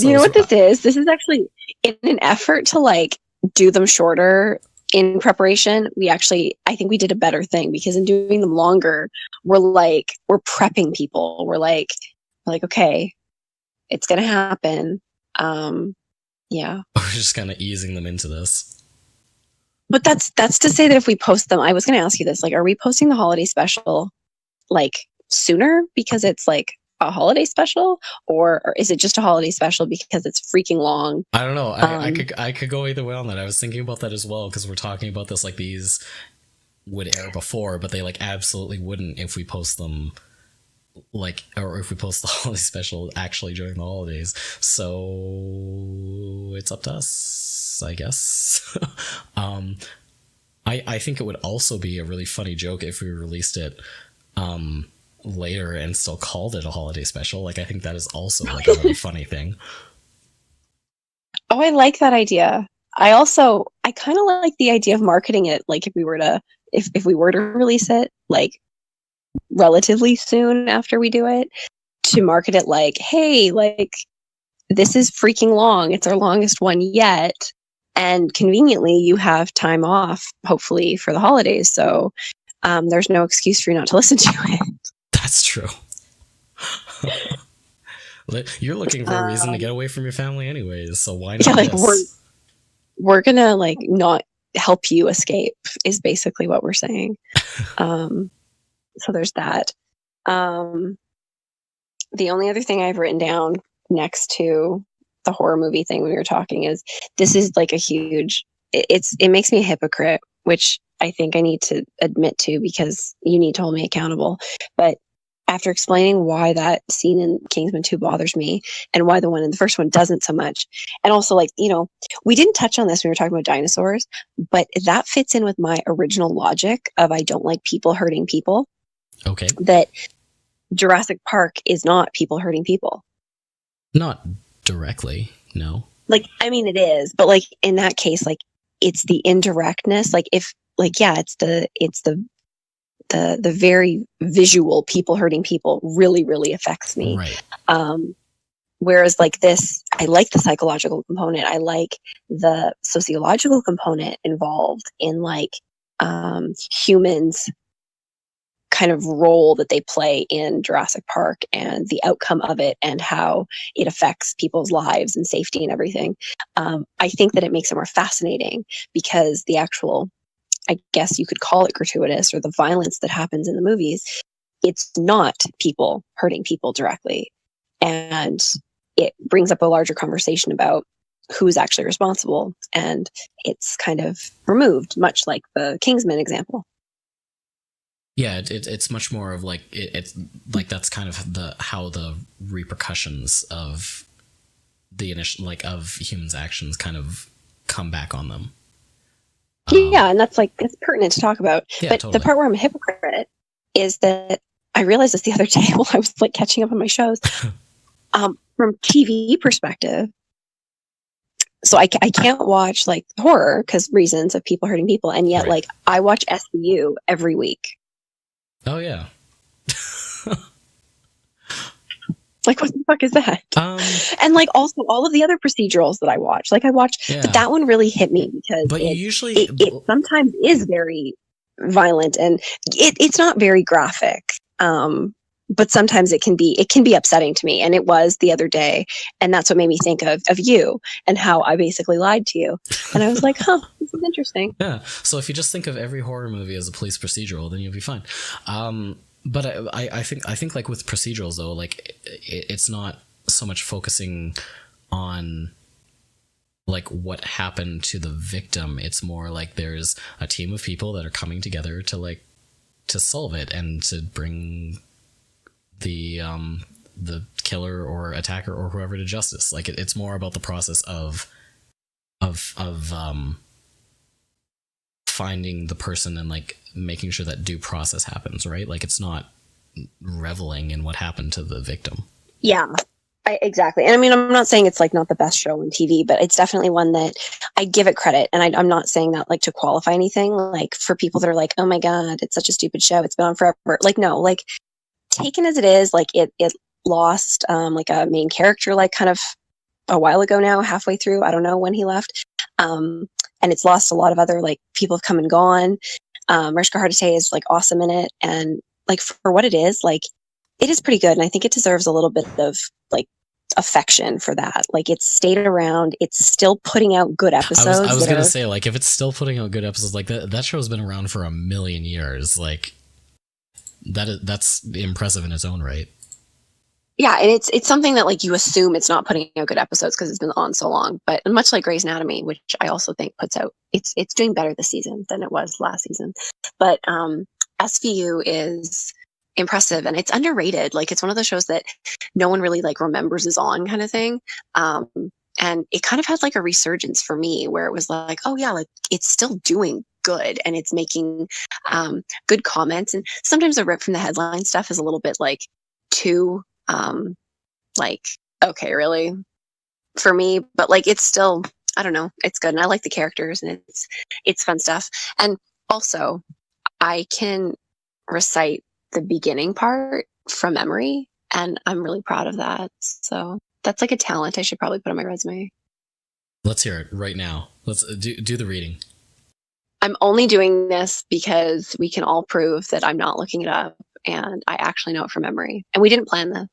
you know what this is? This is actually in an effort to like do them shorter in preparation. I think we did a better thing, because in doing them longer, we're prepping people. We're like, okay, it's gonna happen. Yeah. We're just kind of easing them into this. But that's to say that if we post them, I was going to ask you this, like, are we posting the holiday special like sooner because it's like a holiday special, or is it just a holiday special because it's freaking long? I don't know. I could go either way on that. I was thinking about that as well, because we're talking about this like these would air before, but they like absolutely wouldn't if we post them like, or if we post the holiday special actually during the holidays. So it's up to us, I guess. I think it would also be a really funny joke if we released it later and still called it a holiday special. Like, I think that is also like a really funny thing. Oh, I like that idea. I kind of like the idea of marketing it, like, if we were to release it like relatively soon after we do it, to market it like, hey, like, this is freaking long. It's our longest one yet. And conveniently, you have time off, hopefully, for the holidays. So there's no excuse for you not to listen to it. That's true. You're looking for a reason to get away from your family anyways, so why not? Yeah, like, we're gonna like not help you escape is basically what we're saying. So there's that. The only other thing I've written down next to the horror movie thing we were talking is, this is like a huge, it makes me a hypocrite, which I think I need to admit to, because you need to hold me accountable. But after explaining why that scene in Kingsman 2 bothers me, and why the one in the first one doesn't so much, and also, like, you know, we didn't touch on this when we were talking about dinosaurs, but that fits in with my original logic of, I don't like people hurting people. Okay. That Jurassic Park is not people hurting people. Not directly, no. Like, I mean, it is, but like in that case, like, it's the indirectness. Like, if, like, yeah, it's the very visual people hurting people really, really affects me. Right. Whereas like this, I like the psychological component. I like the sociological component involved in like humans kind of role that they play in Jurassic Park, and the outcome of it, and how it affects people's lives and safety and everything. I think that it makes it more fascinating, because the actual, I guess you could call it gratuitous, or the violence that happens in the movies, it's not people hurting people directly. And it brings up a larger conversation about who's actually responsible, and it's kind of removed, much like the Kingsman example. Yeah, it's much more of like, it's like, that's kind of how the repercussions of the initial, like, of humans' actions kind of come back on them. Yeah, and that's like, it's pertinent to talk about. Yeah, but totally. The part where I'm a hypocrite is that I realized this the other day while I was like catching up on my shows. From TV perspective, so I can't watch like horror because reasons of people hurting people, and yet, right, like, I watch SVU every week. Oh yeah. Like, what the fuck is that? And like, also all of the other procedurals that I watch, like, I watch, yeah, but that one really hit me because it sometimes is very violent, and it's not very graphic. But sometimes it can be upsetting to me, and it was the other day, and that's what made me think of you and how I basically lied to you, and I was like, huh, this is interesting. Yeah. So if you just think of every horror movie as a police procedural, then you'll be fine. But I think like with procedurals though, like it's not so much focusing on like what happened to the victim. It's more like there's a team of people that are coming together to solve it and to bring the killer or attacker or whoever to justice. Like it's more about the process of finding the person and like making sure that due process happens, right? Like it's not reveling in what happened to the victim. Yeah, exactly. And I mean, I'm not saying it's like not the best show on TV, but it's definitely one that I give it credit. And I'm not saying that like to qualify anything, like for people that are like, oh my God, it's such a stupid show, it's been on forever. Like, no, like taken as it is, like it lost like a main character, like kind of a while ago now, halfway through. I don't know when he left. And it's lost a lot of other like people have come and gone. Mariska Hargitay is like awesome in it. And like for what it is, like it is pretty good. And I think it deserves a little bit of like affection for that. Like it's stayed around. It's still putting out good episodes. I was gonna say, like, if it's still putting out good episodes, like that show's been around for 1,000,000 years. Like that's impressive in its own right. Yeah, and it's something that like you assume it's not putting out good episodes because it's been on so long. But much like Grey's Anatomy, which I also think puts out, it's doing better this season than it was last season. But SVU is impressive and it's underrated. Like it's one of those shows that no one really like remembers is on kind of thing. And it kind of had like a resurgence for me where it was like, oh yeah, like it's still doing good and it's making good comments. And sometimes the rip from the headline stuff is a little bit like too like, okay, really for me, but like it's still, I don't know, it's good and I like the characters and it's fun stuff. And also I can recite the beginning part from memory and I'm really proud of that. So that's like a talent I should probably put on my resume. Let's hear it right now. Let's do the reading. I'm only doing this because we can all prove that I'm not looking it up and I actually know it from memory. And we didn't plan this.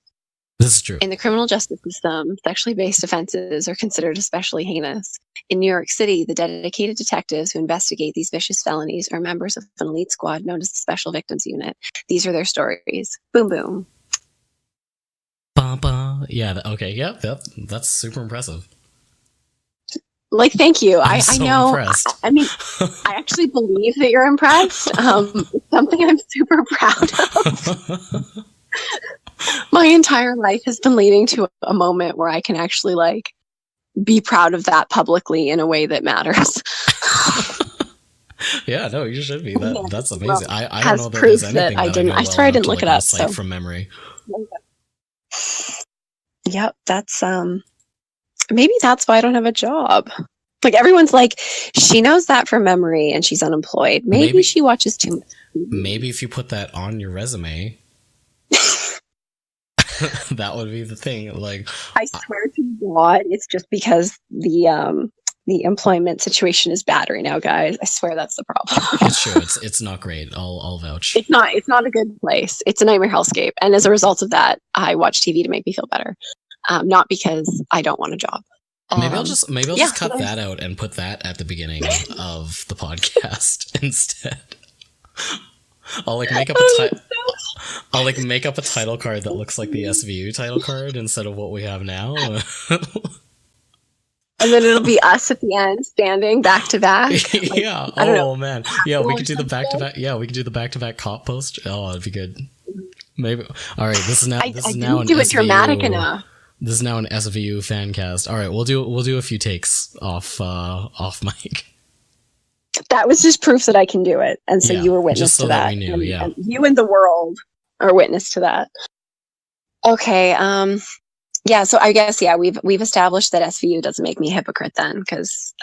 This is true. In the criminal justice system, sexually based offenses are considered especially heinous. In New York City, the dedicated detectives who investigate these vicious felonies are members of an elite squad known as the Special Victims Unit. These are their stories. Boom, boom. Ba-ba. Yeah, okay, yep, that's super impressive. Like, thank you. I know. I mean, I actually believe that you're impressed. It's something I'm super proud of. My entire life has been leading to a moment where I can actually like be proud of that publicly in a way that matters. Yeah, no, you should be. That's amazing. Well, I don't know that there's anything that I didn't. I swear I didn't look it up. So. From memory. Yep, that's maybe that's why I don't have a job. Like everyone's like, she knows that from memory and she's unemployed. Maybe she watches too much. Maybe if you put that on your resume. That would be the thing. Like I swear to God, it's just because the employment situation is bad right now, guys. I swear that's the problem. It's true. It's not great. I'll vouch. It's not a good place. It's a nightmare hellscape. And as a result of that, I watch TV to make me feel better. Not because I don't want a job. Maybe I'll just cut that out and put that at the beginning of the podcast instead. I'll make up a title card that looks like the SVU title card instead of what we have now. And then it'll be us at the end, standing back to back. Like, yeah. Oh man. Yeah, we could do the back to back. Yeah, we could do the back to back cop post. Oh, it'd be good. Maybe. All right. This is now. I didn't do it dramatic enough. This is now an SVU fan cast. All right, we'll do a few takes off mic. That was just proof that I can do it, and so you were witness to that. We knew, and you and the world are witness to that. Okay. Yeah. So I guess we've established that SVU doesn't make me a hypocrite then, because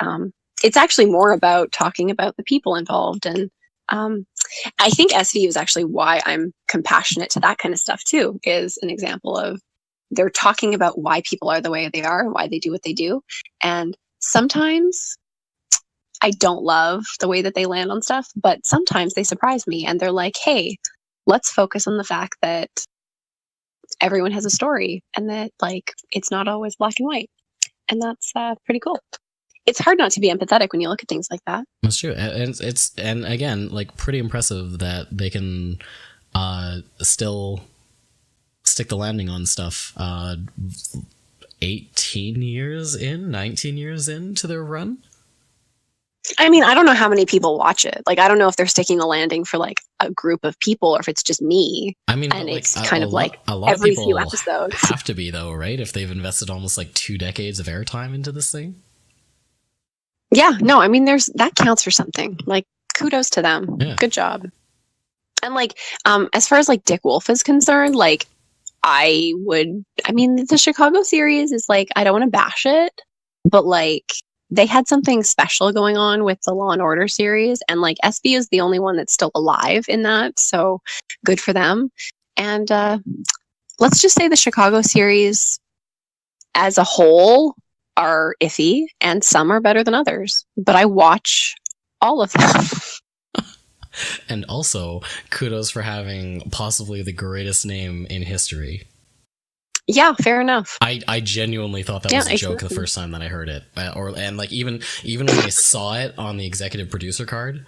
it's actually more about talking about the people involved, and I think SVU is actually why I'm compassionate to that kind of stuff too. Is an example of they're talking about why people are the way they are and why they do what they do, and sometimes I don't love the way that they land on stuff, but sometimes they surprise me and they're like, hey, let's focus on the fact that everyone has a story and that like it's not always black and white. And that's pretty cool. It's hard not to be empathetic when you look at things like that. That's true. And again, like pretty impressive that they can still stick the landing on stuff. 18 years in, 19 years into their run. I mean, I don't know how many people watch it. Like, I don't know if they're sticking the landing for like a group of people or if it's just me. I mean, and like, it's kind of like a lot every of people few episodes. have to be though, right? If they've invested almost like 2 decades of airtime into this thing. Yeah, no, I mean, that counts for something. Like, kudos to them. Yeah. Good job. And like, as far as like Dick Wolf is concerned, like, I mean, the Chicago series is like, I don't want to bash it, but like, they had something special going on with the Law and Order series, and like SB is the only one that's still alive in that, so good for them. And let's just say the Chicago series as a whole are iffy, and some are better than others. But I watch all of them. And also, kudos for having possibly the greatest name in history. Yeah, fair enough. I genuinely thought that was a joke the first time that I heard it, and like even when I saw it on the executive producer card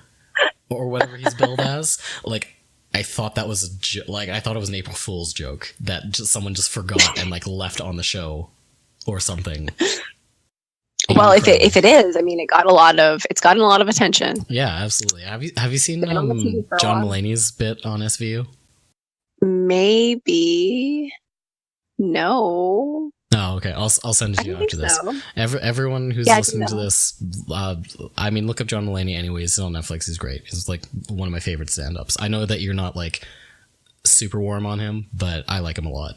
or whatever he's billed as, like I thought that was I thought it was an April Fool's joke that someone just forgot and like left on the show or something. Well, if it is, I mean, it's gotten a lot of attention. Yeah, absolutely. Have you seen John Mulaney's bit on SVU? Maybe. No. Oh, okay. I'll send it to you after this. So. Everyone who's listening to this, I mean, look up John Mulaney anyways. He's on Netflix. He's great. He's like one of my favorite stand-ups. I know that you're not like super warm on him, but I like him a lot.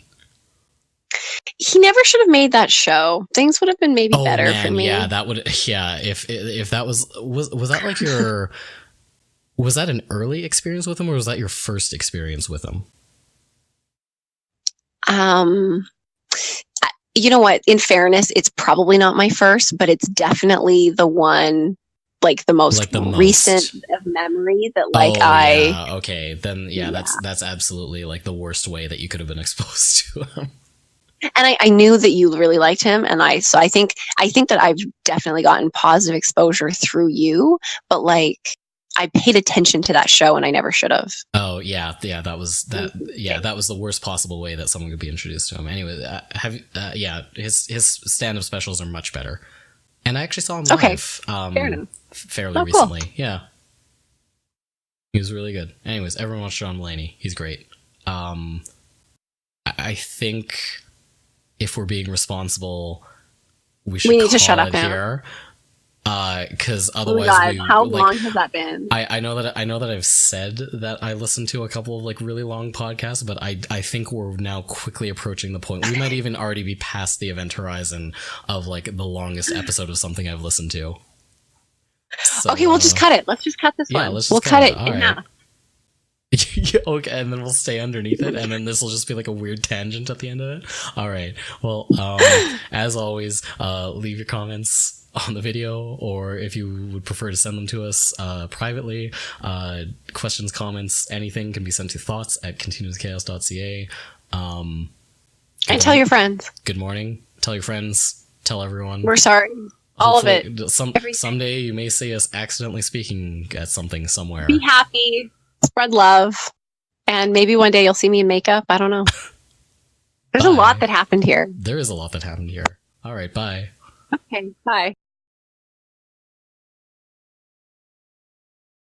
He never should have made that show. Things would have been maybe better for me. Yeah, that would. Yeah, if that was that like your was that an early experience with him, or was that your first experience with him? You know what? In fairness, it's probably not my first, but it's definitely the one, like the most recent of memory that okay, then that's absolutely like the worst way that you could have been exposed to him. And I knew that you really liked him, and I think that I've definitely gotten positive exposure through you, but like I paid attention to that show and I never should have. Oh yeah, that was the worst possible way that someone could be introduced to him. Anyway, his stand-up specials are much better, and I actually saw him live fairly recently. Cool. Yeah, he was really good. Anyways, everyone watch John Mulaney. He's great. I think if we're being responsible, we need to shut up here. Because otherwise, how long has that been? I know that I've said that I listened to a couple of like really long podcasts, but I think we're now quickly approaching the point. We might even already be past the event horizon of like the longest episode of something I've listened to. So, okay, we'll just cut it. Let's just cut this one. We'll cut it in half. Okay, and then we'll stay underneath it, and then this will just be like a weird tangent at the end of it. All right. Well, as always, leave your comments on the video, or if you would prefer to send them to us privately, questions, comments, anything can be sent to thoughts@continuouschaos.ca. And tell your friends. Good morning. Tell your friends. Tell everyone. We're sorry. All of it. Someday you may see us accidentally speaking at something somewhere. Be happy. Spread love. And maybe one day you'll see me in makeup. I don't know. There's a lot that happened here. There is a lot that happened here. All right. Bye. Okay. Bye.